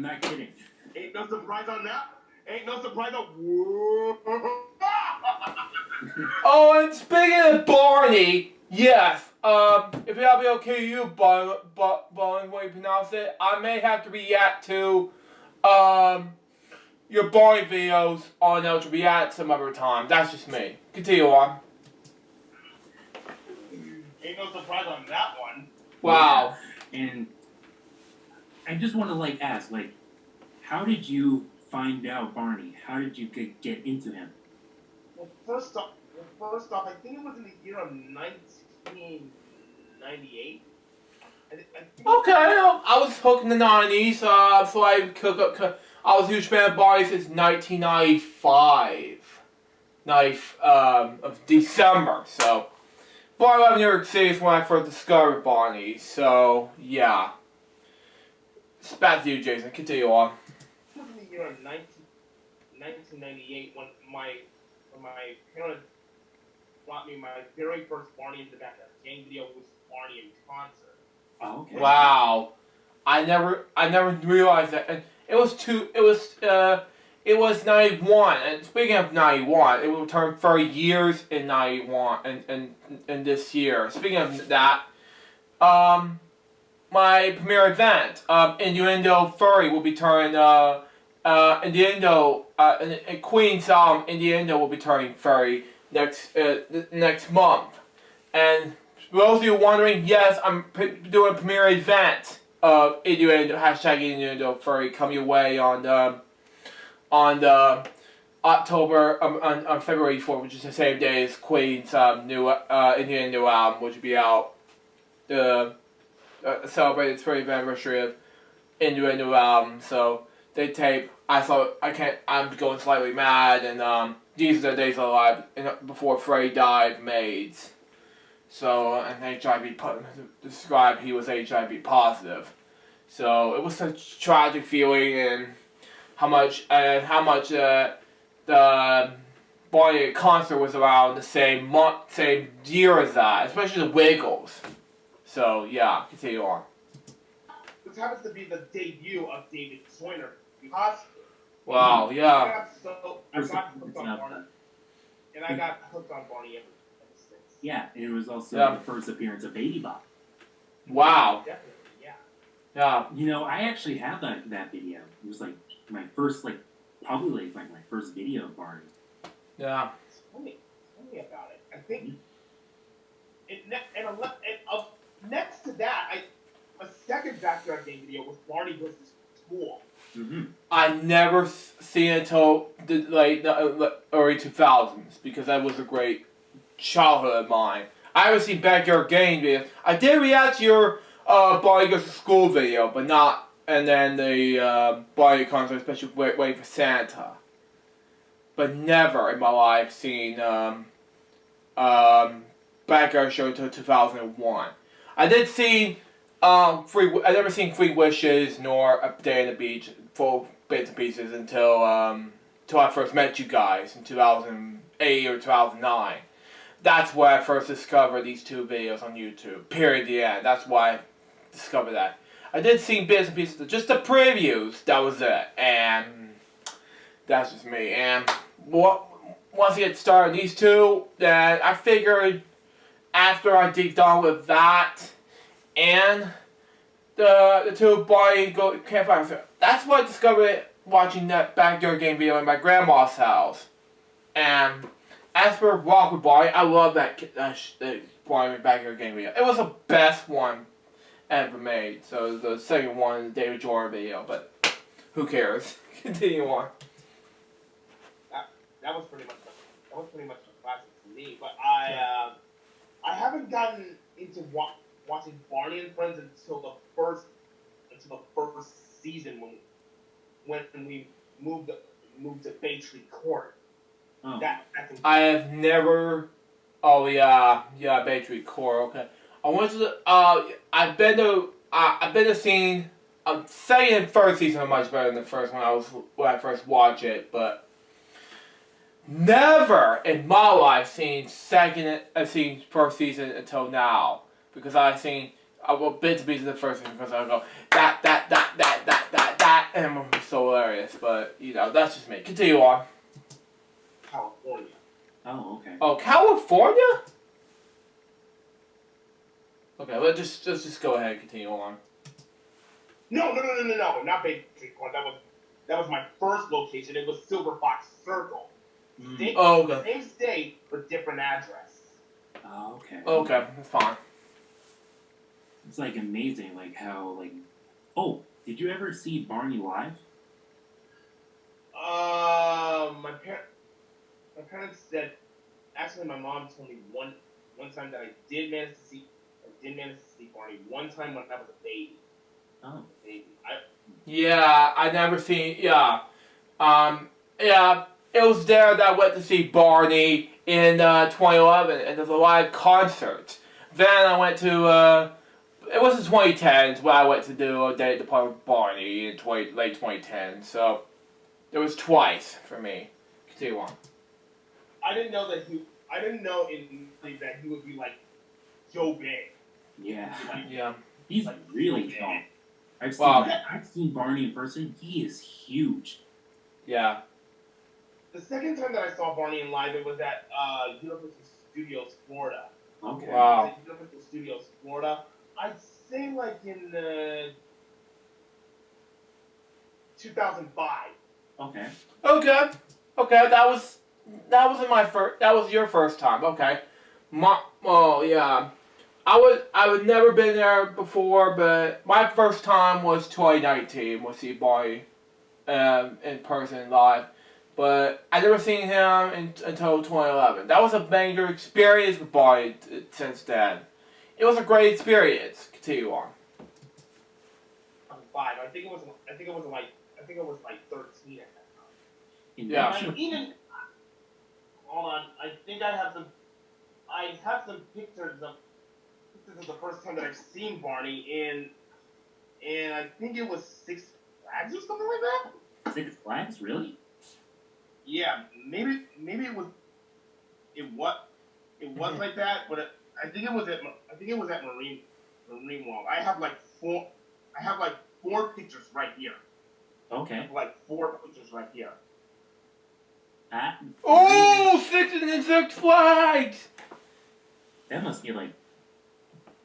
not kidding. Ain't no surprise on that. Ain't no surprise on. Oh, and speaking of Barney, yes. If that'll be okay with you, Barney, when you pronounce it, I may have to react to your Barney videos on LJPCBM some other time. That's just me. Continue on. Ain't no surprise on that one. Wow. Yeah. And I just want to ask, how did you find out Barney? How did you get into him? Well, first off, I think it was in the year of 1998. Okay, I was hooked in the 90s, so I was a huge fan of Barney since 1995. Of December, so. Barney lived in New York City is when I first discovered Barney, so, yeah. It's back to you, Jason. Continue on. It was in the year of 1998 when my parents bought me my very first Barney in the Backyard game video was Barney in concert. Oh, okay. Wow. I never realized that. And it was 91. And speaking of 91, it will turn 30 years in 91 and this year. Speaking of that, my premiere event, Innuendo Furry will be turning Innuendo Queen's Innuendo will be turning 30 next month. And for those of you wondering, yes, I'm doing a premiere event of Innuendo, hashtag Innuendo Furry, coming your way on October, on February 4th, which is the same day as Queen's new Innuendo album, which will be out, celebrated its 30th anniversary of Innuendo album. So they tape. I'm going slightly mad, and these are the days alive before Freddie died. Maids. So and HIV described he was HIV positive. So it was such a tragic feeling, and how much the Barney concert was around the same year as that, especially the Wiggles. So yeah, continue on. This happens to be the debut of David Joyner. Wow, yeah. I got hooked on Barney, and I got hooked on Barney ever since. Yeah, and it was also the first appearance of Baby Bop. Wow. Definitely, yeah. Yeah. You know, I actually have that video. It was like my first, probably my first video of Barney. Yeah. Tell me about it. I think, next to that, a second Backyard game video was Barney versus School. Mm-hmm. I never seen it until the early 2000s because that was a great childhood of mine. I haven't seen Backyard game videos. I did react to your Barney Goes to School video, but not, and then the Barney concert, especially Waiting for Santa. But never in my life seen Backyard show until 2001. I did see I never seen Three Wishes nor A Day on the Beach, full bits and pieces until I first met you guys in 2008 or 2009. That's where I first discovered these two videos on YouTube. Period. The end. That's why I discovered that. I did see bits and pieces, just the previews. That was it, and that's just me. And once I get started, these two, then I figured after I dig down with that and the two Barney go campfire. That's what I discovered watching that Backyard game video in my grandma's house. And as for Rock with Barney, I love that Barney Backyard game video. It was the best one ever made. So the second one is the David Jordan video, but who cares? Continue on. That was pretty much a classic to me. But I haven't gotten into watching Barney and Friends until the first season when we moved to Bay Tree Court. Oh. I have never. Oh yeah, Bay Tree Court. Okay, I went to the. I've been to scene. Second and first season are much better than the first one. When I first watched it, but never in my life seen first season until now, because I've seen bits and pieces of the first season because I go that, and it's so hilarious. But that's just me. Continue on. California. Oh, okay. Oh, California? Okay, let's just go ahead and continue on. No, not Bay Tree Court. That was my first location. It was Silver Fox Circle. Okay. Same state, but different address. Oh, okay. Okay, that's fine. It's amazing, how Oh, did you ever see Barney live? My parents said. Actually, my mom told me one time that I did manage to see Barney. One time when I was a baby. Oh. Baby. Yeah, I never seen. Yeah, it was there that I went to see Barney in 2011, and there's a live concert. Then I went to. It was the 2010s when I went to do a day at the park with Barney in late 2010. So It was twice for me. Continue on. I didn't know that he would be like so big. Yeah. Yeah. He's Like, really so tall. big. I've seen Barney in person. He is huge. Yeah. The second time that I saw Barney in live, it was at Universal Studios Florida. Okay. Wow. It was at Universal Studios Florida. I'd say like in 2005. Okay. Okay. Okay. That was your first time. Okay. Oh yeah. I would never been there before, but my first time was 2019. Was see Barney, in person live, but I never seen him until 2011. That was a banger experience with Barney since then. It was a great experience. Continue on. 5. I think it was like 13 at that time. Yeah. And even hold on, I think I have some pictures of the first time that I've seen Barney and I think it was Six Flags or something like that. Six Flags, really? Yeah, maybe it was like that, but I think it was at Marine World. I have like four pictures right here. Okay. Like 4 pictures right here. Oh, Six Flags! That must be like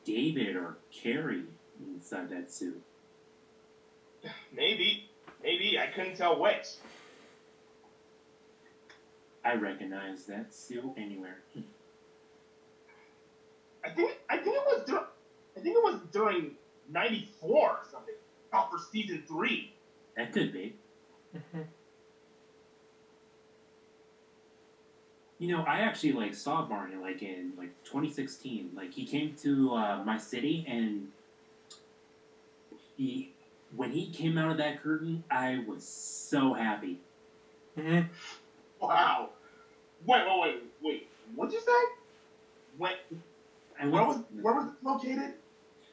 David or Carrie inside that suit. Maybe I couldn't tell which. I recognize that suit anywhere. I think it was during '94 or something. Out for season 3. That could be. You know, I actually like saw Barney like in like 2016. Like he came to my city, and when he came out of that curtain, I was so happy. Wow. Wait. What'd you say? Where was it located?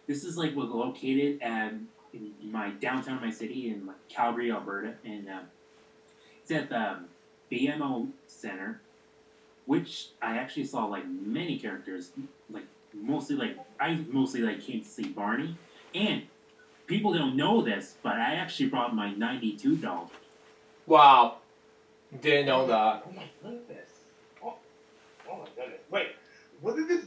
This is like was located at in my downtown my city in like Calgary, Alberta, and it's at the BMO Center, which I actually saw like many characters, like I mostly like came to see Barney, and people don't know this, but I actually brought my '92 doll. Wow, didn't know that. Oh my goodness. Oh my goodness. Wait, wasn't this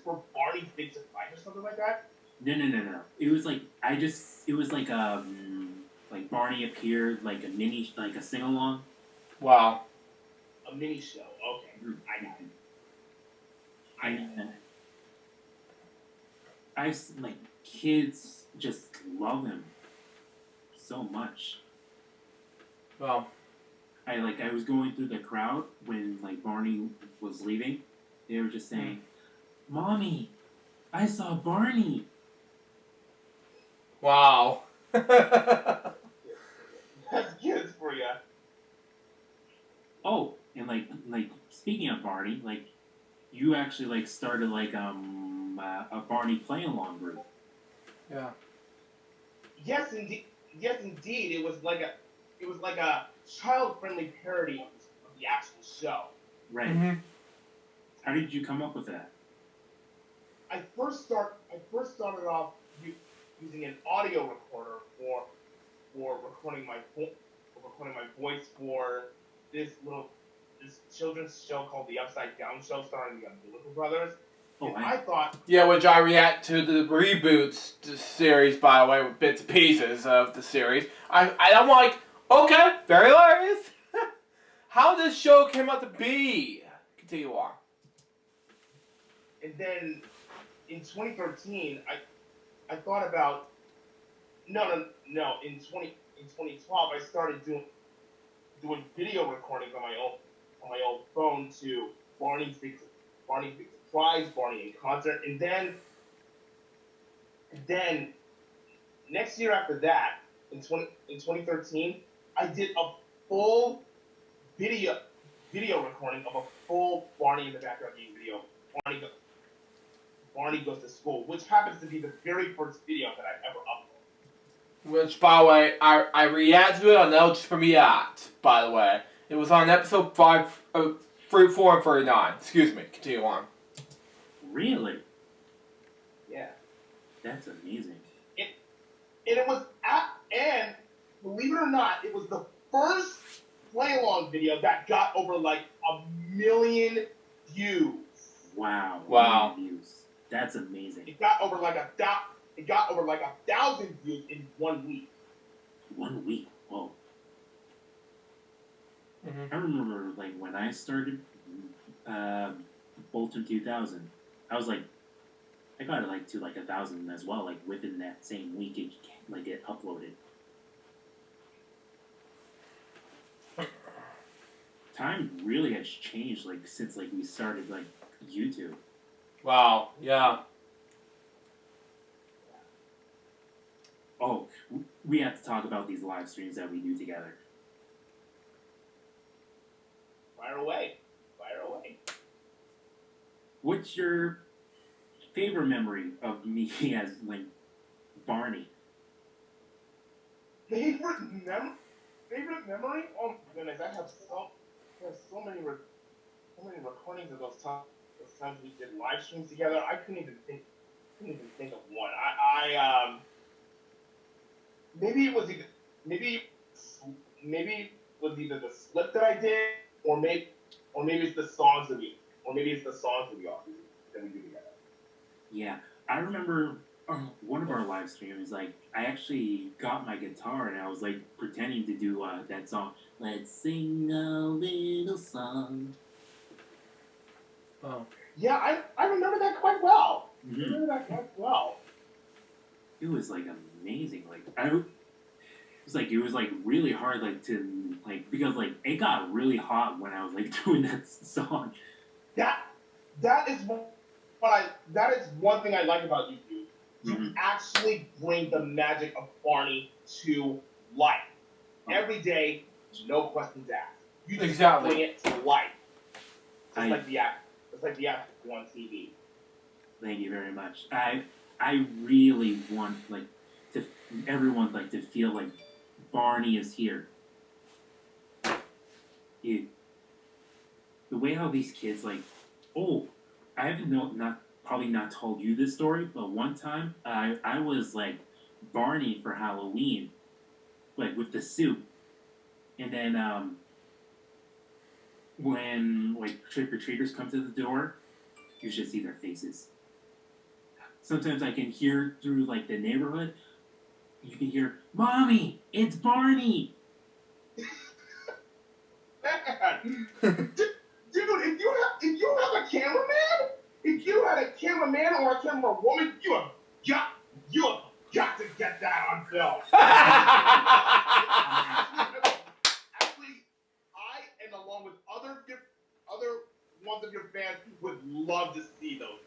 for Barney's Big Surprise or something like that? No. It was like like Barney appeared like a sing along. Wow. A mini show. Okay. I got it. I like kids just love him so much. Well, I was going through the crowd when like Barney was leaving. They were just saying, "Mommy, I saw Barney." Wow. That's kids for you. Oh, and like speaking of Barney, like you actually like started like a Barney play along group. Yeah. Yes, indeed. It was like a child-friendly parody of the actual show. Right. How did you come up with that? I first started off using an audio recorder for recording my voice for this children's show called The Upside Down Show, starring the Umbilical Brothers. I thought... Yeah, which I react to the reboots series, by the way, with bits and pieces of the series. I'm like, okay, very hilarious. How this show came out to be. Continue on. And then, in 2013, I thought about... No. In 2012, I started doing video recordings on my old phone to Barney's Big Surprise, Barney in Concert, and then next year after that, in 2013, I did a full video recording of a full Barney in the Backyard game video, Barney Goes to School, which happens to be the very first video that I ever uploaded. Which, by the way, I reacted to it on LJPCBM, by the way. It was on episode 34 and 39. Excuse me, continue on. Really? Yeah. That's amazing. And it was and believe it or not, it was the first play along video that got over like 1 million views. Wow. Wow. 1 million views. That's amazing. It got over like 1,000 views in 1 week. 1 week. Whoa. Mm-hmm. I remember like when I started Bolton 2000, I was like, I got it like to like 1,000 as well. Like within that same week, it uploaded. Time really has changed like since like we started like YouTube. Wow, yeah. Oh, we have to talk about these live streams that we do together. Fire away. Fire away. What's your favorite memory of me as like Barney? Favorite memory? Oh my goodness, I have so many recordings of those times we did live streams together. I couldn't even think of one. Maybe it was either the slip that I did, or maybe it's the songs that we do together. Yeah, I remember one of our live streams. Like, I actually got my guitar and I was like pretending to do that song. Let's sing a little song. Oh. Yeah, I remember that quite well. Mm-hmm. I remember that quite well. It was like amazing. Like it was like really hard like to like because like it got really hot when I was like doing that song. That is one thing I like about you, dude. You actually bring the magic of Barney to life. Every day, no questions asked. You just bring it to life. Just like the app on TV. Thank you very much. I really want like everyone like to feel like Barney is here. The way how these kids like, I haven't probably not told you this story, but one time I was like Barney for Halloween, like with the suit, and then when like trick or treaters come to the door, you should see their faces. Sometimes I can hear through like the neighborhood. You can hear, "Mommy, it's Barney." Dude, if you have a cameraman, if you had a cameraman or a camera woman, you have got to get that on film. Actually, I and along with other ones of your fans would love to see those.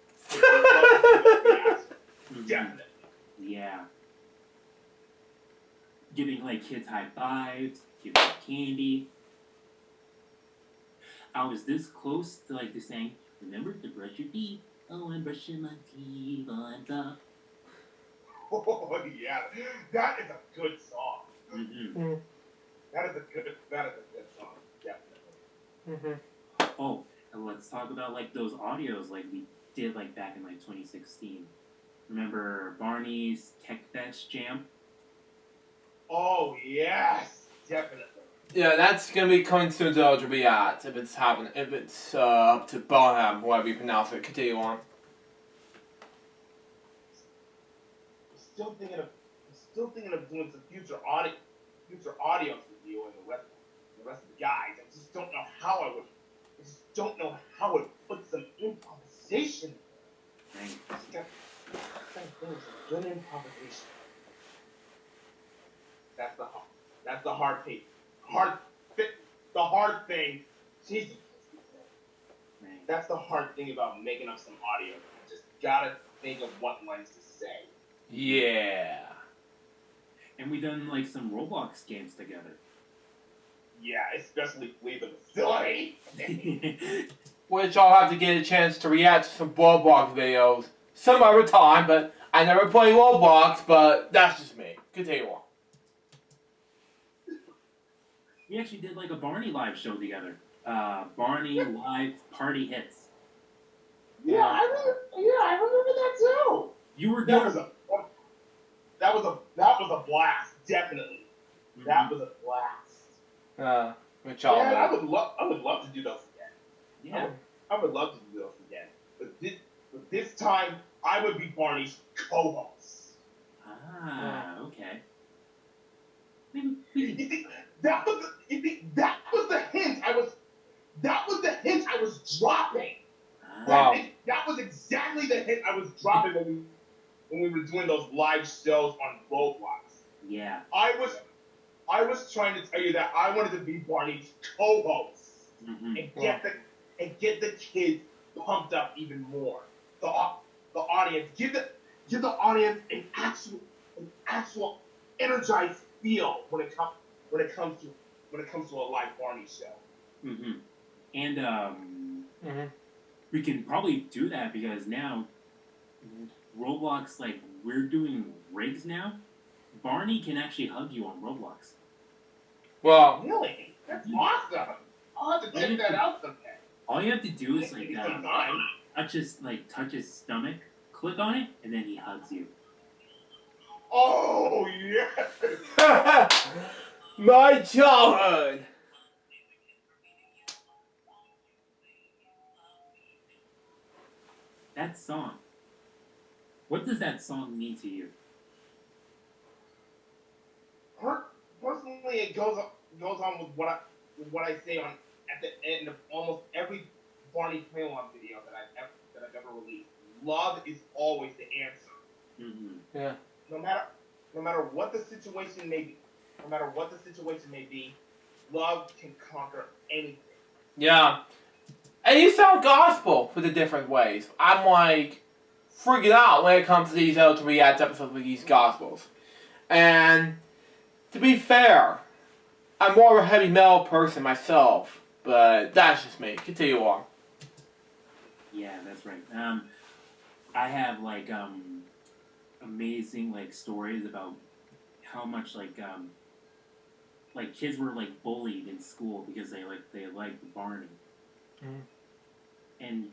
Definitely. Yeah. Giving like kids high fives, giving candy. I was this close to like saying, "Remember to brush your teeth." Oh, I'm brushing my teeth on top. Oh yeah, that is a good song. Mm-hmm. That is a good song, definitely. Mm-hmm. Oh, and let's talk about like those audios like we did like back in like 2016. Remember Barney's Tech Fest Jam? Oh yes, definitely. Yeah, that's gonna be coming soon to LJPCBM if it's happening. If it's up to Bonham, whatever you pronounce it. Continue on. I'm still thinking of doing some future audios with you and the rest of the guys. I just don't know how I would put some improvisation in there. Just got some good improvisation. That's the hard thing. The hard thing. Jesus. That's the hard thing about making up some audio. You just gotta think of what lines to say. Yeah. And we done like some Roblox games together. Yeah, especially Flee the Facility. Which I'll have to get a chance to react to some Roblox videos some other time, but I never play Roblox, but that's just me. Continue on. We actually did like a Barney live show together. Barney live party hits. Yeah, I remember that too. You were That good. was a blast, definitely. Mm-hmm. That was a blast. Which Man, I would love to do those again. Yeah. I would love to do those again. But this time, I would be Barney's co-host. Ah, okay. You see, that was the hint I was dropping. Wow. That was exactly the hint I was dropping when we were doing those live shows on Roblox. Yeah. I was trying to tell you that I wanted to be Barney's co-host and get the kids pumped up even more. The audience, give the audience an actual energized feel when it comes to a live Barney show. Mm-hmm. And we can probably do that because now Roblox, like, we're doing rigs now. Barney can actually hug you on Roblox. Well, really? That's awesome. I'll have to check that out someday. All you have to do is like touch his stomach, click on it, and then he hugs you. Oh yes! My childhood. That song. What does that song mean to you? Personally, it goes on with what I say at the end of almost every Barney play-along video that I've ever released. Love is always the answer. Mm-hmm. Yeah. No matter what the situation may be, love can conquer anything. Yeah. And you sound gospel for the different ways. I'm like freaking out when it comes to these L3 episodes with these gospels. And to be fair, I'm more of a heavy metal person myself, but that's just me. Continue on. Yeah, that's right. I have like amazing like stories about how much like kids were like bullied in school because they liked Barney. Mm. And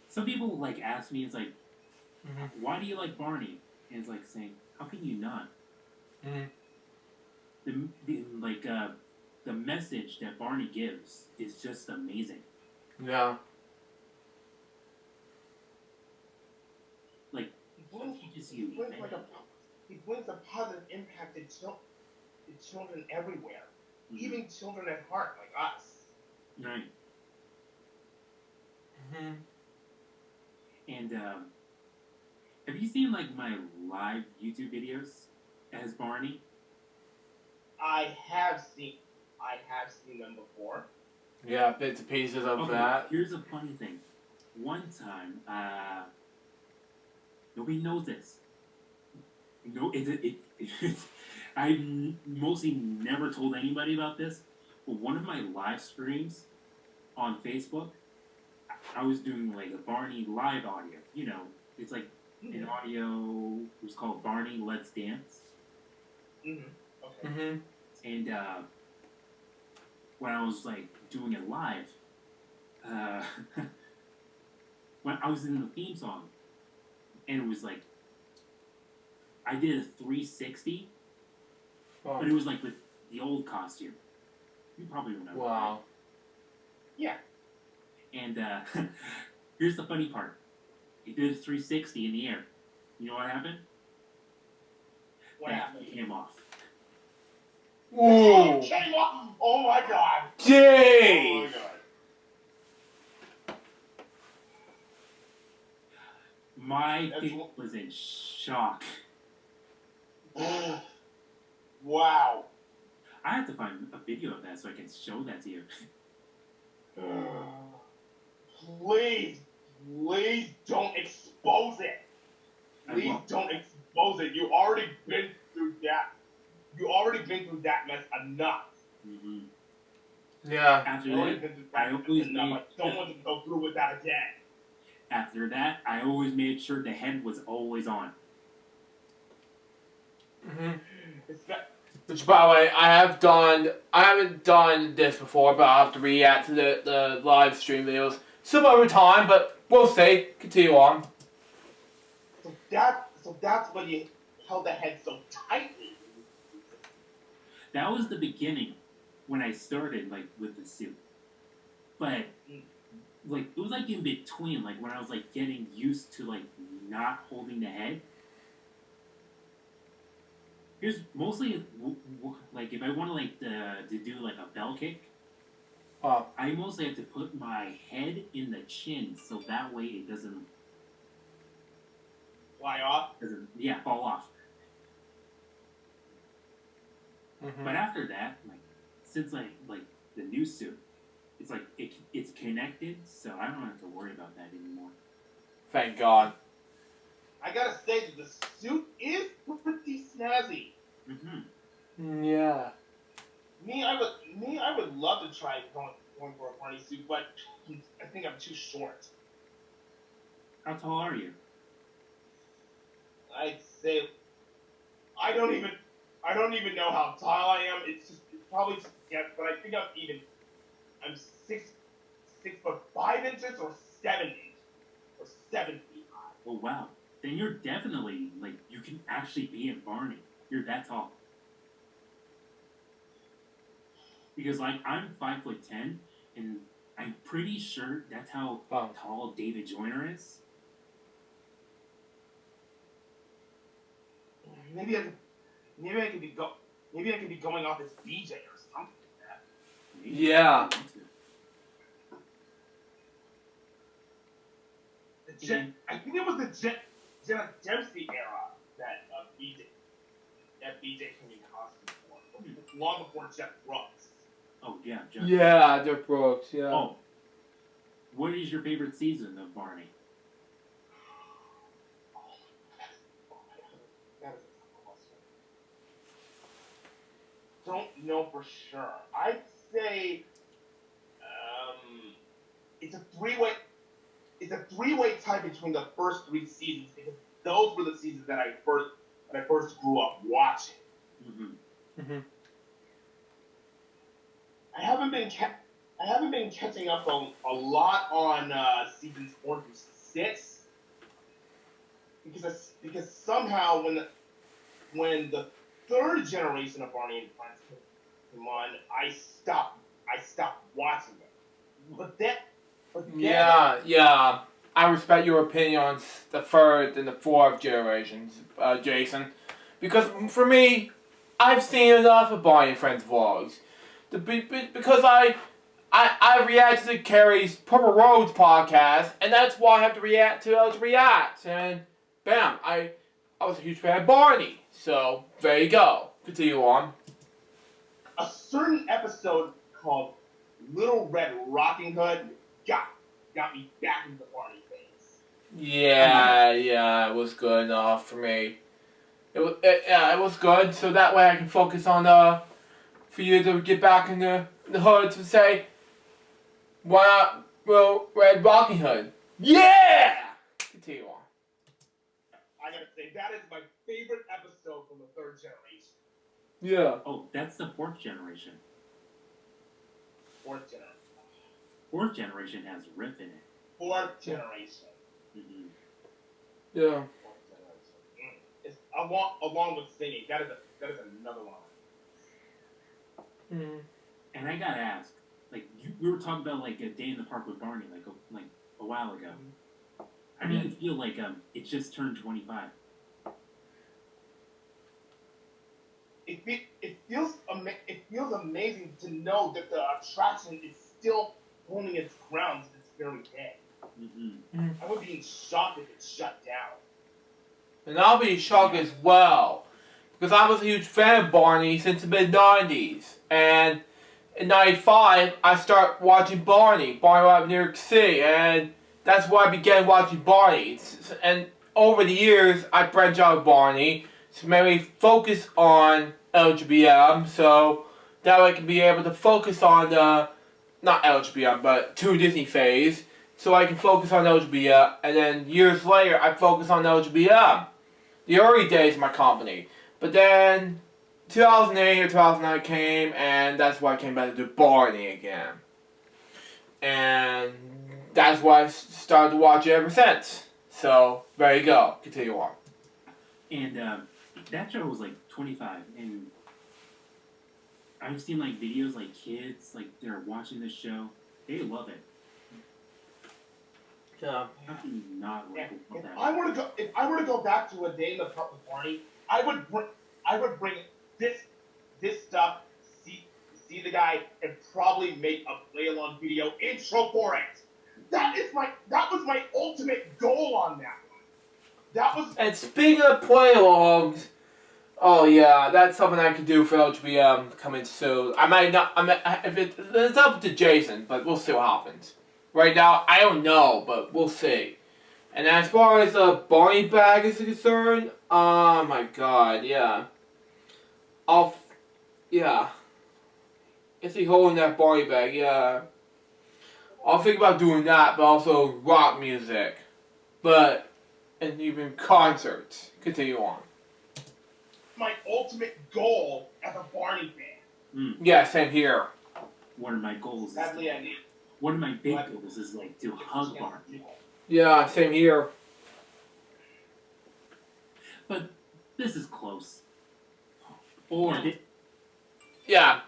some people like ask me, it's like, why do you like Barney? And it's like saying, how can you not? The message that Barney gives is just amazing. Yeah. Like he teaches you. He brings a positive impact to children everywhere, even children at heart like us. Right. Mm-hmm. And have you seen like my live YouTube videos as Barney? I have seen them before. Yeah, bits and pieces of that. Here's a funny thing. One time, nobody knows this. No, I mostly never told anybody about this. But one of my live streams on Facebook, I was doing like a Barney live audio. You know, it's like an audio. It was called Barney Let's Dance. Mm-hmm. Okay. Mm-hmm. And when I was like doing it live, when I was in the theme song, and it was like I did a 360, but it was like with the old costume. You probably remember. Wow. Yeah. And here's the funny part. He did a 360 in the air. You know what happened? What happened? It came off. Ooh. Came off. Oh my god. Jeez. Oh my god. My people was in shock. Wow. I have to find a video of that so I can show that to you. Please don't expose it. Please don't expose it. You already been through that. Mess enough. Mm-hmm. Yeah. After that, I always I don't want to go through with that again. After that, I always made sure the head was always on. Mm-hmm. It's not, Which, by the way, I haven't done this before, but I'll have to react to the live stream videos some other time, but we'll see. Continue on. so that's when you held the head so tightly. That was the beginning when I started, like, with the suit. But, like, it was, like, in between, like, when I was, like, getting used to, like, not holding the head. Here's mostly, like, if I want to, like, to do, like, a bell kick, I mostly have to put my head in the chin, so that way it doesn't... Fly off? Fall off. Mm-hmm. But after that, like, since like the new suit, it's like it's connected, so I don't have to worry about that anymore. Thank God. I gotta say that the suit is pretty snazzy. Mm-hmm. Yeah. I would love to try going for a Barney suit, but I think I'm too short. How tall are you? I'd say I don't even know how tall I am. It's probably just guess, but I think I'm 6'5" or 7 feet high. Oh wow. Then you're definitely like you can actually be in Barney. You're that tall. Because like I'm 5'10", and I'm pretty sure that's how tall David Joyner is. Maybe I can be going off as BJ or something like that. Maybe. Yeah. I think it was the Jenna Dempsey era that BJ came in costume for. Long before Jeff Brooks. Oh yeah, Jeff. Yeah, Jeff Brooks. Yeah. Oh. What is your favorite season of Barney? That is a tough question. Don't know for sure. I'd say it's a three-way tie between the first 3 seasons because those were the seasons that I first grew up watching. Mm-hmm. Mm-hmm. I haven't been catching up a lot on seasons 4 through 6 because somehow when the third generation of Barney and Friends came on, I stopped watching it. But then yeah. I respect your opinion on the third and the fourth generations, Jason, because for me, I've seen enough of Barney and Friends vlogs. Because I reacted to Carrie's Purple Roads podcast, and that's why I have to react to LJ Reacts. And bam, I was a huge fan of Barney. So there you go. Continue on. A certain episode called Little Red Rocking Hood got me back into the Barney phase. Yeah, it was good enough for me. It was good, so that way I can focus on for you to get back in the hood to say, why not Little Red Rocking Hood? Yeah! Continue on. I gotta say, that is my favorite episode from the third generation. Yeah. Oh, that's the fourth generation. Fourth generation. Fourth generation has Riff in it. Fourth generation. Mm-hmm. Yeah. Fourth generation. It's along with singing. That is another one. Mm. And I gotta ask, like we were talking about like a day in the park with Barney like a while ago. How do you feel like it just turned 25? It feels amazing to know that the attraction is still holding its ground to this very day. Mm-hmm. I would be in shock if it shut down. And I'll be shocked as well, because I was a huge fan of Barney since the mid-90s. And in 95, I started watching Barney out of New York City, and that's why I began watching Barney. And over the years, I branched out of Barney to maybe focus on LJPCBM, so that way I can be able to focus on not LJPCBM, but Toon Disney phase, so I can focus on LJPCBM, and then years later, I focus on LJPCBM. The early days of my company. But then 2008 or 2009 came, and that's why I came back to do Barney again. And that's why I started to watch it ever since. So, there you go. Continue on. And that show was like 25, and I've seen like videos like kids like they're watching this show. They love it. Yeah. How can you not like If that? I were to go back to a day in the park with Barney, I would bring this stuff, see the guy, and probably make a play along video intro for it. That was my ultimate goal on that one. That was. And speaking of play-alongs, oh yeah, that's something I could do for LJPCBM coming soon. I might not. If it's up to Jason, but we'll see what happens. Right now, I don't know, but we'll see. And as far as the Barney bag is concerned, oh my god, yeah. Yeah. Is he holding that Barney bag? Yeah. I'll think about doing that, but also rock music. And even concerts. Continue on. My ultimate goal as a Barney fan. Yeah, same here. One of my goals Sadly, I need. One of my big goals is like to hug Barney. Yeah, same here. But this is close. Or yeah.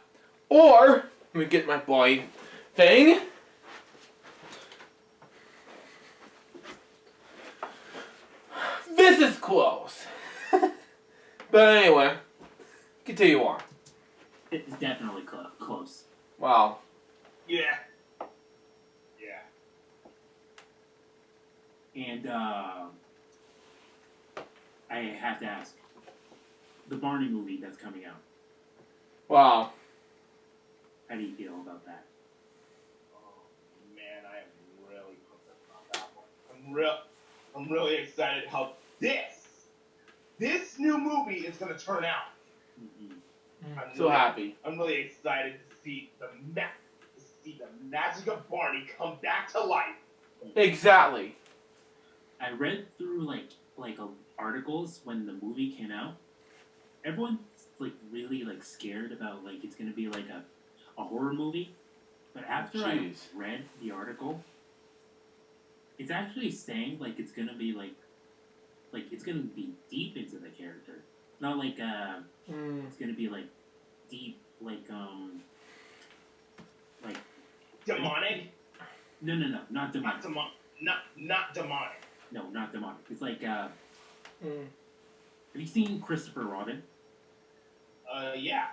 Or let me get my boy thing. This is close. But anyway, continue on. It's definitely close. Wow. Yeah. And I have to ask, the Barney movie that's coming out. Wow. How do you feel about that? Oh man, I am really pumped about that one. I'm really excited how this new movie is going to turn out. I'm so happy. I'm really excited to see the magic of Barney come back to life. Exactly. I read through like articles when the movie came out. Everyone's like really like scared about like it's gonna be like a horror movie. But after I read the article, it's actually saying like it's gonna be like it's gonna be deep into the character. Not like it's gonna be like deep like demonic? No, not demonic. Not demonic. No, not demonic. It's like have you seen Christopher Robin? Yeah.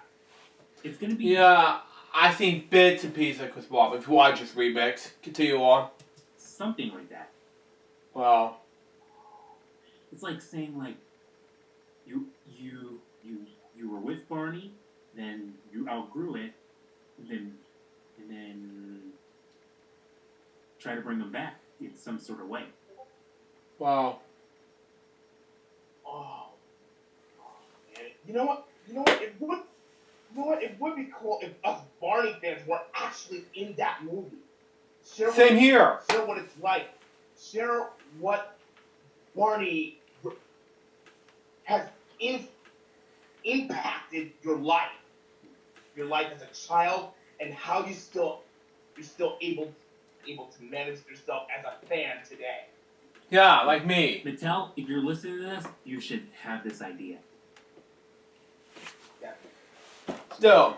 It's gonna be. Yeah, I seen bits and pieces of Chris Robin. If you watch this remix, continue on. Something like that. Wow. It's like saying like you were with Barney, then you outgrew it, and then try to bring him back in some sort of way. Wow. Oh man. You know what? It would be cool if us Barney fans were actually in that movie. Same here. Share what it's like. Share what Barney has impacted your life as a child, and how you're still able to manage yourself as a fan today. Yeah, like me. Mattel, if you're listening to this, you should have this idea. Still.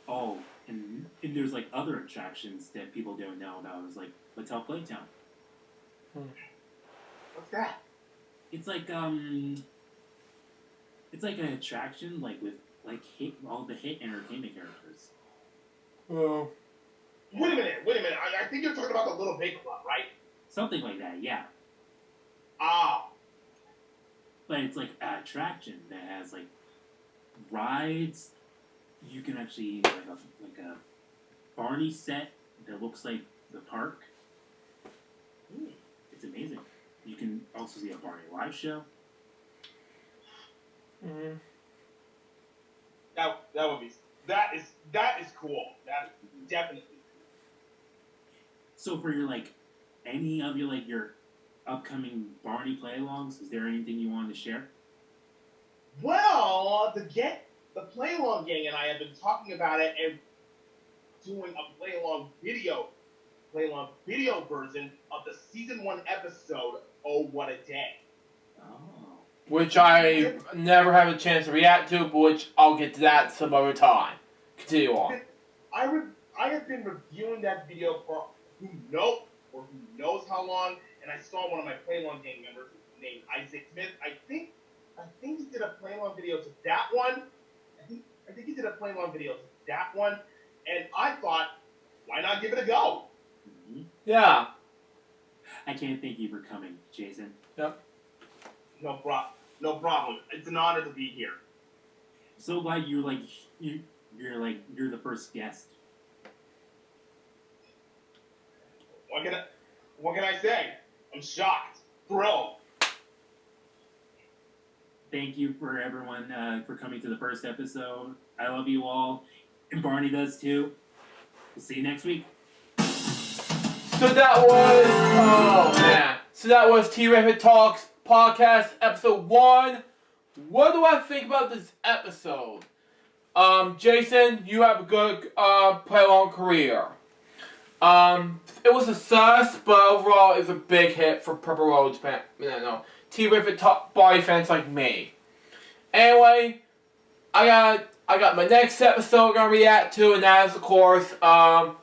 Oh, and there's like other attractions that people don't know about. It's like Mattel Playtown. What's that? It's like an attraction like with like all the hit entertainment characters. Well. Wait a minute. I think you're talking about the Little Big Club, right? Something like that, yeah. Ah. But it's like an attraction that has like rides. You can actually like a Barney set that looks like the park. It's amazing. You can also see a Barney live show. That is cool. That is definitely cool. So for your like any of your upcoming Barney play-alongs, is there anything you want to share? Well, the play along gang and I have been talking about it and doing a play along video version of the season 1 episode, Oh What a Day. Oh. Which I never have a chance to react to, but which I'll get to that some other time. Continue on. I have been reviewing that video for who knows how long, and I saw one of my play along gang members named Isaac Smith. I think he did a play along video to that one. I think he did a play along video to that one, and I thought, why not give it a go? Mm-hmm. Yeah. I can't thank you for coming, Jason. Yep. No problem. It's an honor to be here. So glad you're the first guest. What can I say? I'm shocked, thrilled. Thank you for everyone for coming to the first episode. I love you all, and Barney does too. We'll see you next week. So that was T-Rapid Talks Podcast Episode 1. What do I think about this episode? Jason, you have a good play-along career. It was a success, but overall it's a big hit for Purple Roads fans. No, T-Rapid Talk Body fans like me. Anyway, I got my next episode I'm gonna react to, and that is of course Rock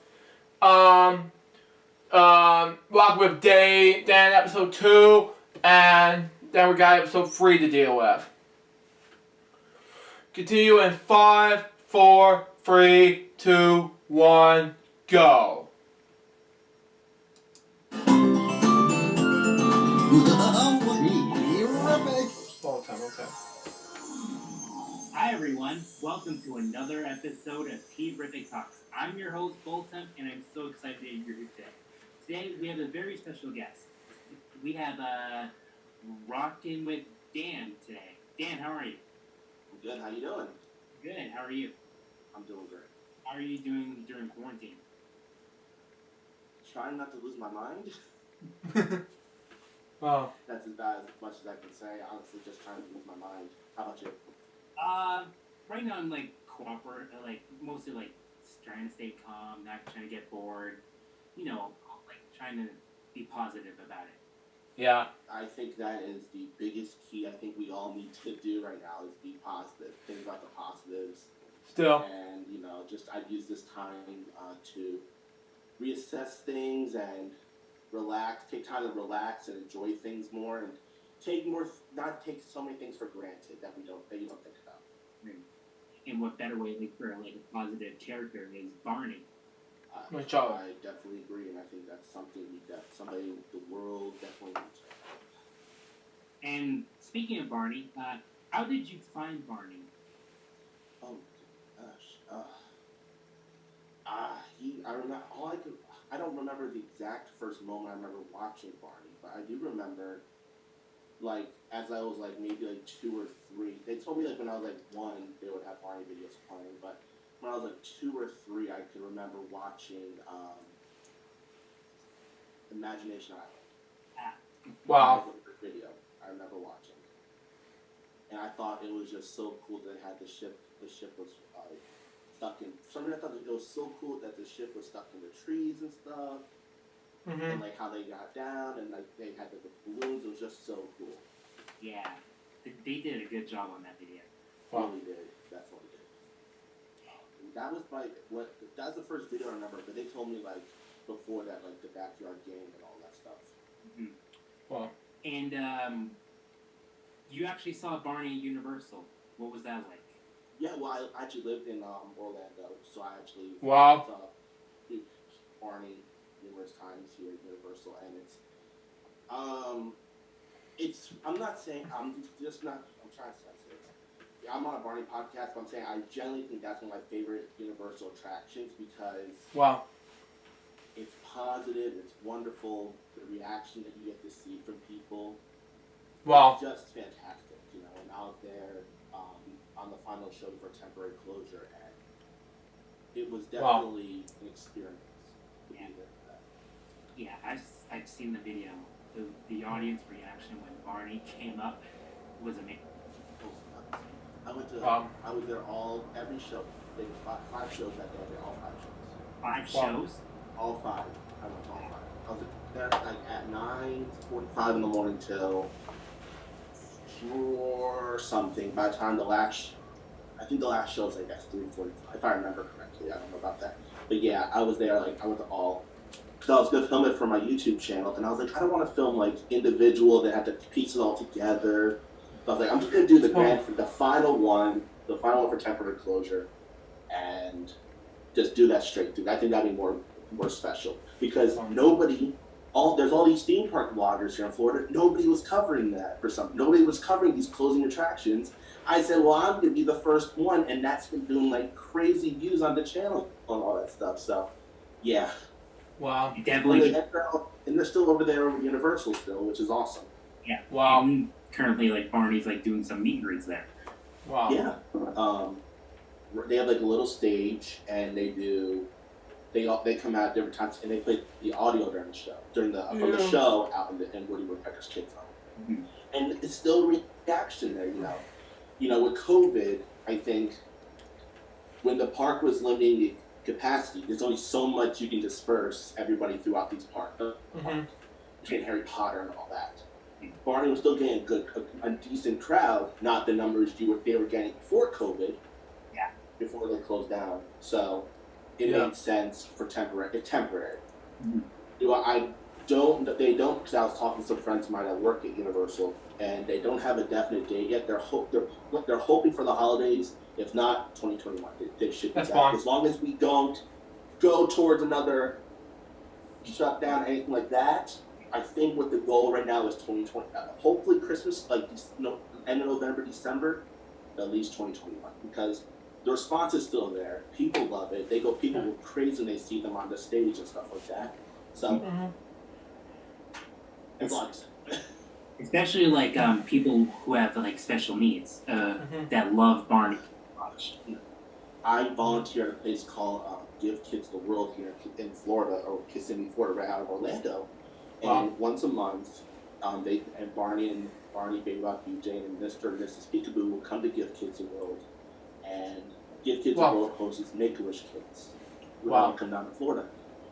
with Dan episode 2, and then we got episode 3 to deal with. Continue in 5, 4, 3, 2, 1, go. Okay. Hi everyone, welcome to another episode of T-Rific Talks. I'm your host, Bolton, and I'm so excited that you're here today. Today we have a very special guest. We have Rockin' with Dan today. Dan, how are you? I'm good, how you doing? Good, how are you? I'm doing great. How are you doing during quarantine? Trying not to lose my mind. Wow. That's about as much as I can say. Honestly, just trying to lose my mind. How about you? Right now I'm mostly trying to stay calm, not trying to get bored. You know, trying to be positive about it. Yeah. I think that is the biggest key I think we all need to do right now is be positive. Think about the positives. Still. And, I've used this time to reassess things and relax, take time to relax and enjoy things more and not take so many things for granted that you don't think about. And what better way for a positive character is Barney. I definitely agree, and I think that's something somebody the world definitely needs right now. And speaking of Barney, how did you find Barney? Oh gosh, I don't remember the exact first moment I remember watching Barney, but I do remember, as I was maybe 2 or 3. They told me when I was 1 they would have Barney videos playing, but when I was 2 or 3 I could remember watching Imagination Island. Wow. Video I remember watching, and I thought it was just so cool that they had the ship. The ship was stuck in. Something I thought it was so cool that the ship was stuck in the trees and stuff, and how they got down and they had the balloons. It was just so cool. Yeah, they did a good job on that video. Wow. Really did, definitely did. That was that's the first video I remember. But they told me before that the backyard game and all that stuff. Mm-hmm. Wow. And you actually saw Barney at Universal. What was that like? Yeah, well, I actually lived in Orlando, so I actually Wow. saw Barney numerous times here at Universal, and I'm not saying I'm trying to say this. I'm on a Barney podcast, but I'm saying I generally think that's one of my favorite Universal attractions because Wow. it's positive, it's wonderful, the reaction that you get to see from people. Wow. It's just fantastic, and I was there on the final show for temporary closure, and it was definitely an experience. Yeah, I've seen the video. The audience reaction when Barney came up was amazing. I went to. Wow. I was there every show. They did five shows that day. I did all 5 shows. 5 shows? All 5. I went to all 5. I was there like at 9:45 in the morning till 4 something. By the time I think the last show was like at 3:45, if I remember correctly. I don't know about that, but yeah, I was there. Like I went to all. Because I was gonna film it for my YouTube channel, and I was like, I don't want to film like individual that had to piece it all together. So I was like, I'm just gonna do the final one for temporary closure, and just do that straight through. I think that'd be more special because there's all these theme park bloggers here in Florida. Nobody was covering that for some. Nobody was covering these closing attractions. I said, well, I'm gonna be the first one, and that's been doing like crazy views on the channel on all that stuff. So, yeah. Wow. Definitely. And they're still over there with Universal still, which is awesome. Yeah. Wow. And currently, like Barney's like doing some meet and greets there. Wow. Yeah. They have like a little stage, and they come out at different times, and they play the audio during the show, from the show out in Woody Woodpecker's Kids Home. Mm-hmm. And it's still reaction there, You know, with COVID, I think when the park was limiting the capacity, there's only so much you can disperse everybody throughout these parks. Between Harry Potter and all that. Barney was still getting a decent crowd, not the numbers they were getting before COVID. Yeah. Before they closed down. So it made sense for temporary. Mm-hmm. They don't, because I was talking to some friends of mine that work at Universal, and they don't have a definite date yet. They're hoping for the holidays. If not, 2021. They should be back. Fine. As long as we don't go towards another shutdown or anything like that, I think what the goal right now is 2020. Hopefully Christmas, end of November, December, at least 2021. Because the response is still there. People love it. People go crazy when they see them on the stage and stuff like that. So, as long as especially like people who have like special needs that love Barney much. I volunteer at a place called Give Kids the World here in Florida, or Kissimmee, Florida, right out of Orlando. And once a month, Barney, Baby Rock, BJ, and Mr. and Mrs. Peekaboo will come to Give Kids the World, and Give Kids the World hosts Make-A-Wish Kids. Who come down to Florida,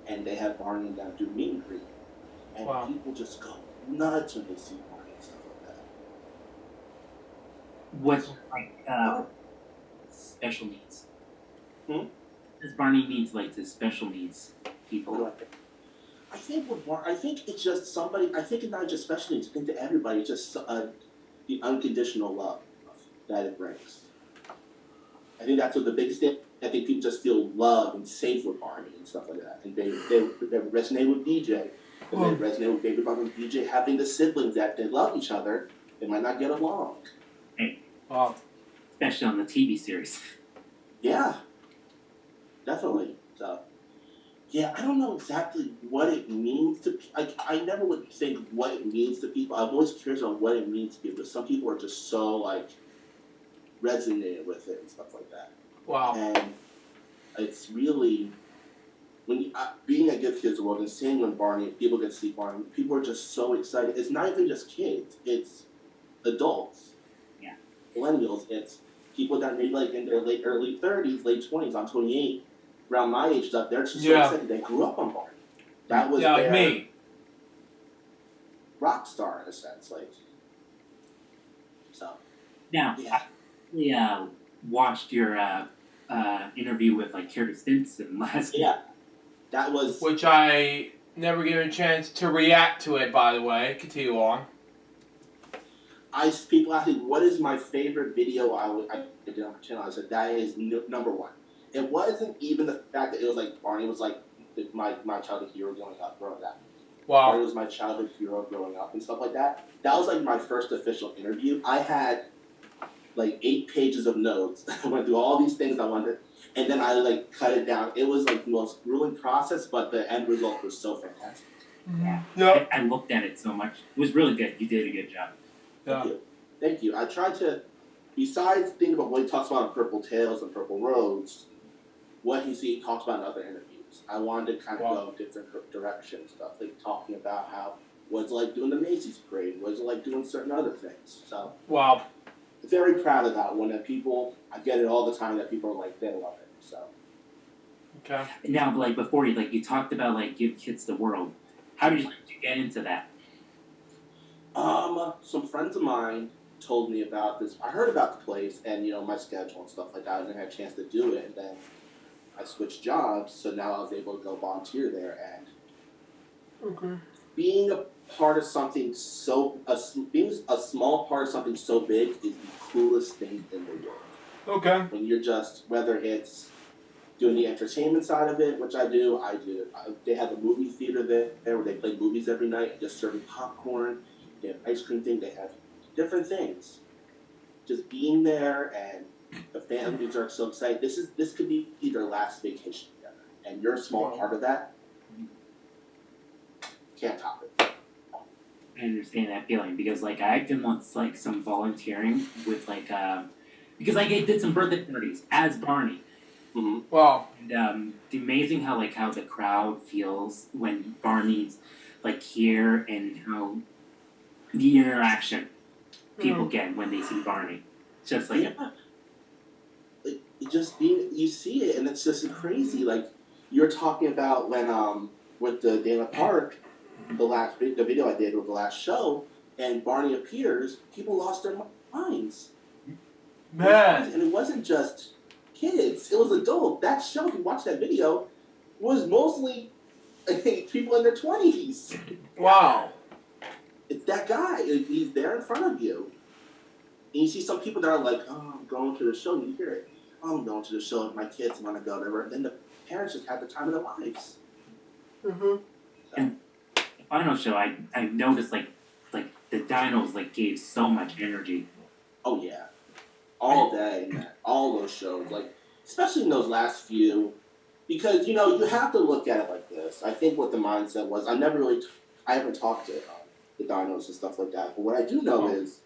and they have Barney and them do meet and greet, and people just go nuts when they see Barney and stuff like that. What's like special needs? Does Barney needs like the special needs people? I think it's just somebody. I think it's not just special needs. I think to everybody, it's just the unconditional love that it brings. I think that's what the biggest thing. I think people just feel loved and safe with Barney and stuff like that, and they resonate with DJ, and they resonate with Baby Rock and DJ having the siblings that they love each other. They might not get along. Hey, especially on the TV series. Yeah, definitely. So. Yeah, I don't know exactly what it means to people. I never would think what it means to people. I'm always curious on what it means to people. Some people are just so, resonated with it and stuff like that. Wow. And it's really, being at Give Kids the World and seeing when people get to see Barney, people are just so excited. It's not even just kids. It's adults. Yeah. Millennials. It's people that maybe in their early 30s, late 20s. I'm 28. Around my age stuff, they're just so excited. They grew up on Barney. That was their me. Rock star in a sense, so. Now, I watched your interview with Carrie Stinson last. Yeah, that was. Which I never given a chance to react to it. By the way, continue on. People ask me what is my favorite video I did on my channel. I said that is number one. It wasn't even the fact that it was Barney was my childhood hero growing up. Wow. Barney was my childhood hero growing up and stuff like that. That was my first official interview. I had 8 pages of notes. I went through all these things I wanted, and then I cut it down. It was the most grueling process, but the end result was so fantastic. Yeah. Yep. I looked at it so much. It was really good. You did a good job. Yeah. Thank you. I tried to, besides thinking about what he talks about in Purple Tales and Purple Roads, what he talks about in other interviews. I wanted to kind of go different directions, stuff talking about what's it like doing the Macy's parade, what's it like doing certain other things. So very proud of that one. And people, I get it all the time that people are like, they love it. So. Okay. Now, like before, you talked about like give kids the world. How did you get into that? Some friends of mine told me about this. I heard about the place and my schedule and stuff like that. I didn't have a chance to do it, and then I switched jobs, so now I was able to go volunteer there. And being a part of something being a small part of something so big is the coolest thing in the world. Okay. When you're just, whether it's doing the entertainment side of it, which I do. They have a movie theater there where they play movies every night, just serving popcorn. They have ice cream thing. They have different things. Just being there, and the families are so excited. This could be their last vacation together, and you're a small part of that. Can't top it. I understand that feeling because I've done once some volunteering with because I did some birthday parties as Barney. Mm-hmm. Wow. And it's amazing how the crowd feels when Barney's here, and how the interaction people get when they see Barney. It's just just being, you see it, and it's just crazy. You're talking about when with the Dana Park, the video I did with the last show, and Barney appears, people lost their minds. Man. And it wasn't just kids, it was adults. That show, if you watch that video, was mostly people in their 20s. Wow. It's that guy. He's there in front of you. And you see some people that are like, oh, I'm going to the show, and you hear it. Oh, I'm going to the show with my kids, want to go there. And then the parents just have the time of their lives. Mm-hmm. And the final show, I noticed the dinos gave so much energy. Oh yeah, all day, man. All those shows, especially in those last few, because you have to look at it like this. I think what the mindset was, I haven't talked to the dinos and stuff like that. But what I do know is,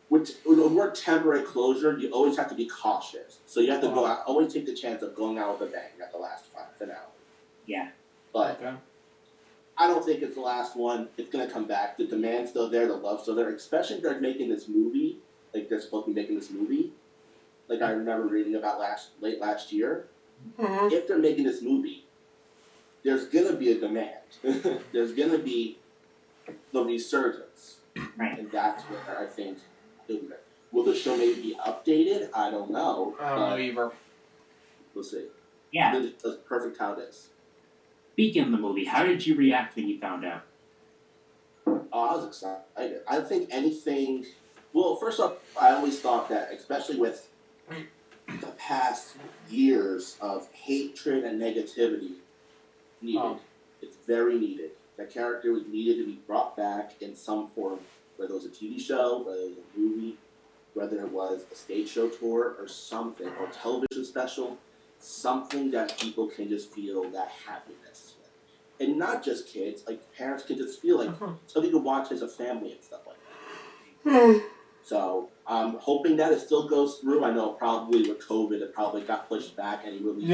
with the word temporary closure, you always have to be cautious. So you have to go out, always take the chance of going out with a bang at the last finale. Yeah. But I don't think it's the last one. It's going to come back. The demand's still there. The love's still there. Especially if they're making this movie. They're supposed to be making this movie. I remember reading about late last year. Mm-hmm. If they're making this movie, there's going to be a demand. There's going to be the resurgence. Right. And that's where I think it'll be. Will the show maybe be updated? I don't know. I don't know either. We'll see. Yeah. It's perfect how it is. Speaking of the movie, how did you react when you found out? Oh, I was excited. I think anything... Well, first off, I always thought that, especially with the past years of hatred and negativity, needed. It's very needed. That character was needed to be brought back in some form, whether it was a TV show, whether it was a movie, whether it was a stage show tour or something, or a television special, something that people can just feel that happiness with. And not just kids, parents can just feel something to watch as a family and stuff like that. So I'm hoping that it still goes through. I know probably with COVID it probably got pushed back, and he released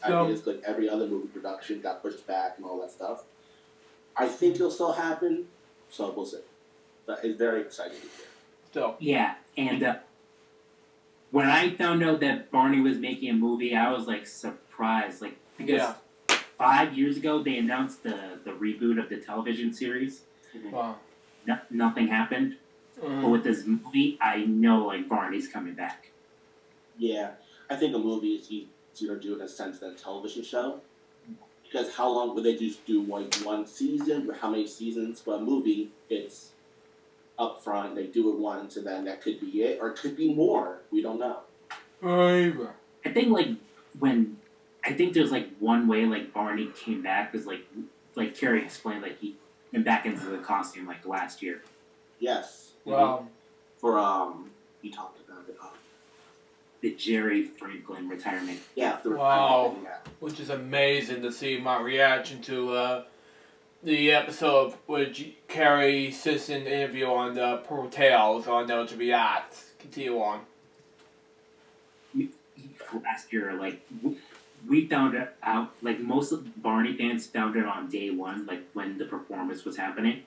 ideas like every other movie production got pushed back and all that stuff. I think it'll still happen, so we'll see. But it's very exciting to hear. Still. Yeah, and when I found out that Barney was making a movie, I was surprised, because 5 years ago they announced the reboot of the television series. Wow. Nothing happened. But with this movie, I know Barney's coming back. Yeah, I think a movie is easier to do in a sense than a television show. Because how long would they just do one season? Or how many seasons? But a movie, it's up front. They do it once, and then that could be it, or it could be more. We don't know. I think I think there's one way Barney came back was like Carrie explained, he went back into the costume last year. Yes. Wow. For you talked about it. The Jerry Franklin retirement. Yeah. Wow. Which is amazing to see my reaction to the episode with Carrie Sisson interview on the Pro Tales on LJPCBM. Continue on. Last year, we found it out, most of Barney fans found it on day one, when the performance was happening.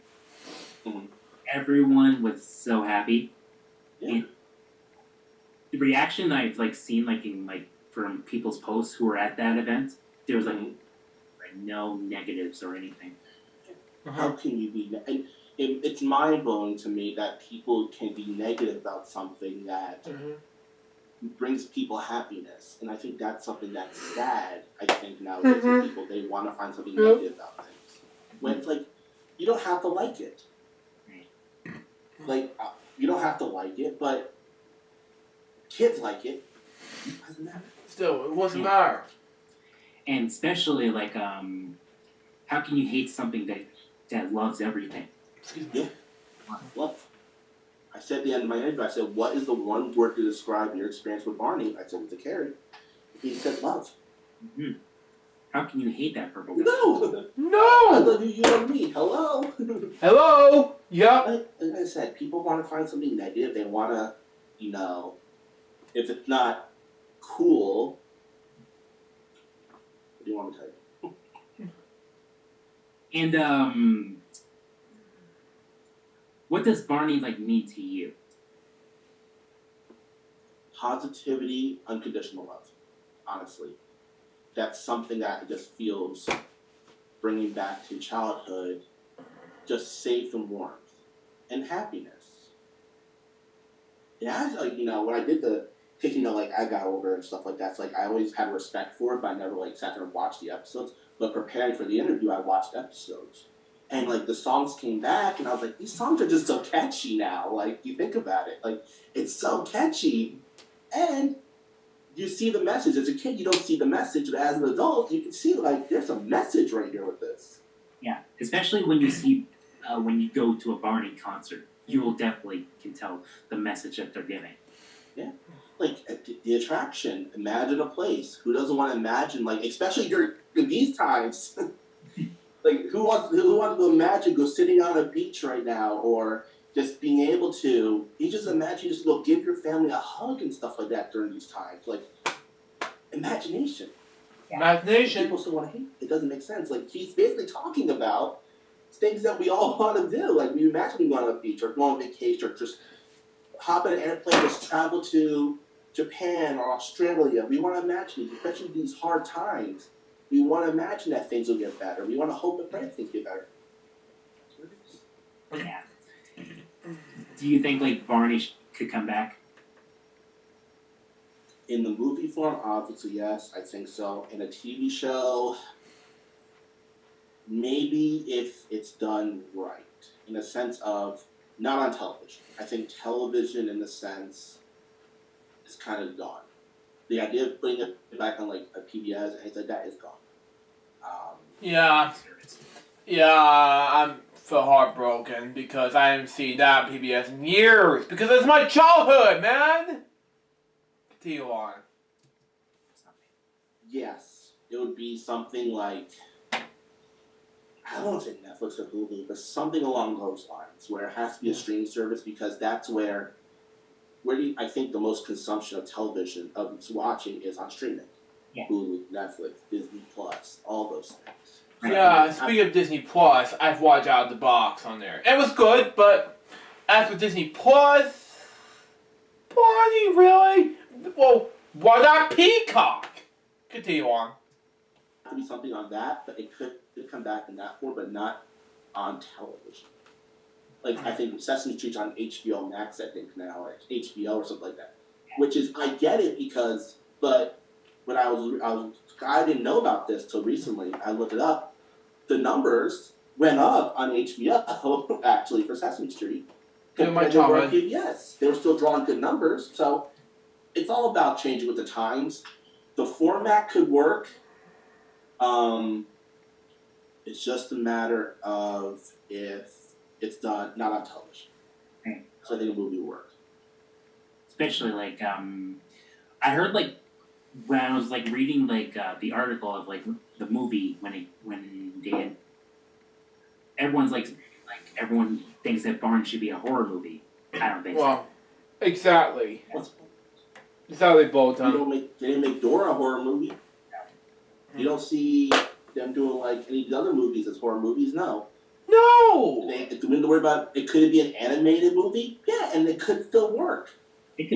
Mm-hmm. Everyone was so happy. Yeah. the reaction I've like seen like in like from people's posts who were at that event, there was like no negatives or anything. How can you be? And it's mind blowing to me that people can be negative about something that brings people happiness, and I think that's something that's sad. I think nowadays with people, they want to find something negative about things. When it's like, you don't have to like it. Like you don't have to like it, but kids like it. It doesn't matter. Still, it wasn't matter. And especially like how can you hate something that loves everything? Yeah, love. I said at the end of my interview, I said, what is the one word to describe your experience with Barney? I said, with the Carrie. He said, love. Mm-hmm. How can you hate that purple? No! No! I love you, you love me. Hello? Hello? Yep. Like I said, people want to find something negative. They want to, you know, if it's not cool, what do you want me to tell you? And what does Barney like mean to you? Positivity, unconditional love. Honestly, that's something that just feels bringing back to childhood, just safe and warmth and happiness. Yeah, like, you know, when I did the taking the like I got older and stuff like that, it's like I always had respect for it, but I never like sat there and watched the episodes. But preparing for the interview, I watched episodes. And, like, the songs came back, and I was like, these songs are just so catchy now. Like, you think about it. Like, it's so catchy. And you see the message. As a kid, you don't see the message. But as an adult, you can see, like, there's a message right here with this. Yeah, especially when you see, when you go to a Barney concert, you will definitely can tell the message that they're giving. Yeah. Like, the attraction. Imagine a place. Who doesn't want to imagine, like, especially during these times... Like, who wants to imagine go sitting on a beach right now, or just being able to, you just imagine just go give your family a hug and stuff like that during these times. Like, imagination. Imagination. People still want to hate it. It doesn't make sense. Like, he's basically talking about things that we all want to do. Like, we imagine we go on a beach, or go on vacation, or just hop in an airplane, just travel to Japan or Australia. We want to imagine it, especially these hard times. We want to imagine that things will get better. We want to hope and pray things get better. Yeah. Do you think like Barney could come back? In the movie form, obviously yes, I think so. In a TV show, maybe if it's done right. In a sense of, not on television. I think television in the sense is kind of gone. The idea of putting it back on like a PBS and things like that is gone. Yeah, I'm so heartbroken because I haven't seen that on PBS in years because it's my childhood, man. Continue on. Yes, it would be something like, I don't want to say Netflix or Hulu, but something along those lines where it has to be a streaming service because that's where I think the most consumption of television of watching is on streaming. Yeah. Hulu, Netflix, Disney Plus, all those things. Yeah, speaking of Disney Plus, I've watched Out of the Box on there. It was good, but as for Disney Plus, Barney, really? Well, why not Peacock? Continue on. To be something on that, but it could come back in that form, but not on television. Like, I think Sesame Street's on HBO Max, I think, now, or HBO or something like that. Which is, I get it because, but when I didn't know about this till recently. I looked it up. The numbers went up on HBO, actually, for Sesame Street. My They were on PBS. They were still drawing good numbers, so it's all about changing with the times. The format could work. It's just a matter of if it's done not on television. Right. So I think a movie will work. Especially like I heard like when I was like reading like the article of like the movie when they had, everyone's like everyone thinks that Barnes should be a horror movie. I don't think so. Exactly. That's how they both done. They didn't make Dora a horror movie. You don't see them doing like any of the other movies as horror movies, no. No! They didn't worry about it. Could it be an animated movie? Yeah, and it could still work.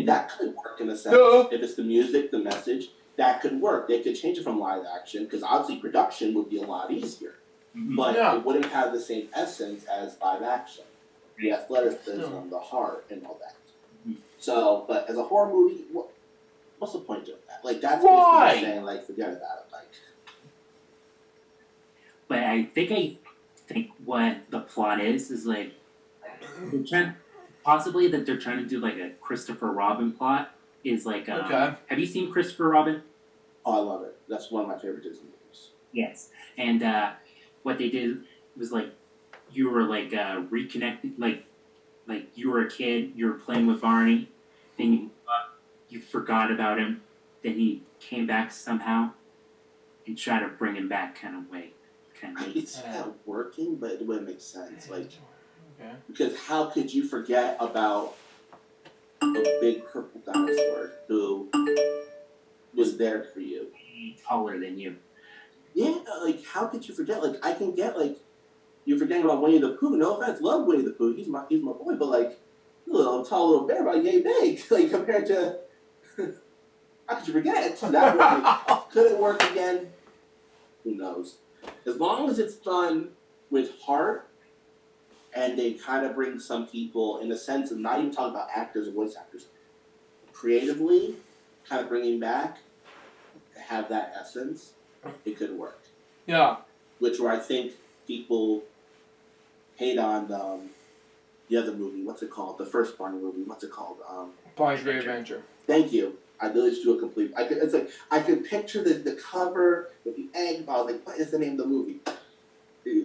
That could work in a sense. No. If it's the music, the message, that could work. They could change it from live action because obviously production would be a lot easier, but it wouldn't have the same essence as live action. The athleticism, the heart, and all that. So, but as a horror movie, what's the point of that? Like that's basically saying like forget about it. Like, but I think what the plot is like they're trying, possibly that they're trying to do like a Christopher Robin plot. Is like have you seen Christopher Robin? Oh, I love it. That's one of my favorite Disney movies. Yes, and what they did was like you were like reconnected, like you were a kid, you were playing with Barney, then you forgot about him, then he came back somehow, and tried to bring him back kind of way. I could see that working, but it wouldn't make sense. Like, because how could you forget about a big purple dinosaur who was there for you? Taller than you. Yeah, like how could you forget? Like I can get like you're forgetting about Winnie the Pooh. No offense, love Winnie the Pooh. He's my boy, but like a little tall little bear about yay big. Like compared to how could you forget? That could it work again? Who knows? As long as it's done with heart and they kind of bring some people in a sense of not even talking about actors or voice actors, creatively kind of bringing back have that essence, it could work. Yeah. Which where I think people hate on the other movie. What's it called? The first Barney movie. What's it called? Barney's Great Adventure. Thank you. I really just do a complete. It's like I could picture the cover with the egg. But I was like, what is the name of the movie?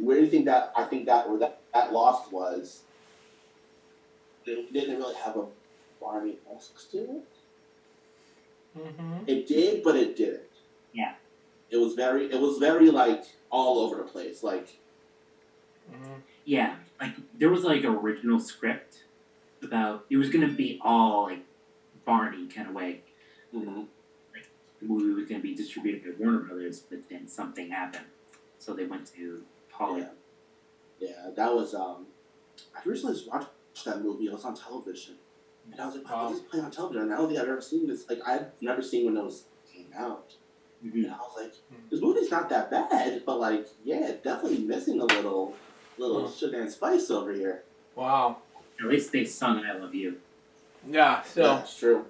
Where do you think that? I think that where that lost was. They didn't really have a Barney-esque to it. It did, but it didn't. Yeah. It was very like all over the place. Like. Yeah, like there was like an original script about it was gonna be all like Barney kind of way. Like the movie was gonna be distributed by Warner Brothers, but then something happened, so they went to Hollywood. Yeah, that was I recently just watched that movie. It was on television, and I was like, wow, this is playing on television. And I don't think I've ever seen this. Like I've never seen when it came out. And I was like, this movie's not that bad, but like, yeah, definitely missing a little sugar and spice over here. Wow. At least they sung "I Love You." Yeah, still. Yeah, that's true.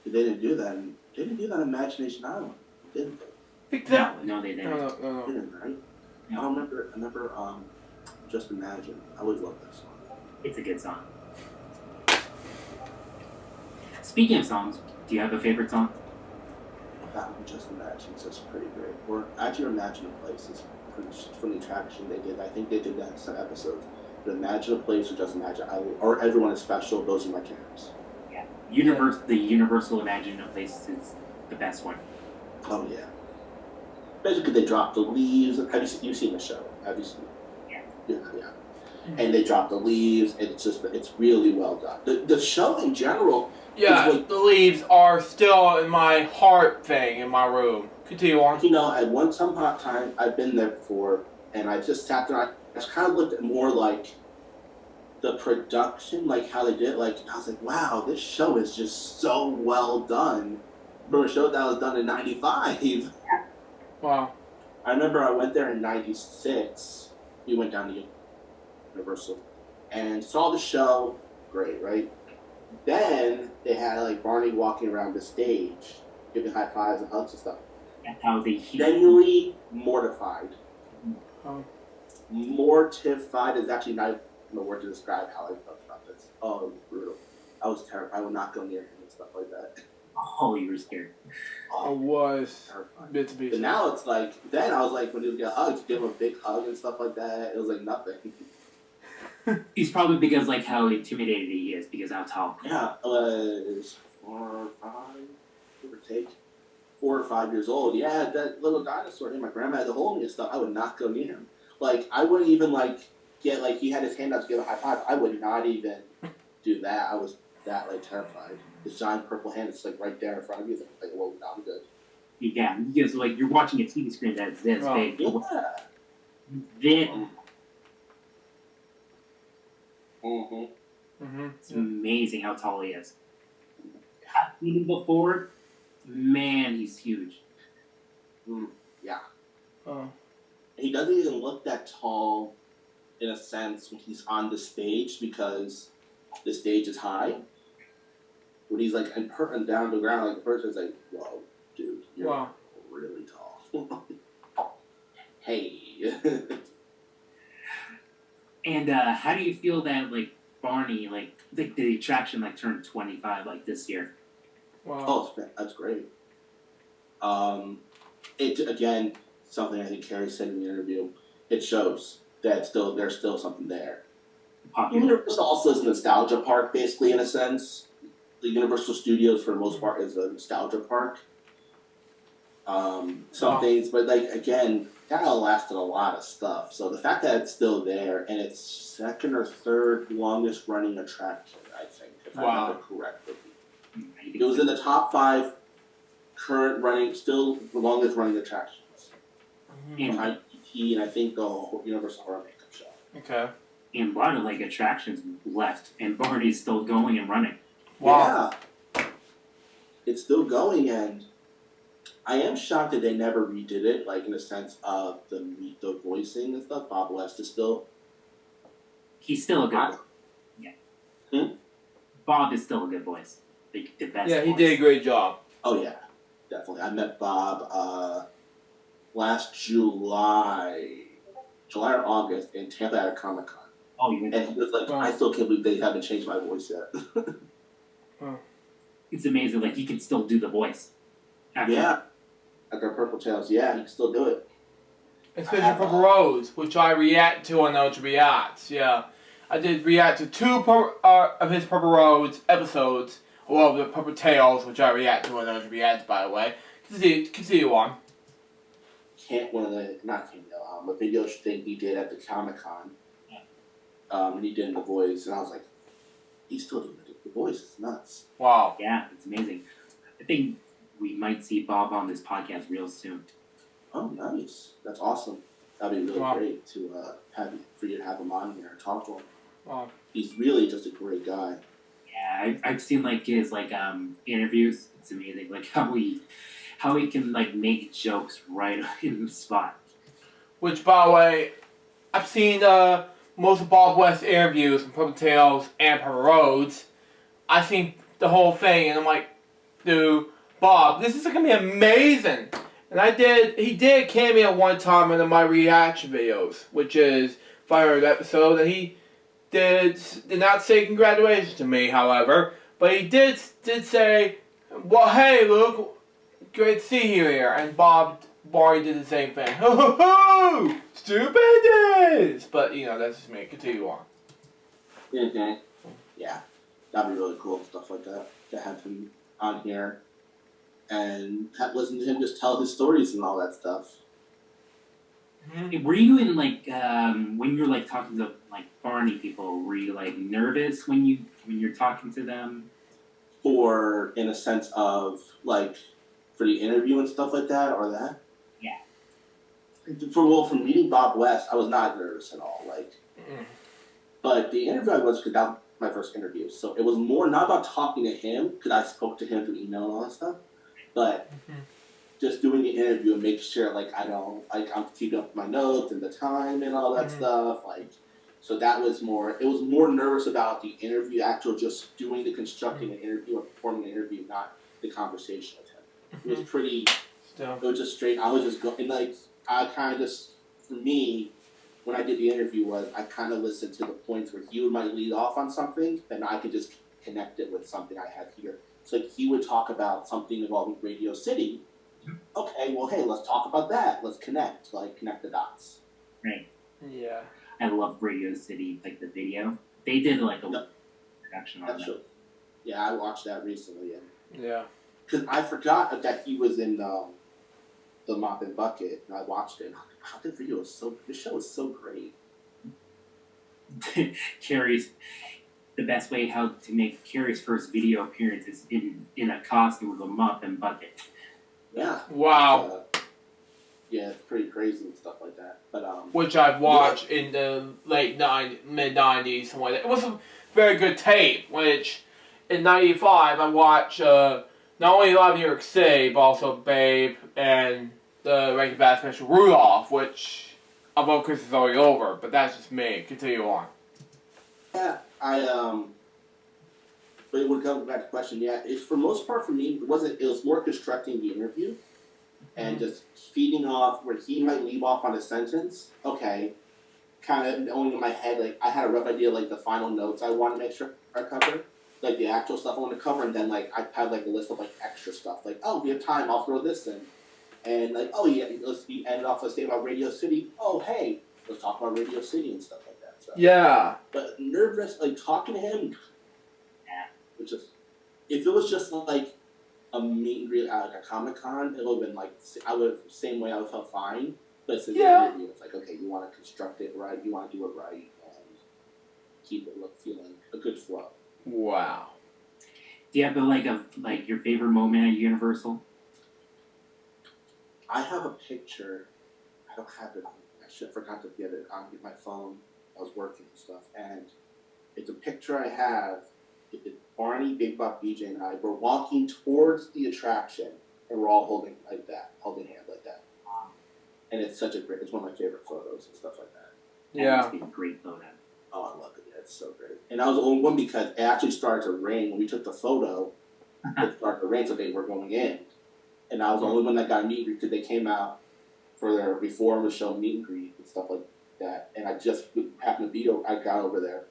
They didn't do that. They didn't do that in Imagination Island, didn't they? Exactly. No, they didn't. No. They didn't, right? No. I remember. Just Imagine. I always loved that song. It's a good song. Speaking of songs, do you have a favorite song? That one, Just Imagine, is just pretty great. Or actually, Imagine a Place is from the attraction they did. I think they did that in some episodes. But Imagine a Place or Just Imagine, or Everyone is Special. Those are my camps. Yeah, the Universal Imagine a Place is the best one. Oh yeah. Especially because they dropped the leaves. You've seen the show? Have you seen it? Yeah. And they dropped the leaves. It's really well done. The show in general. Yeah, the leaves are still in my heart thing in my room. Continue on. You know, at one time I've been there before, and I just sat there. I just kind of looked at more like the production, like how they did it. Like I was like, wow, this show is just so well done for a show that was done in '95. Wow. I remember I went there in '96. We went down to Universal and saw the show. Great, right? Then they had like Barney walking around the stage, giving high fives and hugs and stuff. That's how they genuinely mortified. Oh. Mortified is actually not even a word to describe how I felt about this. Oh, it was brutal. I was terrified. I would not go near him and stuff like that. Oh, you were scared. I was. Bit to be. But now it's like, then I was like, when he would get hugged, give him a big hug and stuff like that. It was like nothing. He's probably because like how intimidated he is because how tall. Yeah, I was 4 or 5, give or take. 4 or 5 years old. Yeah, that little dinosaur. My grandma had to hold me and stuff. I would not go near him. Like I wouldn't even like get like he had his hand out to give a high five. I would not even do that. I was that like terrified. His giant purple hand is like right there in front of you. Like, whoa, no, I'm good. Yeah, because like you're watching a TV screen that's this big. Yeah. Then. Mm-hmm. It's amazing how tall he is. I've seen him before. Man, he's huge. Yeah. Oh. He doesn't even look that tall, in a sense, when he's on the stage because the stage is high. When he's like and down to the ground, like the person's like, "Whoa, dude, you're really tall." Hey. And how do you feel that like Barney, like the attraction, like turned 25 like this year? Wow. Oh, that's great. It again, something I think Carrie said in the interview. It shows that there's still something there. Universal also is a nostalgia park, basically, in a sense. The Universal Studios, for the most part, is a nostalgia park. Some things, but like again, that lasted a lot of stuff. So the fact that it's still there and it's second or third longest running attraction, I think, if I remember correctly. It was in the top 5 current running, still the longest running attractions. Behind E.T. and I think the whole Universal Horror Makeup Show. Okay. And a lot of like attractions left, and Barney's still going and running. Wow. Yeah. It's still going, and I am shocked that they never redid it, like in the sense of the voicing and stuff. Bob West is still. He's still a good. Yeah. Bob is still a good voice. The best. Yeah, he voice. did a great job. Oh yeah, definitely. I met Bob last July or August in Tampa at a Comic-Con. Oh, you. And he was like, I still can't believe they haven't changed my voice yet. It's amazing. Like he can still do the voice. Yeah. After Purple Tails, yeah, he can still do it. Especially Purple Rose, which I react to on LJPCBM. Yeah. I did react to 2 of his Purple Rose episodes. Well, the Purple Tails, which I react to on LJPCBM, by the way. Continue on. One of the, not cameo, a video thing he did at the Comic-Con. And he did the voice, and I was like, he's still doing the voice. It's nuts. Wow. Yeah, it's amazing. I think we might see Bob on this podcast real soon. Oh, nice. That's awesome. That'd be really great to for you to have him on here and talk to him. Wow. He's really just a great guy. Yeah, I've seen like his interviews. It's amazing, like how he can like make jokes right in the spot. Which, by the way, I've seen most of Bob West's interviews from Purple Tails and Purple Rose. I've seen the whole thing, and I'm like, dude, Bob, this is gonna be amazing. And he did cameo one time in my reaction videos, which is 500th episode, and he did not say congratulations to me, however, but he did say, well, hey, Luke, great to see you here, and Barney did the same thing. Ho ho ho! Stupendous! But, that's just me. Continue on. Mm-hmm. Yeah. That'd be really cool, stuff like that. To have him on here and listen to him just tell his stories and all that stuff. Mm-hmm. Were you in when you were like talking to like Barney people, were you like nervous when you're talking to them? Or in a sense of like for the interview and stuff like that, or that? Yeah. From meeting Bob West, I was not nervous at all. But the interview I was, because that was my first interview, so it was more not about talking to him, because I spoke to him through email and all that stuff, but just doing the interview and making sure I'm keeping up with my notes and the time and all that stuff. So that was more. It was more nervous about the interview, just doing the constructing an interview or performing an interview, not the conversation with him. It was pretty. It was just straight. I was just going I kind of just, for me, when I did the interview, I kind of listened to the points where he might lead off on something, and I could just connect it with something I had here. So he would talk about something involving Radio City. Okay, well, hey, let's talk about that. Let's connect the dots. Right. Yeah. I love Radio City, like the video. They did a production on that. Yeah, I watched that recently. Yeah. Because I forgot that he was in the Mop and Bucket, and I watched it. Wow, this video is this show is so great. Carrie's the best way how to make Carrie's first video appearance is in a costume with a mop and bucket. Yeah. Wow. Yeah, it's pretty crazy and stuff like that. But which I've watched in the mid '90s, something like that. It was a very good tape, which in '95, I watched not only Live New York City, but also Babe and the Rankin Bass special Rudolph, which although Christmas is already over, but that's just me. Continue on. Yeah, but we'll come back to the question. Yeah, it's for most part for me. It was more constructing the interview and just feeding off where he might leave off on a sentence. Okay, kind of knowing in my head, like I had a rough idea, like the final notes I want to make sure I cover, like the actual stuff I want to cover, and then like I had like a list of like extra stuff, like oh we have time, I'll throw this in, and like oh yeah, let's end off. Let's say about Radio City. Oh hey, let's talk about Radio City and stuff like that. So. Yeah. But nervous, like talking to him, which is if it was just like a meet and greet at like a Comic-Con, it would have been like same way I would have felt fine. But it's an interview. It's like okay, you want to construct it right, you want to do it right, and keep it feeling a good flow. Wow. Do you have like your favorite moment at Universal? I have a picture. I don't have it. I forgot to get it on my phone. I was working and stuff, and it's a picture I have. Barney, Big Buck, BJ, and I were walking towards the attraction, and we're all holding hands like that. And it's one of my favorite photos and stuff like that. Yeah. It's been a great photo. Oh, I love it. Yeah, it's so great. And I was the only one because it actually started to rain when we took the photo. It started to rain, so they were going in, and I was the only one that got a meet and greet because they came out for their before the show meet and greet and stuff like that. And I just happened to be. I got over there.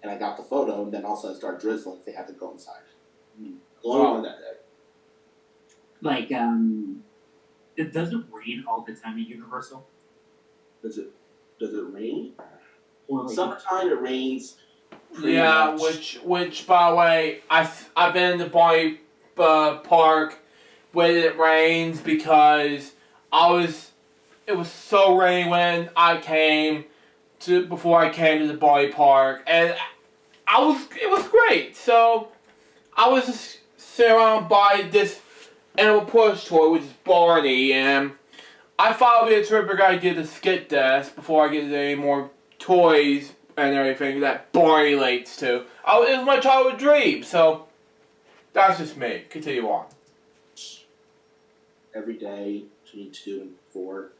And I got the photo, and then all of a sudden it started drizzling. They had to go inside. Long that day. Like, it doesn't rain all the time at Universal. Does it rain? Or like summertime it rains. Yeah, much. which by the way, I've been in the Barney Park when it rains because it was so rainy when before I came to the Barney Park, and it was great. So I was just sitting around by this animal plush toy, which is Barney, and I thought it would be a terrific idea to skip this before I get any more toys and everything that Barney relates to. It was my childhood dream, so that's just me. Continue on. Every day between 2 and 4.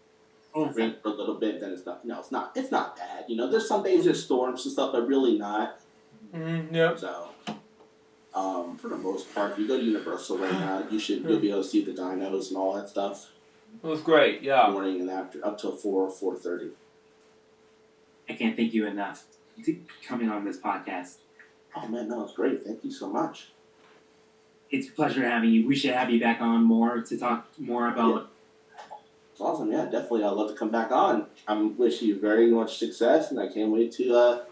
Rain for a little bit, then it's not. No, it's not. It's not bad. You know, there's some days there's storms and stuff, but really not. Yep. So, for the most part, if you go to Universal right now, you'll be able to see the dinos and all that stuff. It was great, yeah. Morning and after, up till 4:30. I can't thank you enough for coming on this podcast. Oh man, no, it's great. Thank you so much. It's a pleasure having you. We should have you back on more to talk more about. It's awesome, yeah, definitely. I'd love to come back on. I'm wishing you very much success, and I can't wait to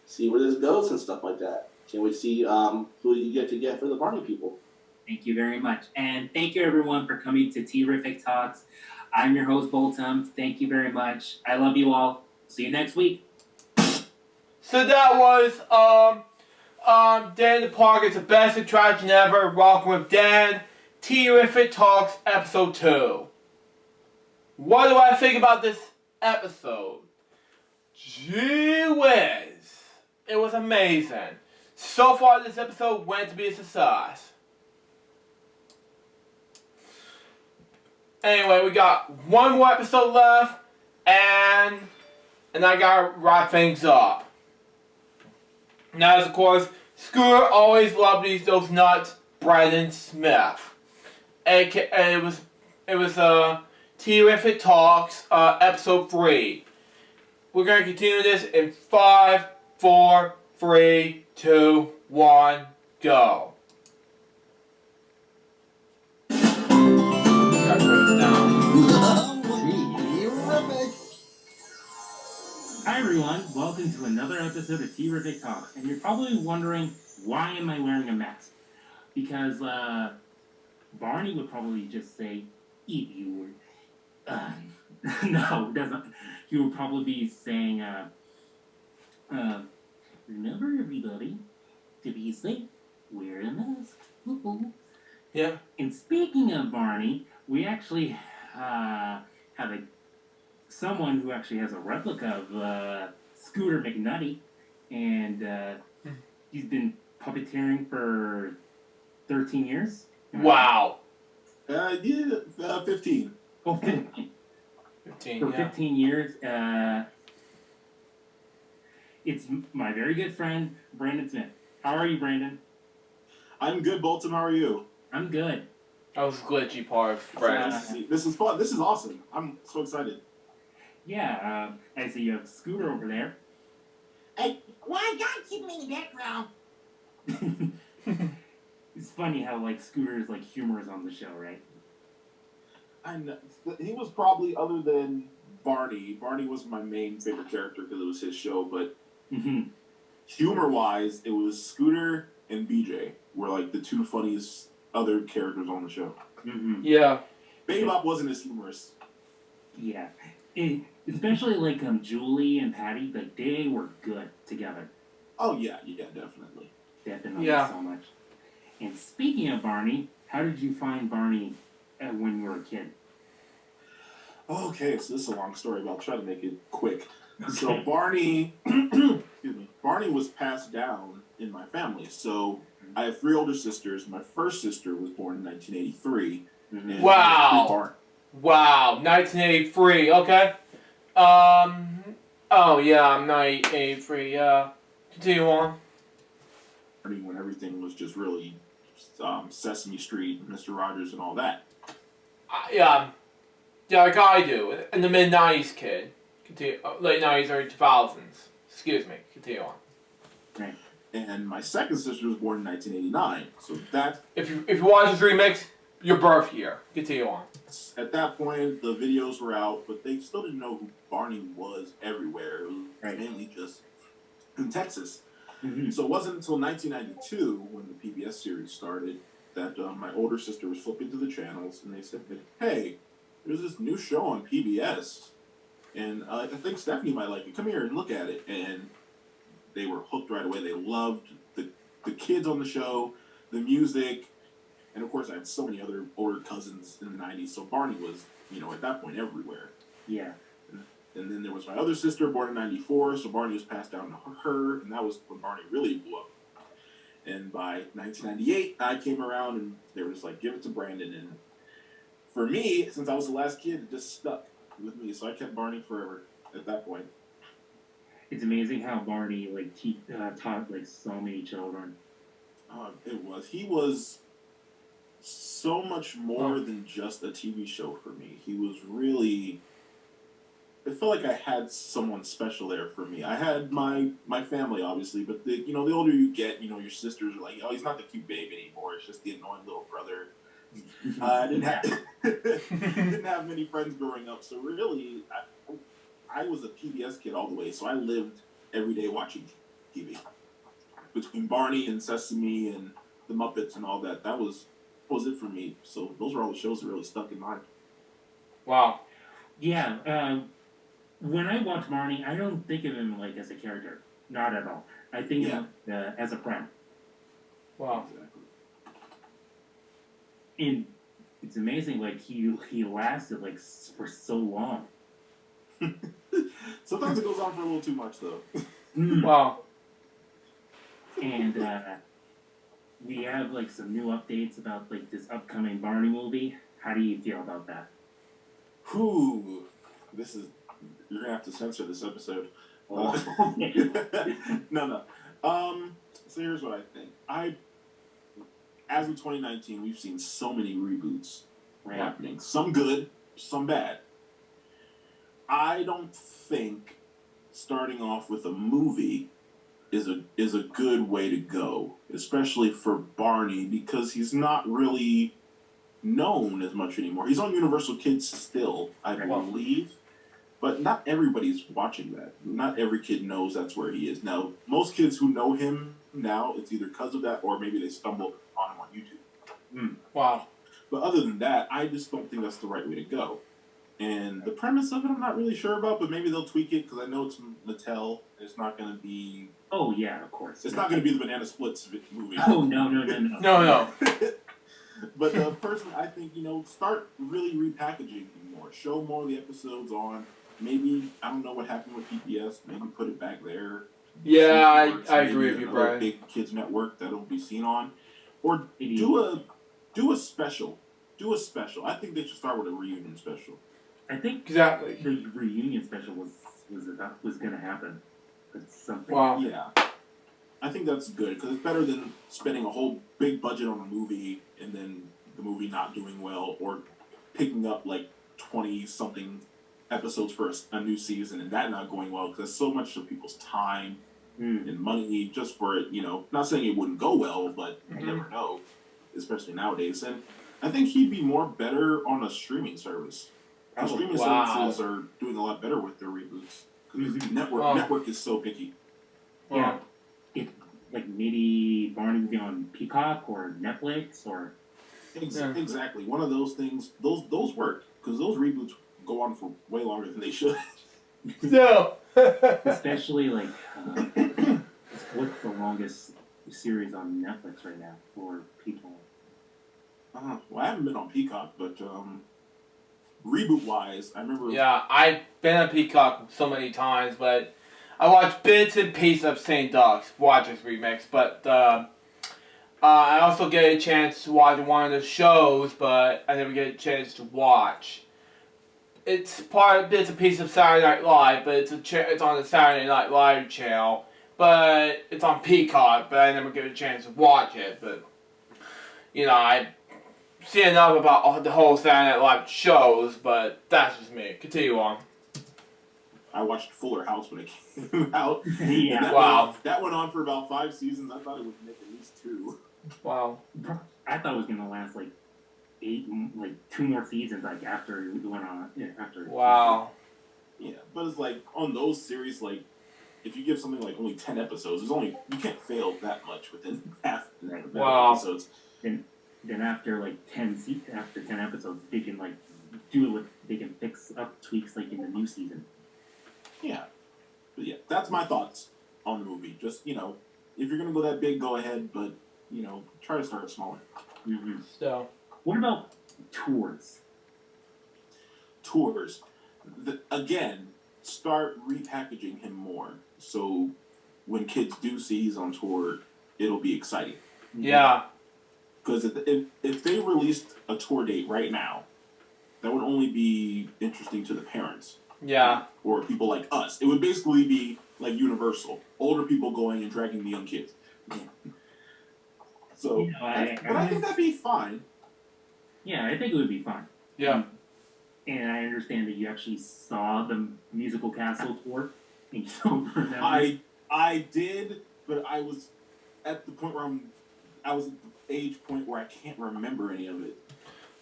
see where this goes and stuff like that. Can't wait to see who you get for the Barney people. Thank you very much. And thank you, everyone, for coming to Terrific Talks. I'm your host, Boltum. Thank you very much. I love you all. See you next week. So that was Dan the Park is the best attraction ever. Rocking with Dan. Terrific Talks episode 2. What do I think about this episode? Gee whiz. It was amazing. So far this episode went to be a success. Anyway, we got one more episode left, and I gotta wrap things up. Now, of course, Scooter always loved those nuts, Brandon Smith. And it was Terrific Talks, episode 3. We're gonna continue this in 5, 4, 3, 2, 1, go. Hi everyone, welcome to another episode of Terrific Talks. And you're probably wondering, why am I wearing a mask? Because Barney would probably just say, if you were... no, doesn't. He would probably be saying, remember everybody, to be safe, wear a mask. Woo-hoo. Yeah. And speaking of Barney, we actually have someone who actually has a replica of Scooter McNutty, and he's been puppeteering for 13 years. Wow. Yeah, 15. Oh, 15. 15, For yeah. 15 years. It's my very good friend, Brandon Smith. How are you, Brandon? I'm good, Bolton. How are you? I'm good. That was a glitchy part, Brandon. This is fun. This is awesome. I'm so excited. Yeah, I see you have Scooter over there. Hey, why God keep me in the background? It's funny how, like, Scooter's, like, humor is on the show, right? I know. He was probably, other than Barney was my main favorite character because it was his show, but humor-wise, it was Scooter and BJ were, like, the two funniest other characters on the show. Yeah. Baby Bop wasn't as humorous. Yeah. Especially, like, Julie and Patty, like, they were good together. Oh, yeah, definitely. Definitely Yeah. so much. And speaking of Barney, how did you find Barney when you were a kid? Okay, so this is a long story, but I'll try to make it quick. So Barney, excuse me, Barney was passed down in my family. So I have 3 older sisters. My first sister was born in 1983. And Wow. Wow, 1983. Okay. Oh yeah, I'm 1983. Yeah. Continue on. When everything was just really Sesame Street and Mr. Rogers and all that. Yeah, like I do. In the mid 90s, kid. Continue. Late 90s, early 2000s. Excuse me. Continue on. Right. And my second sister was born in 1989. So that. If you watch this remix, your birth year. Continue on. At that point, the videos were out, but they still didn't know who Barney was everywhere. It was mainly just in Texas. So it wasn't until 1992, when the PBS series started, that my older sister was flipping through the channels, and they said, hey, there's this new show on PBS, and I think Stephanie might like it. Come here and look at it. And they were hooked right away. They loved the kids on the show, the music, and of course I had so many other older cousins in the 90s, so Barney was, at that point everywhere. Yeah. And then there was my other sister, born in 94, so Barney was passed down to her, and that was when Barney really blew up. And by 1998, I came around, and they were just like, give it to Brandon. And for me, since I was the last kid, it just stuck with me, so I kept Barney forever at that point. It's amazing how Barney, like, taught, like, so many children. It was. He was so much more than just a TV show for me. He was really... I felt like I had someone special there for me. I had my family, obviously, but the older you get, your sisters are like, oh, he's not the cute baby anymore. It's just the annoying little brother. I didn't have many friends growing up, so really, I was a PBS kid all the way. So I lived every day watching TV. Between Barney and Sesame and the Muppets and all that, that was it for me. So those were all the shows that really stuck in mind. Wow. Yeah. When I watch Barney, I don't think of him, like, as a character. Not at all. I think of him as a friend. Wow. Exactly. And it's amazing, like, he lasted, like, for so long. Sometimes it goes on for a little too much, though. Wow. And we have, like, some new updates about, like, this upcoming Barney movie. How do you feel about that? Whew. You're going to have to censor this episode. No. So here's what I think. As of 2019, we've seen so many reboots happening. Some good, some bad. I don't think starting off with a movie is a good way to go, especially for Barney, because he's not really known as much anymore. He's on Universal Kids still, I believe. But not everybody's watching that. Not every kid knows that's where he is. Now, most kids who know him now, it's either because of that or maybe they stumbled on him on YouTube. Wow. But other than that, I just don't think that's the right way to go. And the premise of it, I'm not really sure about, but maybe they'll tweak it because I know it's Mattel. It's not going to be... Oh, yeah, of course. It's not going to be the Banana Splits movie. Oh, no. No. But personally, I think, start really repackaging more. Show more of the episodes on... Maybe, I don't know what happened with PBS, maybe put it back there. Yeah, networks, I maybe agree with you, another Brian. big kids network that'll be seen on, or Maybe. do a special. Do a special. I think they should start with a reunion special. I think Exactly. the reunion special was gonna happen. It's something. Wow. Yeah. I think that's good because it's better than spending a whole big budget on a movie and then the movie not doing well, or picking up like 20-something episodes for a new season and that not going well, because that's so much of people's time and money just for it. Not saying it wouldn't go well, but you never know, especially nowadays. And I think he'd be better on a streaming service. The streaming services are doing a lot better with their reboots because network is so picky. Yeah. If, like, maybe Barney would be on Peacock or Netflix or... Exactly. One of those things, those work, because those reboots go on for way longer than they should. No. Especially, like, what's the longest series on Netflix right now for people? Well, I haven't been on Peacock, but reboot-wise, I remember... Yeah, I've been on Peacock so many times, but I watched bits and pieces of St. Ducks, Watcher's remix, but I also get a chance to watch one of the shows, but I never get a chance to watch. It's part of bits and pieces of Saturday Night Live, but it's on the Saturday Night Live channel, but it's on Peacock, but I never get a chance to watch it, but, I see enough about the whole Saturday Night Live shows, but that's just me. Continue on. I watched Fuller House when it came out. Yeah. That went on for about 5 seasons. I thought it would make at least 2. Wow. I thought it was gonna last like 2 more seasons, like after it went on. Yeah, after. Wow. Yeah, but it's like on those series, like if you give something like only 10 episodes, you can't fail that much within half that episodes. Then after like 10 episodes, they can like they can fix up tweaks like in the new season. Yeah. But yeah, that's my thoughts on the movie. Just, if you're going to go that big, go ahead, but, try to start smaller. Mm-hmm. So, what about tours? Tours. Again, start repackaging him more. So when kids do see he's on tour, it'll be exciting. Yeah. Because if they released a tour date right now, that would only be interesting to the parents. Yeah. Or people like us. It would basically be like Universal. Older people going and dragging the young kids. So, but I think that'd be fine. Yeah, I think it would be fine. Yeah. And I understand that you actually saw the musical castle tour. And you don't remember. I did, but I was at the point where I was at the age point where I can't remember any of it.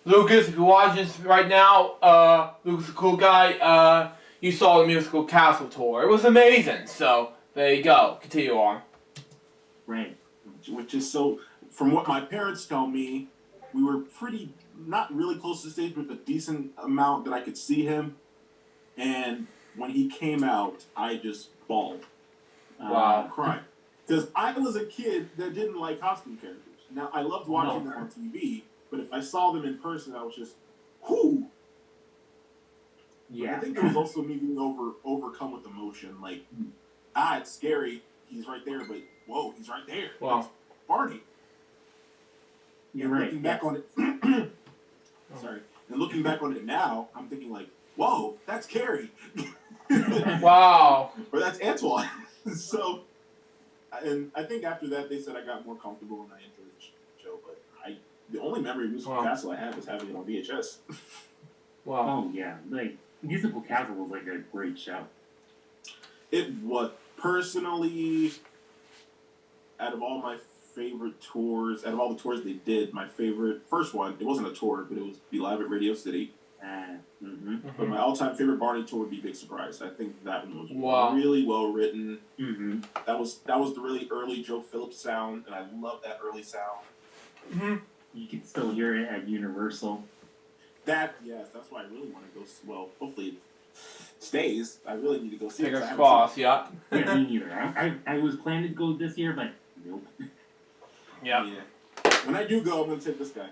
Lucas, if you're watching this right now, Lucas is a cool guy. You saw the musical Castle tour. It was amazing. So, there you go. Continue on. Right. Which is so, from what my parents tell me, we were not really close to the stage, but a decent amount that I could see him. And when he came out, I just bawled. Wow. Cried. Because I was a kid that didn't like costume characters. Now, I loved watching them on TV, but if I saw them in person, I was just, whoo! Yeah. I think it was also me being overcome with emotion. Like, it's scary. He's right there, but whoa, he's right there. Wow. It's Barney. You're right. Looking back on it, sorry. And looking back on it now, I'm thinking like, whoa, that's Carrie. Wow. Or that's Antoine. So, and I think after that, they said I got more comfortable and I enjoyed the show. But the only memory of Musical Castle I have is having it on VHS. Wow. Oh yeah, like Musical Castle was like a great show. It was personally, out of all my favorite tours, out of all the tours they did, my favorite first one. It wasn't a tour, but it was Be Live at Radio City. But my all-time favorite Barney tour would be Big Surprise. I think that one was really well written. Mm-hmm. That was the really early Joe Phillips sound, and I love that early sound. Mm-hmm. You can still hear it at Universal. That's why I really want to go. Well, hopefully it stays. I really need to go see it. Fingers crossed, yeah. Yeah, me neither. I was planning to go this year, but nope. Yeah. When I do go, I'm going to take this guy.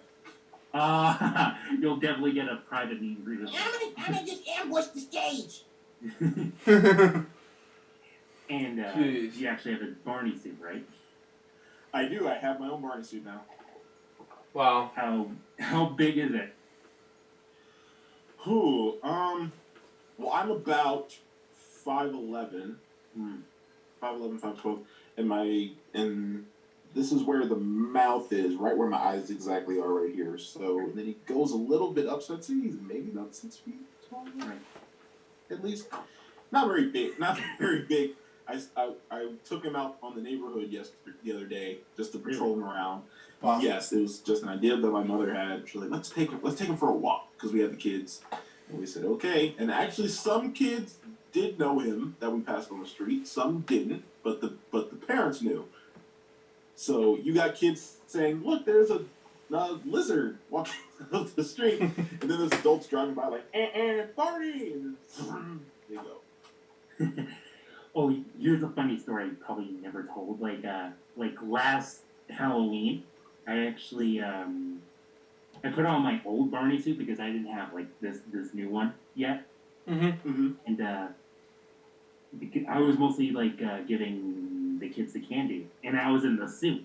You'll definitely get a private meet and greet. I'm gonna just ambush the stage. And Jeez. you actually have a Barney suit, right? I do. I have my own Barney suit now. Wow. How big is it? Who? Well, I'm about 5'11", 5'11", 5'12", and this is where the mouth is, right where my eyes exactly are, right here. So, and then he goes a little bit up, so I'd say he's maybe about 6 feet tall, at least. Not very big. Not very big. I took him out on the neighborhood the other day just to patrol him around. Wow. Yes, it was just an idea that my mother had. She's like, let's take him for a walk because we had the kids. And we said, okay. And actually, some kids did know him that we passed on the street. Some didn't, but the parents knew. So you got kids saying, look, there's a lizard walking up the street. And then there's adults driving by like, Barney! And they go. Oh, here's a funny story I probably never told. Like last Halloween, I actually I put on my old Barney suit because I didn't have like this new one yet. And I was mostly like giving the kids the candy, and I was in the suit.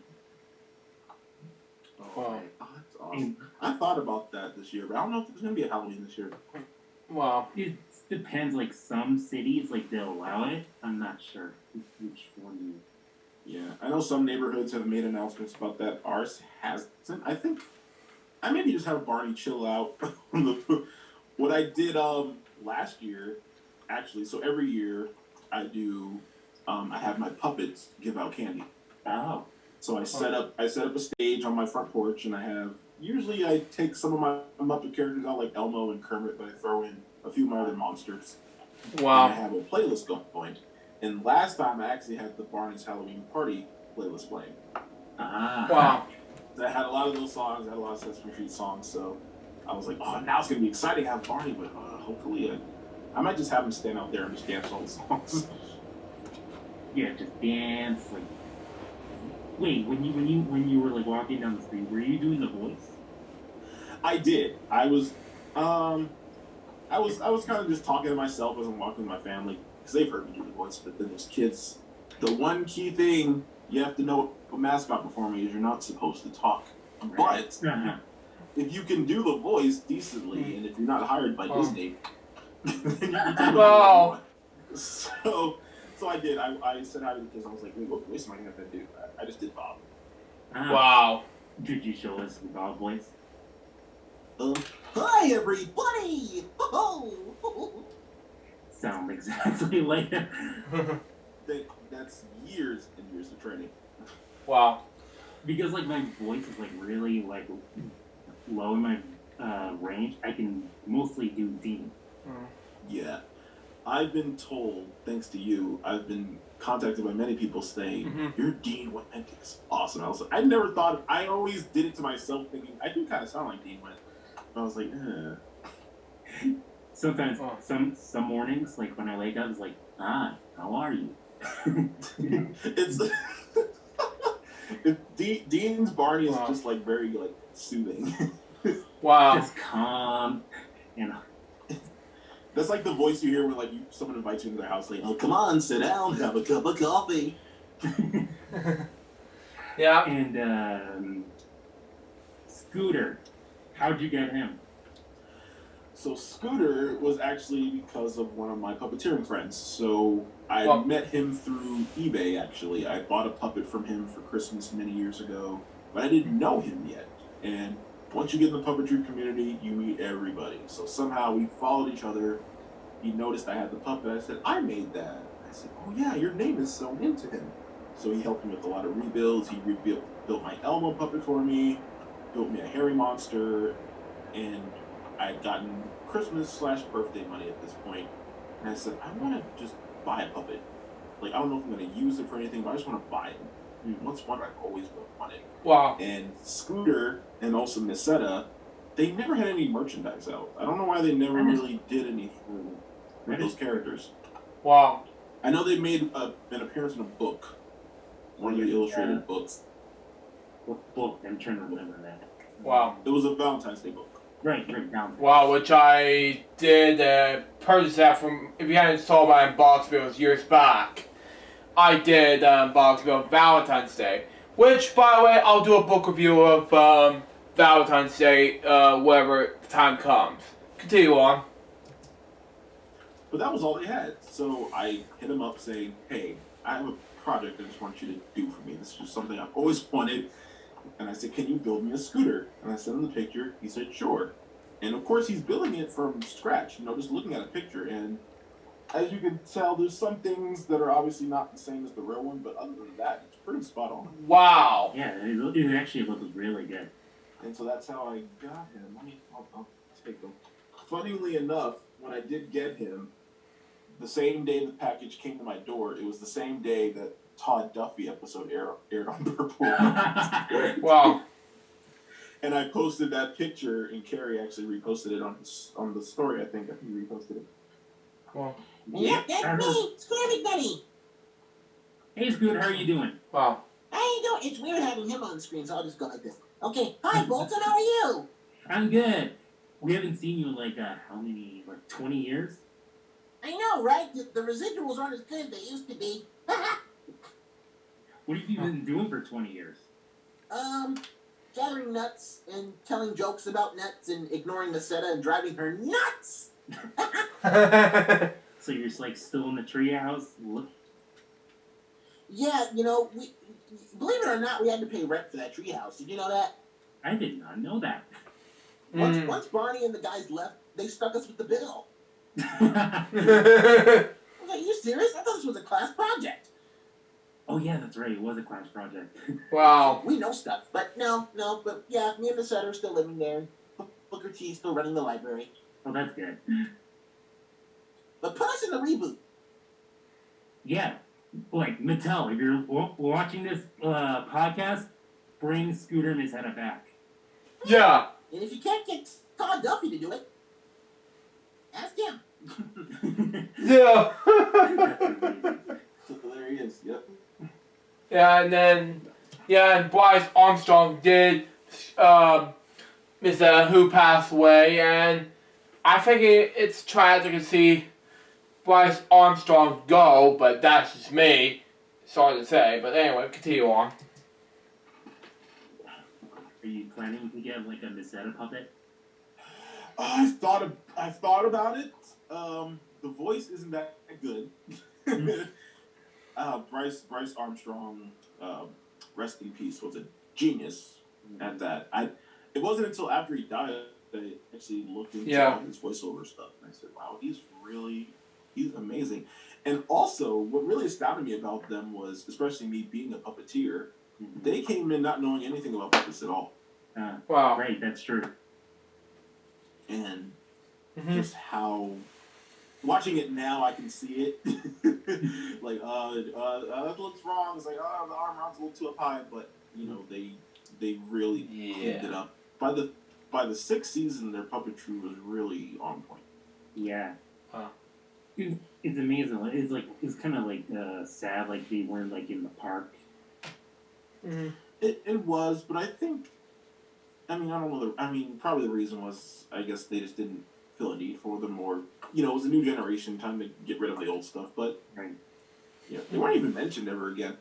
Wow. That's awesome. I thought about that this year, but I don't know if there's gonna be a Halloween this year. Wow. It depends. Like some cities, like they'll allow it. I'm not sure which one. Yeah, I know some neighborhoods have made announcements about that. Ours hasn't. I think I maybe just have Barney chill out. What I did last year, actually. So every year I do. I have my puppets give out candy. Oh. So I set up a stage on my front porch, and usually I take some of my Muppet characters out, like Elmo and Kermit, but I throw in a few of my other monsters. Wow. And I have a playlist going. And last time I actually had the Barney's Halloween Party playlist playing. Wow. I had a lot of those songs, I had a lot of Sesame Street songs, so I was like, oh, now it's going to be exciting to have Barney, but hopefully I might just have him stand out there and just dance all the songs. Yeah, just dance, like... Wait, when you were like walking down the street, were you doing the voice? I did. I was kind of just talking to myself as I'm walking with my family because they've heard me do the voice. But then there's kids. The one key thing you have to know with mascot performing is you're not supposed to talk. But if you can do the voice decently, and if you're not hired by Disney, then you can do Wow. So I did. I said hi to the kids. I was like, wait, what voice am I going to do? I just did Bob. Wow. Did you show us the Bob voice? Hi, everybody! Ho-ho! Sound exactly like it. That's years and years of training. Wow. Because like my voice is like really like low in my range, I can mostly do Dean. Yeah. I've been told, thanks to you, I've been contacted by many people saying, your Dean Went is awesome. I was like, I never thought, I always did it to myself thinking, I do kind of sound like Dean Went. But I was like, Sometimes, some mornings, like when I wake up, it's like, hi, how are you? Dean's Barney is just like very like soothing. Wow. Just calm and... That's like the voice you hear when like someone invites you into their house, like, oh, come on, sit down, have a cup of coffee. Yeah. And Scooter, how'd you get him? So Scooter was actually because of one of my puppeteering friends. So I met him through eBay, actually. I bought a puppet from him for Christmas many years ago, but I didn't know him yet. And once you get in the puppetry community, you meet everybody. So somehow we followed each other. He noticed I had the puppet. I said, I made that. I said, oh yeah, your name is sewn into him. So he helped me with a lot of rebuilds. He built my Elmo puppet for me, built me a hairy monster, and I had gotten Christmas/birthday money at this point. And I said, I want to just buy a puppet. Like, I don't know if I'm going to use it for anything, but I just want to buy it. What's one I've always wanted? Wow. And Scooter and also Missetta, they never had any merchandise out. I don't know why they never really did anything with those characters. Wow. I know they made an appearance in a book, one of the illustrated books. What book? I'm trying to remember that. Wow. It was a Valentine's Day book. Right, down. Wow, which I did purchase that from, if you hadn't saw my unboxing videos years back. I did box about Valentine's Day. Which, by the way, I'll do a book review of Valentine's Day whenever the time comes. Continue on. But that was all they had. So I hit him up saying, hey, I have a project I just want you to do for me. This is just something I've always wanted. And I said, can you build me a scooter? And I sent him the picture. He said, sure. And of course, he's building it from scratch, just looking at a picture. And as you can tell, there's some things that are obviously not the same as the real one, but other than that, it's pretty spot on. Wow. Yeah, it actually looks really good. And so that's how I got him. I'll take him. Funnily enough, when I did get him, the same day the package came to my door, it was the same day that Todd Duffy episode aired on Purple. Wow. And I posted that picture, and Carrie actually reposted it on the story. I think he reposted it. Wow. Yep, that's me, Scooter McBuddy. Hey, Scooter, how are you doing? Wow. How you doing? It's weird having him on screen, so I'll just go like this. Okay, hi Bolton, how are you? I'm good. We haven't seen you in how many, 20 years? I know, right? The residuals aren't as good as they used to be. What have you been doing for 20 years? Gathering nuts and telling jokes about nuts and ignoring Masetta and driving her nuts! So you're just still in the treehouse? Yeah, we believe it or not, we had to pay rent for that treehouse. Did you know that? I did not know that. Once Barney and the guys left, they stuck us with the bill. I was like, are you serious? I thought this was a class project. Oh yeah, that's right. It was a class project. Wow. We know stuff, but but yeah, me and Masetta are still living there. Booker T is still running the library. Oh, that's good. But put us in the reboot. Yeah. Mattel, if you're watching this podcast, bring Scooter and Masetta back. Yeah. And if you can't get Todd Duffy to do it, ask him. Yeah. So there he is. Yep. Yeah, and Bryce Armstrong did who passed away, and I think it's tragic to see Bryce Armstrong go, but that's just me. Sorry to say, but anyway, continue on. Are you planning to get a Masetta puppet? I've thought about it. The voice isn't that good. Bryce Armstrong, rest in peace, was a genius at that. It wasn't until after he died that I actually looked into all his voiceover stuff, and I said, wow, he's amazing. And also, what really astounded me about them was, especially me being a puppeteer, they came in not knowing anything about puppets at all. Wow. Right, that's true. And just how, watching it now, I can see it. That looks wrong. It's the arm round's a little too up high, but they really cleaned it up. By the 6th season, their puppetry was really on point. Yeah. It's amazing. It's kind of sad. They weren't in the park. It was, but I think. I don't know. Probably the reason was, I guess they just didn't feel a need for them, or it was a new generation, time to get rid of the old stuff. But yeah, they weren't even mentioned ever again.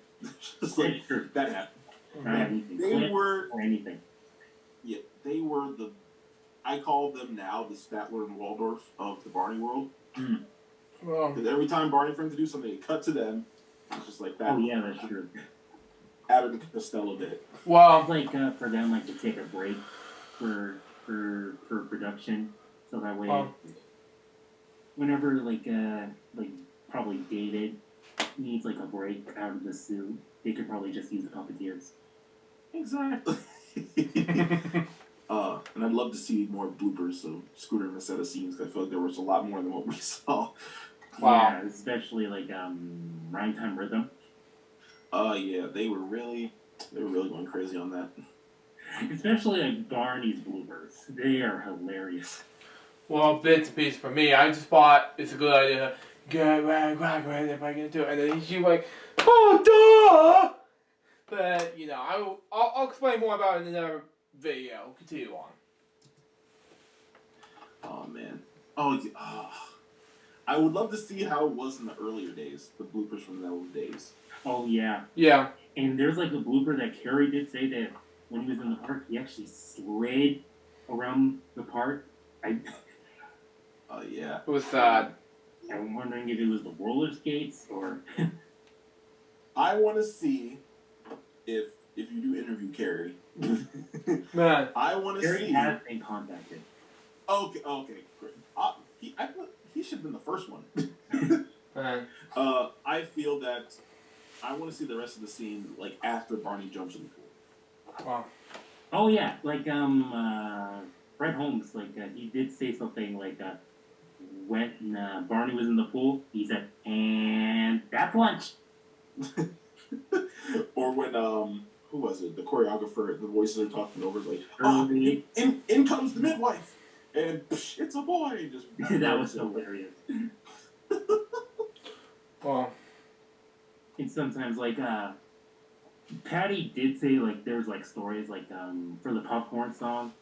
Just that happened. They were anything. Yeah, they were the. I call them now the Statler and Waldorf of the Barney world. Because every time Barney friends do something, it cut to them. It's just like that. Oh yeah, that's true. Abbott and Costello did it. Well, for them, to take a break for production, so that way, whenever probably David needs a break out of the suit, they could probably just use the puppeteers. Exactly. And I'd love to see more bloopers of Scooter and Masetta scenes. I feel like there was a lot more than what we saw. Wow. Yeah, especially Rhyme Time Rhythm. Yeah, they were really going crazy on that. Especially Barney's bloopers. They are hilarious. Well, bits and pieces for me. I just thought it's a good idea. Get right, if I can do it. And then she's like, oh, duh! But, I'll explain more about it in another video. Continue on. Oh, man. I would love to see how it was in the earlier days, the bloopers from those days. Oh, yeah. Yeah. And there's like a blooper that Carrie did say that when he was in the park, he actually slid around the park. Oh, yeah. It was sad. I'm wondering if it was the roller skates or... I want to see if you do interview Carrie. Man. I want to see... Carrie has been contacted. Okay, great. He should have been the first one. Man. I feel that I want to see the rest of the scene, like, after Barney jumps in the pool. Wow. Oh, yeah. Like, Fred Holmes, like, he did say something like, when Barney was in the pool, he said, and that's lunch. Or when, who was it? The choreographer, the voices are talking over, like, in comes the midwife. And psh, it's a boy. Just that was hilarious. Wow. And sometimes, like, Patty did say, like, there's, like, stories, like, for the popcorn song.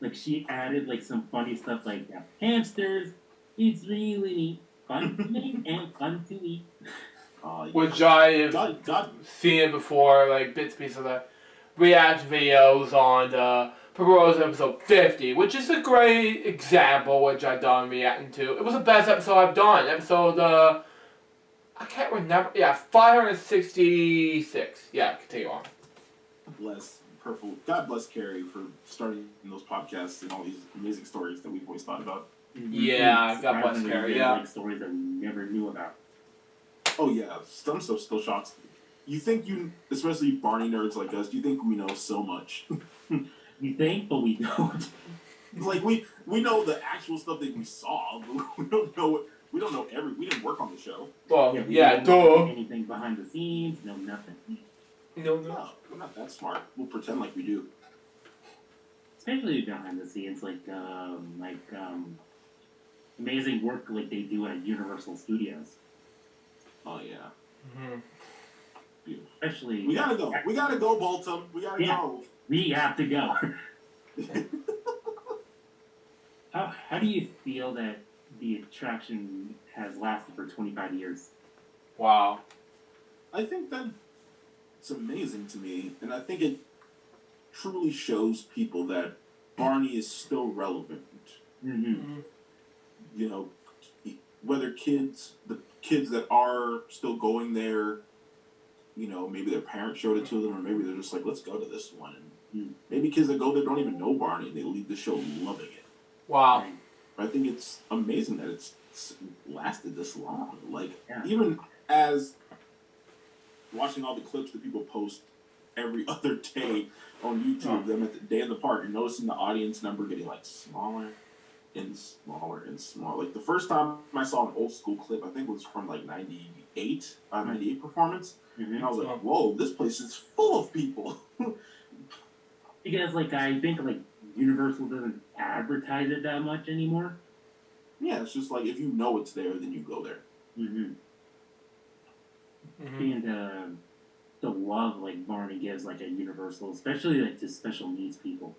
Like, she added, like, some funny stuff, like, hamsters, it's really neat, fun to make and fun to eat. Which I have seen before, like, bits and pieces of the reaction videos on the Proposed episode 50, which is a great example which I've done reacting to. It was the best episode I've done. Episode, I can't remember. Yeah, 566. Yeah, continue on. God bless Carrie for starting those podcasts and all these amazing stories that we've always thought about. Yeah, God bless Carrie, yeah. Like stories that we never knew about. Oh yeah, some stuff still shocks me. You think especially Barney nerds like us, you think we know so much. You think, but we don't. Like we know the actual stuff that we saw, but we don't know we didn't work on the show. Well, we yeah, don't know duh. anything behind the scenes, no nothing. No, we're not that smart. We'll pretend like we do. Especially behind the scenes, like amazing work like they do at Universal Studios. Oh yeah. Mm-hmm. Beautiful. Especially we gotta go, Baltum. We gotta go. We have to go. How do you feel that the attraction has lasted for 25 years? Wow. I think that it's amazing to me, and I think it truly shows people that Barney is still relevant. Mm-hmm. You know, whether the kids that are still going there, you know, maybe their parents showed it to them, or maybe they're just like, let's go to this one. And maybe kids that go there don't even know Barney, and they leave the show loving it. Wow. But I think it's amazing that it's lasted this long. Like, even as watching all the clips that people post every other day on YouTube of them at the day in the park, you're noticing the audience number getting, like, smaller and smaller and smaller. Like, the first time I saw an old school clip, I think it was from, like, 98 performance. Mm-hmm. And I was like, whoa, this place is full of people. Because, like, I think, like, Universal doesn't advertise it that much anymore. Yeah, it's just like, if you know it's there, then you go there. Mm-hmm. And the love, like, Barney gives, like, at Universal, especially, like, to special needs people.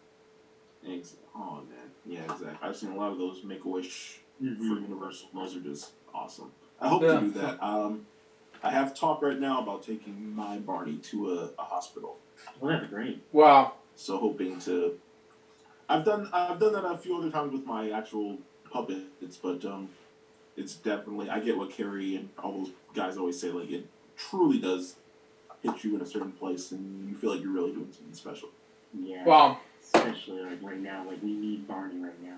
Oh, man. Yeah, exactly. I've seen a lot of those Make-A-Wish for Universal. Those are just awesome. I hope to do that. I have talk right now about taking my Barney to a hospital. Well, that's great. Wow. So hoping to... I've done that a few other times with my actual puppets, but it's definitely... I get what Carrie and all those guys always say, like, it truly does hit you in a certain place, and you feel like you're really doing something special. Yeah. Wow. Especially, like, right now. Like, we need Barney right now.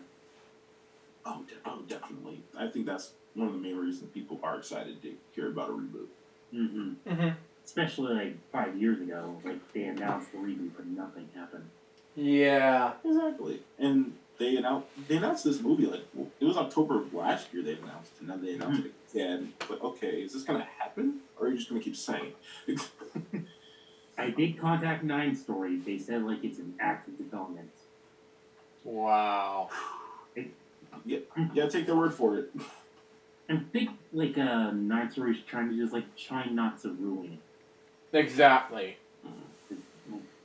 Oh, definitely. I think that's one of the main reasons people are excited to hear about a reboot. Mm-hmm. Mm-hmm. Especially, like, 5 years ago, like, they announced the reboot, but nothing happened. Yeah. Exactly. And they announced this movie, like, it was October of last year they announced, and then they announced it again. But, okay, is this going to happen? Or are you just going to keep saying it? I did contact 9 Story. They said, like, it's in active development. Wow. Yeah, take their word for it. I think, like, 9 Story is trying to just, like, try not to ruin it. Exactly.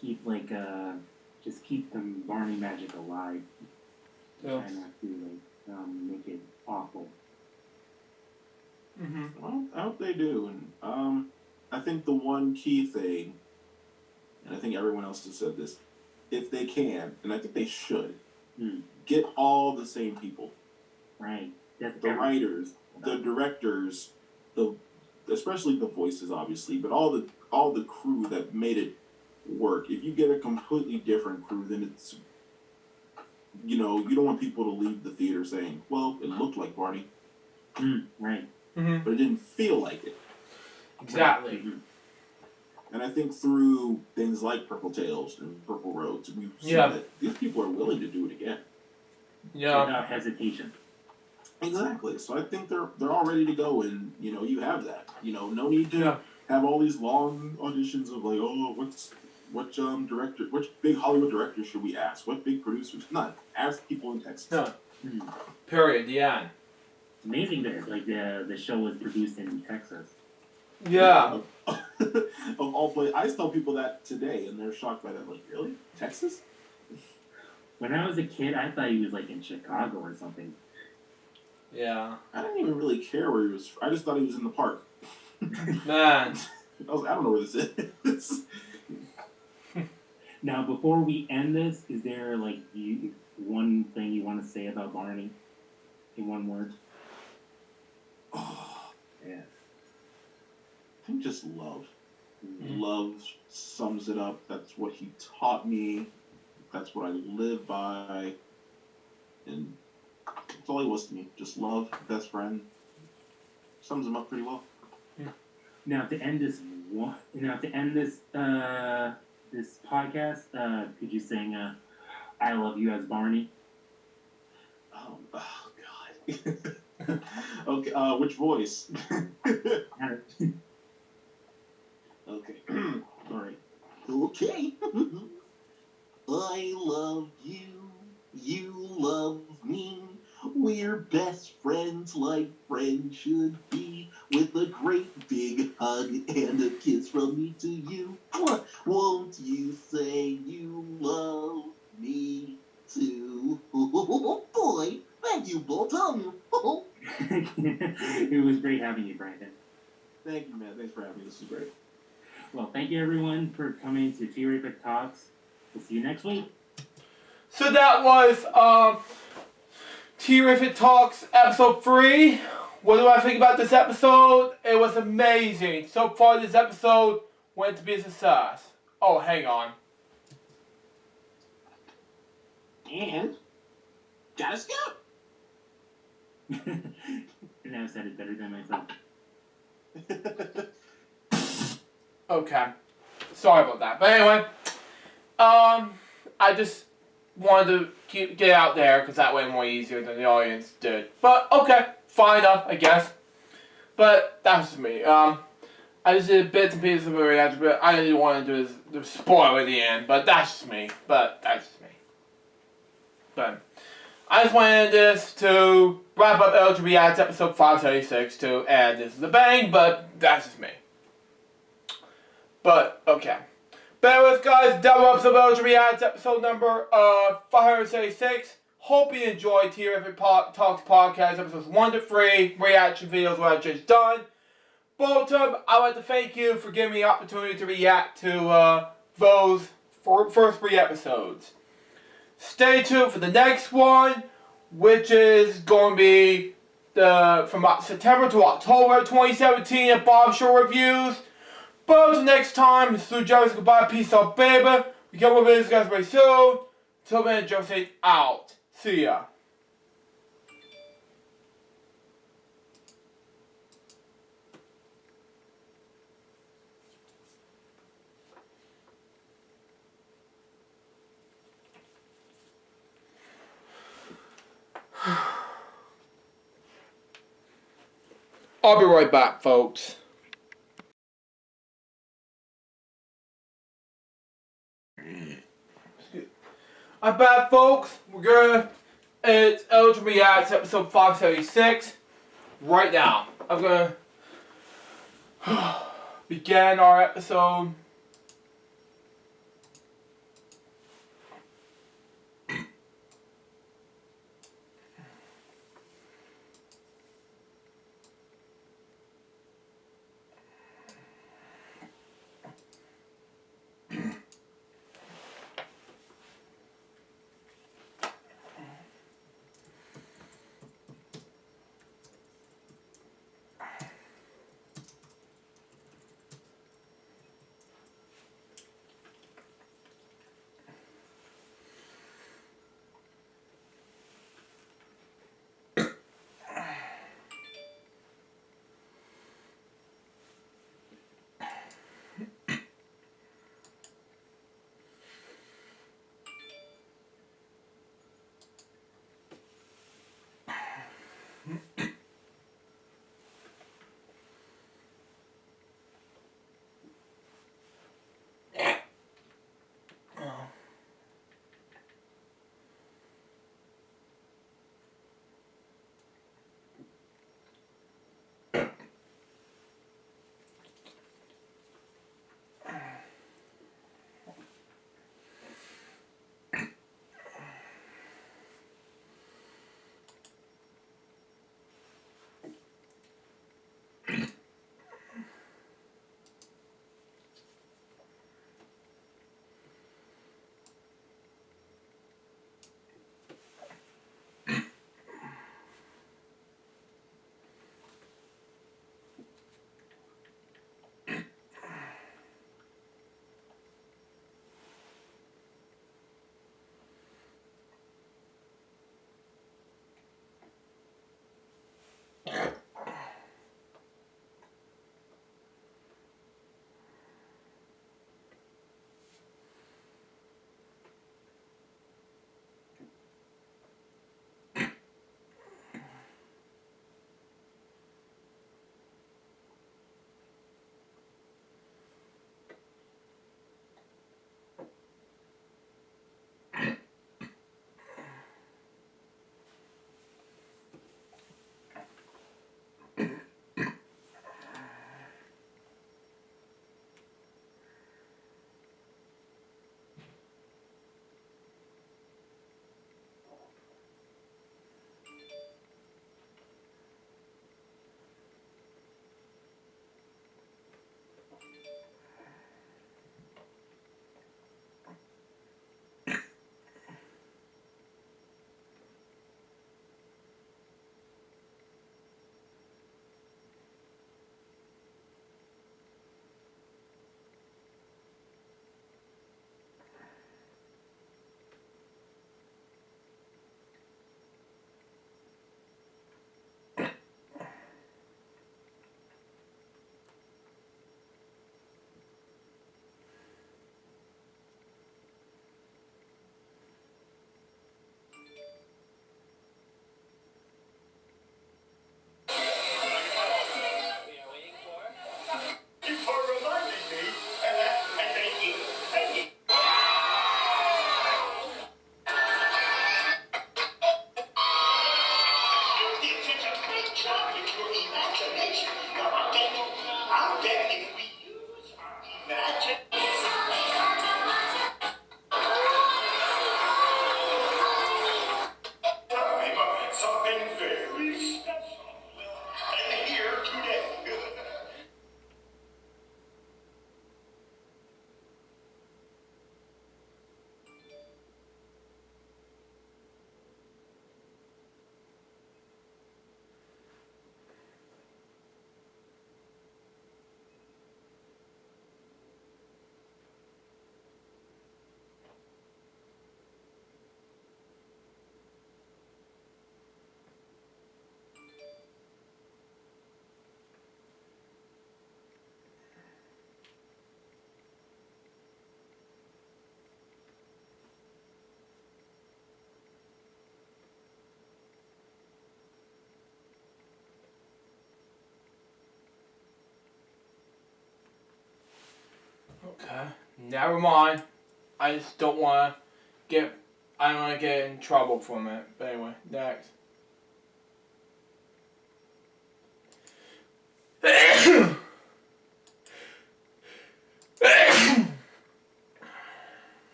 Keep, like, just keep the Barney magic alive. Yeah. Try not to, like, make it awful. Mm-hmm. Well, I hope they do. And I think the one key thing, and I think everyone else has said this, if they can, and I think they should, get all the same people. Right. The writers, the directors, especially the voices, obviously, but all the crew that made it work. If you get a completely different crew, then it's, you don't want people to leave the theater saying, well, it looked like Barney. Right. Mm-hmm. But it didn't feel like it. Exactly. Mm-hmm. And I think through things like Purple Tales and Purple Roads, we've seen that these people are willing to do it again. Yeah. Without hesitation. Exactly. So I think they're all ready to go, and you have that. No need to have all these long auditions of like, oh, which big Hollywood director should we ask? What big producers? None. Ask people in Texas. No. Period. Yeah. It's amazing that the show was produced in Texas. Yeah. Of all places, I tell people that today, and they're shocked by that. Like, really? Texas? When I was a kid, I thought he was like in Chicago or something. Yeah. I didn't even really care where he was. I just thought he was in the park. Man. I don't know where this is. Now, before we end this, is there one thing you want to say about Barney in one word? Oh, man. I think just love. Love sums it up. That's what he taught me. That's what I live by. And that's all he was to me. Just love, best friend. Sums him up pretty well. Now to end this this podcast, could you sing "I Love You" as Barney? Oh God. Okay. Which voice? Okay. All right. Okay. I love you. You love me. We're best friends like friends should be. With a great big hug and a kiss from me to you. Won't you say you love me too? Oh, boy, thank you, Bolton. It was great having you, Brandon. Thank you, man. Thanks for having me. This is great. Well, thank you, everyone, for coming to Terrific Talks. We'll see you next week. So that was Terrific Talks episode 3. What do I think about this episode? It was amazing. So far this episode went to be a success. Oh, hang on. And got a scout. And I said it better than myself. Okay. Sorry about that. But anyway, I just wanted to get it out there because that way more easier than the audience did. But okay, fine enough, I guess. But that's just me. I just did bits and pieces of a reaction, but I didn't want to do the spoiler at the end. But that's just me. But I just wanted this to wrap up LJPCBM episode 536 to add this to the bang, but that's just me. But, okay. But anyways, guys, that was LJPCBM episode number 536. Hope you enjoyed Terrific Talks podcast episodes 1 to 3, reaction videos what I've just done. Both of them, I'd like to thank you for giving me the opportunity to react to those first 3 episodes. Stay tuned for the next one, which is going to be from September to October 2017 at Bob Show Reviews. But until next time, it's Lou Jarvis. Goodbye, peace out, baby. We get more videos, guys, very soon. Till then, Joe says out. See ya. I'll be right back, folks. I'm back, folks. It's LJPCBM episode 576. Right now, I'm gonna begin our episode. Okay, never mind. I just don't want to get, I don't want to get in trouble from it. But anyway, next.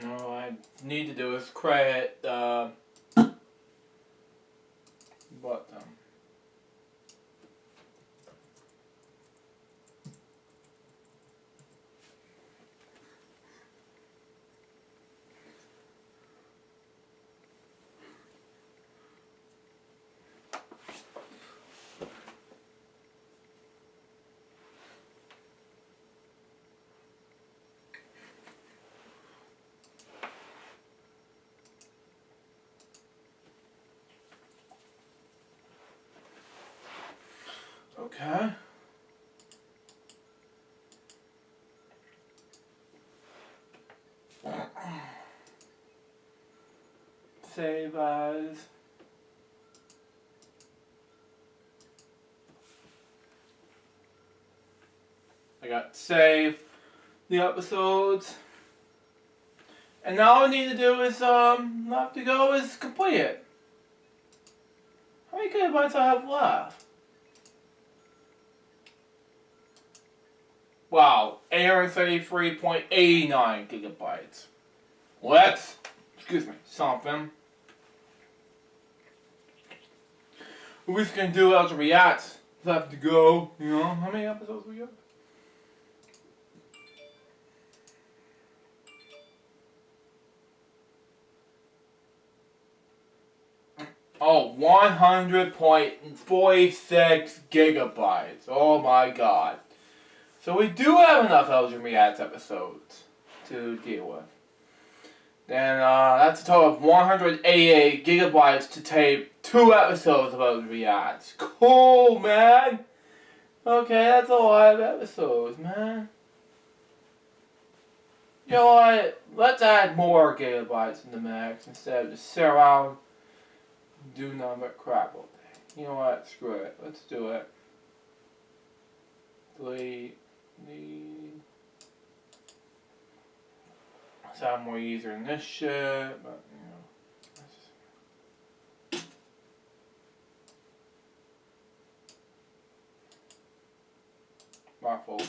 All I need to do is credit what Okay. Save as. I got save the episodes. And now all I need to do is left to go is complete it. How many gigabytes I have left? Wow, 833.89 gigabytes. Well, that's, excuse me, something. We can do Ultra Reacts. Left to go. You know, how many episodes we got? Oh, 100.46 gigabytes. Oh my god. So we do have enough Elgin Reacts episodes to deal with. Then that's a total of 188 gigabytes to tape 2 episodes of Elgin Reacts. Cool, man. Okay, that's a lot of episodes, man. You know what? Let's add more gigabytes in the mix instead of just sit around and do nothing but crap all day. You know what? Screw it. Let's do it. Delete. Sound more easier than this shit, but you know. Raffle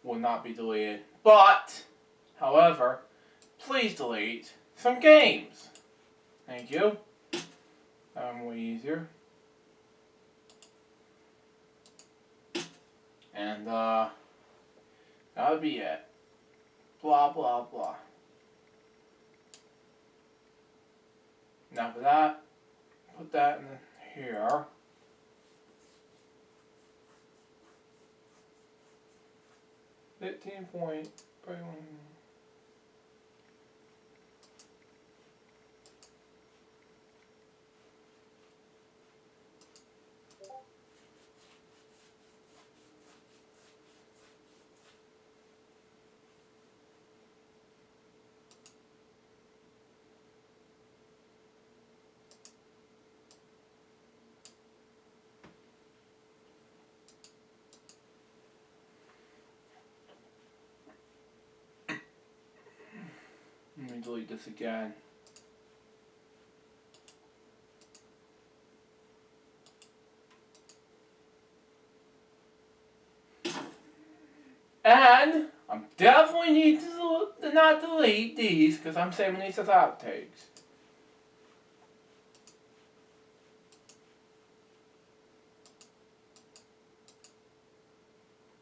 will not be deleted. But, however, please delete some games. Thank you. That one way easier. And that would be it. Blah blah blah. Now for that, put that in the here. $15.31. Let me delete this again. And I'm definitely need to not delete these because I'm saving these as outtakes.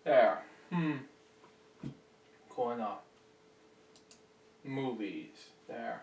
There. Cool enough. Movies. There.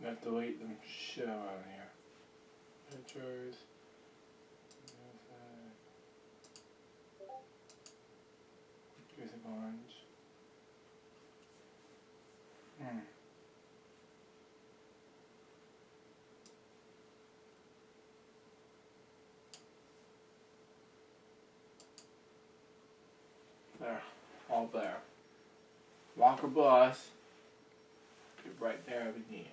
I have to delete them shit out of here. Pictures. Music orange. There. All there. Walker bus. Get right there again.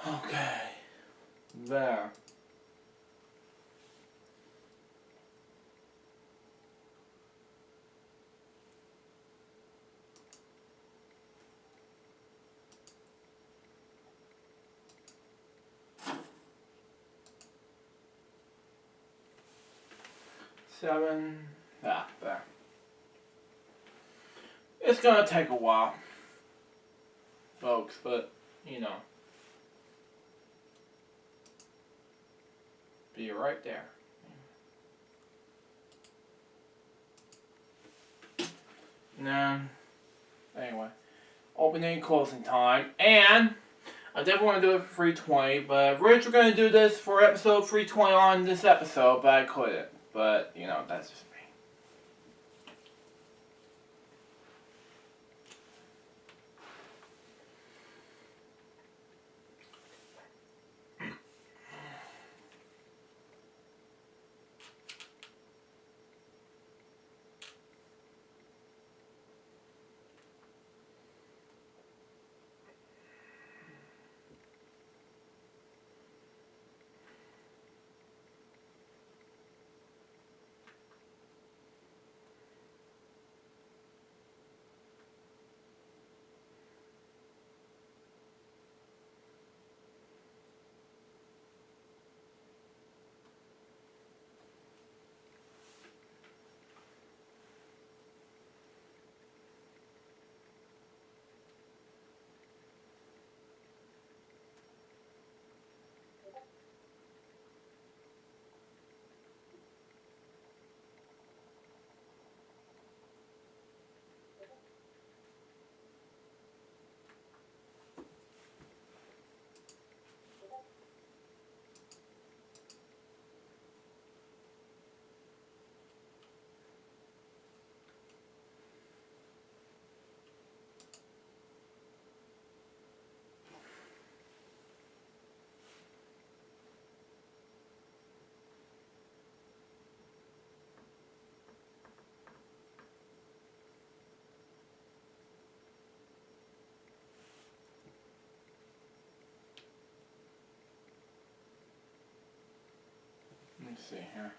Okay. There. Seven. There. It's gonna take a while, folks, but, you know. Be right there. Now, anyway. Opening, closing time, and I definitely want to do it for 320, but Rich, we're going to do this for episode 320 on this episode, but I couldn't. But, you know, that's just me. Let's see here.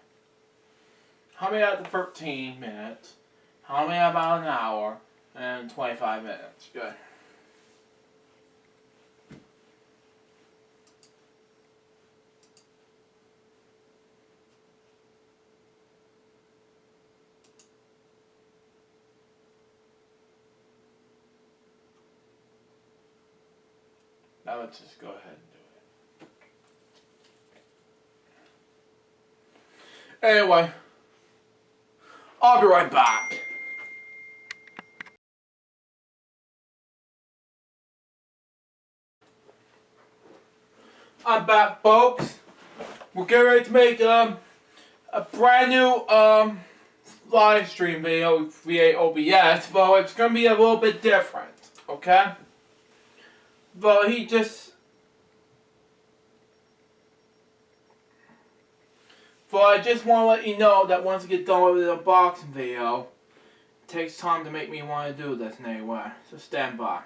How many out of 13 minutes? How many about an hour? And 25 minutes. Good. Now let's just go ahead and do it. Anyway, I'll be right back. I'm back, folks. We're getting ready to make a brand new live stream video via OBS, but it's gonna be a little bit different, okay? But I just want to let you know that once I get done with the unboxing video, it takes time to make me want to do this anyway, so stand by.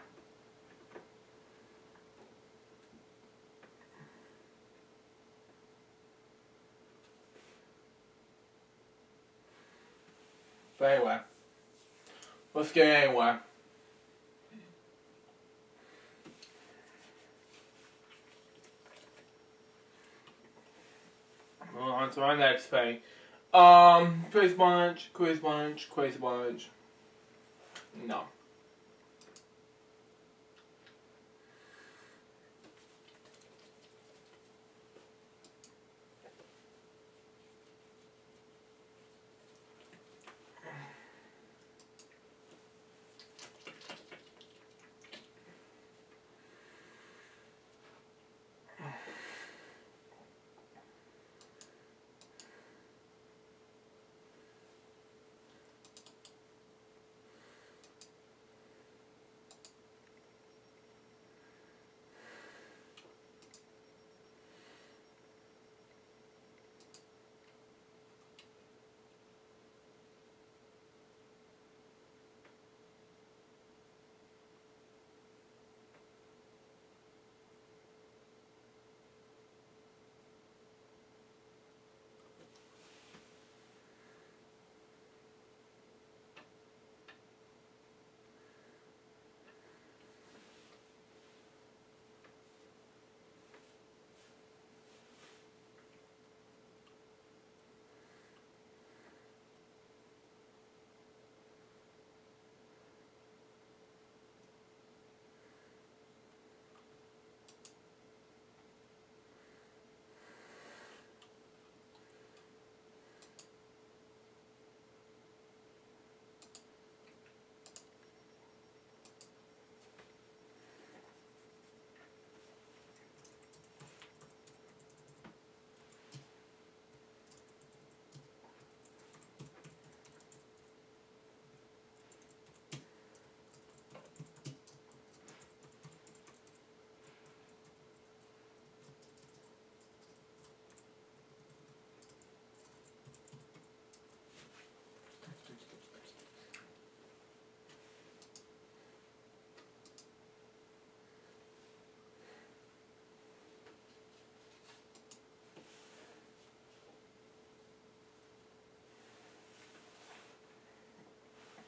But anyway, let's get it anyway. Well, on to our next thing. Quiz bunch. No.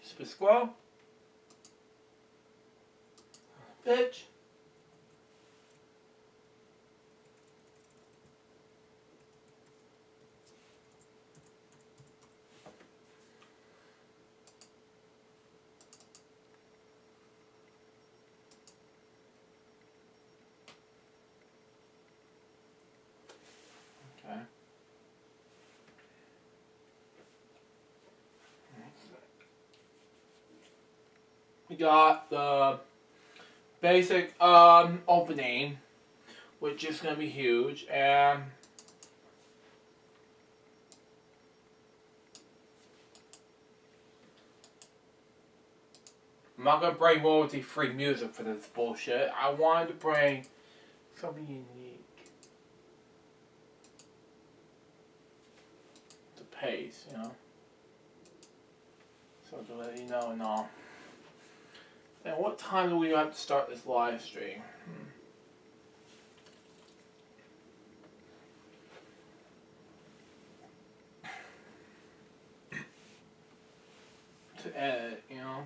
Spit squirrel. Bitch. Okay. We got the basic opening, which is gonna be huge, and I'm not gonna bring royalty-free music for this bullshit. I wanted to bring something unique. The pace, you know. So to let you know and all. And what time do we have to start this live stream? to edit, you know.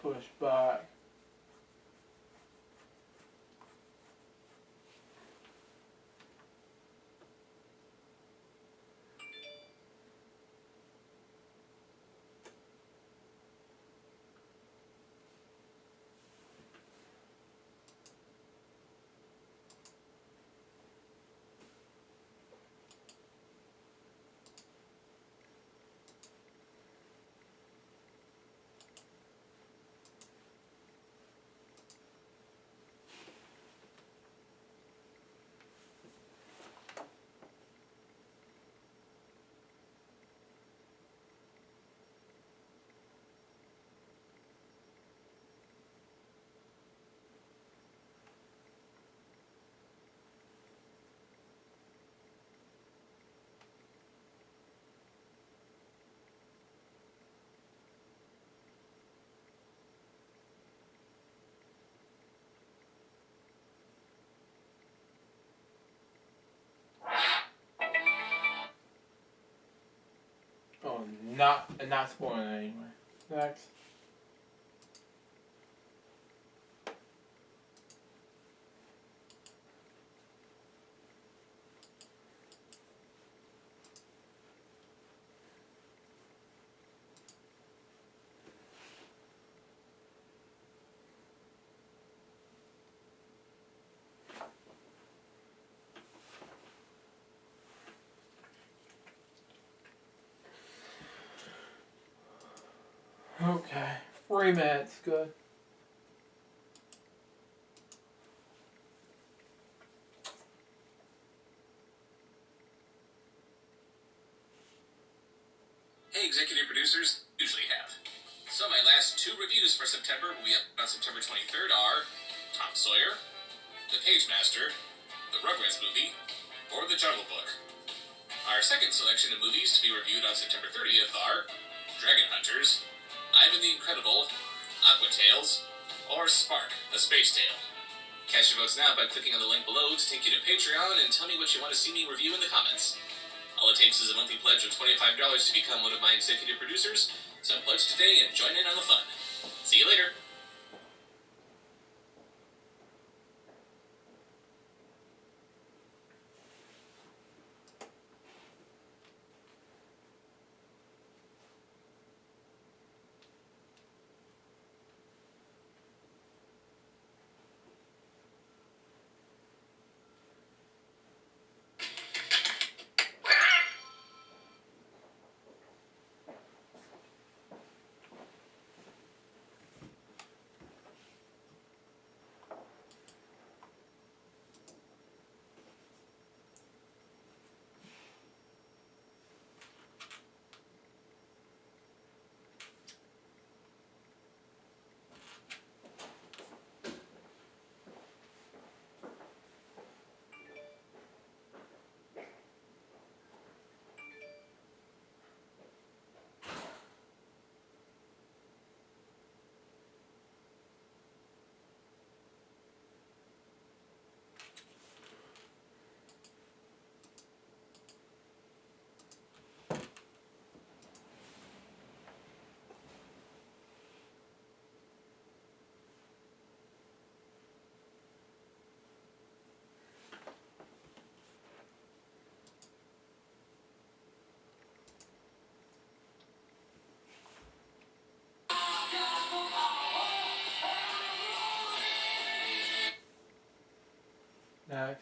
pushed back. Oh, not spoiling it anyway. Next. Okay, 3 minutes, good. Hey, executive producers, usually have. So my last 2 reviews for September will be up on September 23rd are Tom Sawyer, The Page Master, The Rugrats Movie, or The Jungle Book. Our second selection of movies to be reviewed on September 30th are Dragon Hunters, Ivan the Incredible, Aqua Tales, or Spark, A Space Tale. Cast your votes now by clicking on the link below to take you to Patreon and tell me what you want to see me review in the comments. All it takes is a monthly pledge of $25 to become one of my executive producers, so pledge today and join in on the fun. See you later! Next.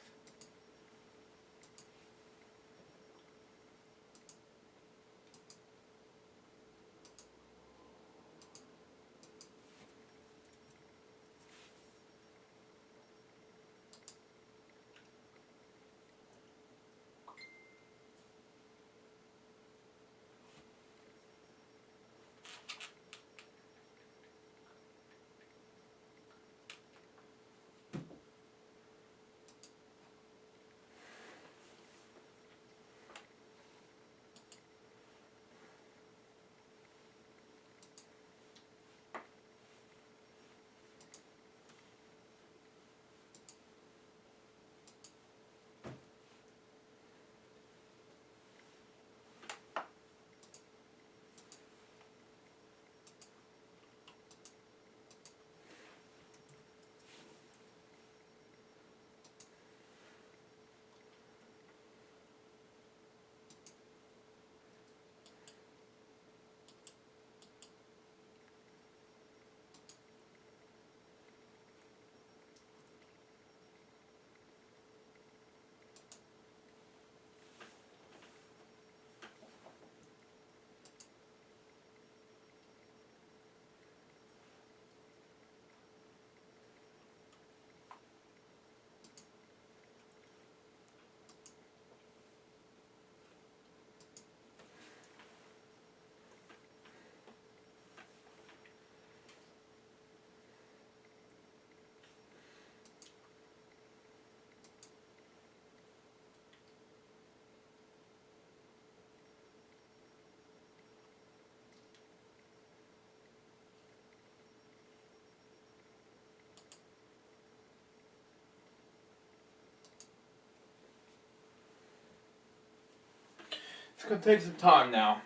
gonna take some time now.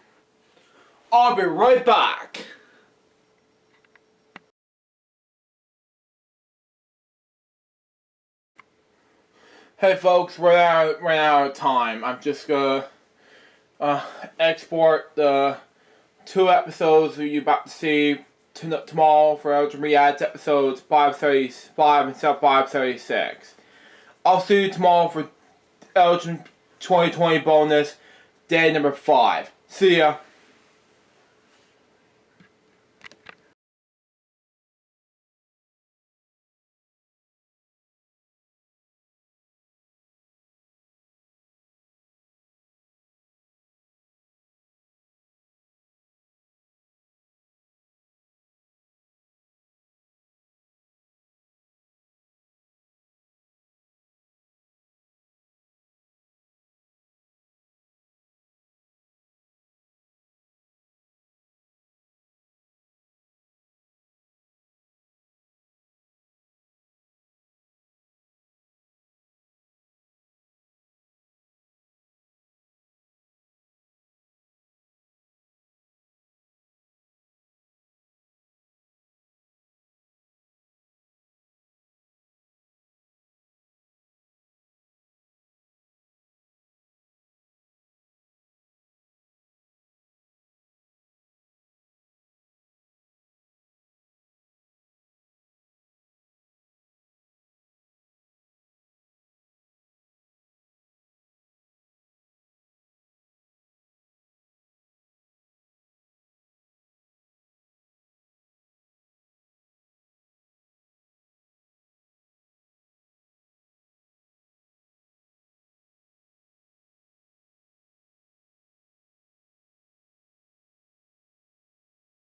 I'll be right back. Hey folks, we're out of time. I'm just gonna export the 2 episodes that you're about to see tomorrow for Elgin Reacts episodes 535 and 536. I'll see you tomorrow for Elgin 2020 bonus, day number 5. See ya.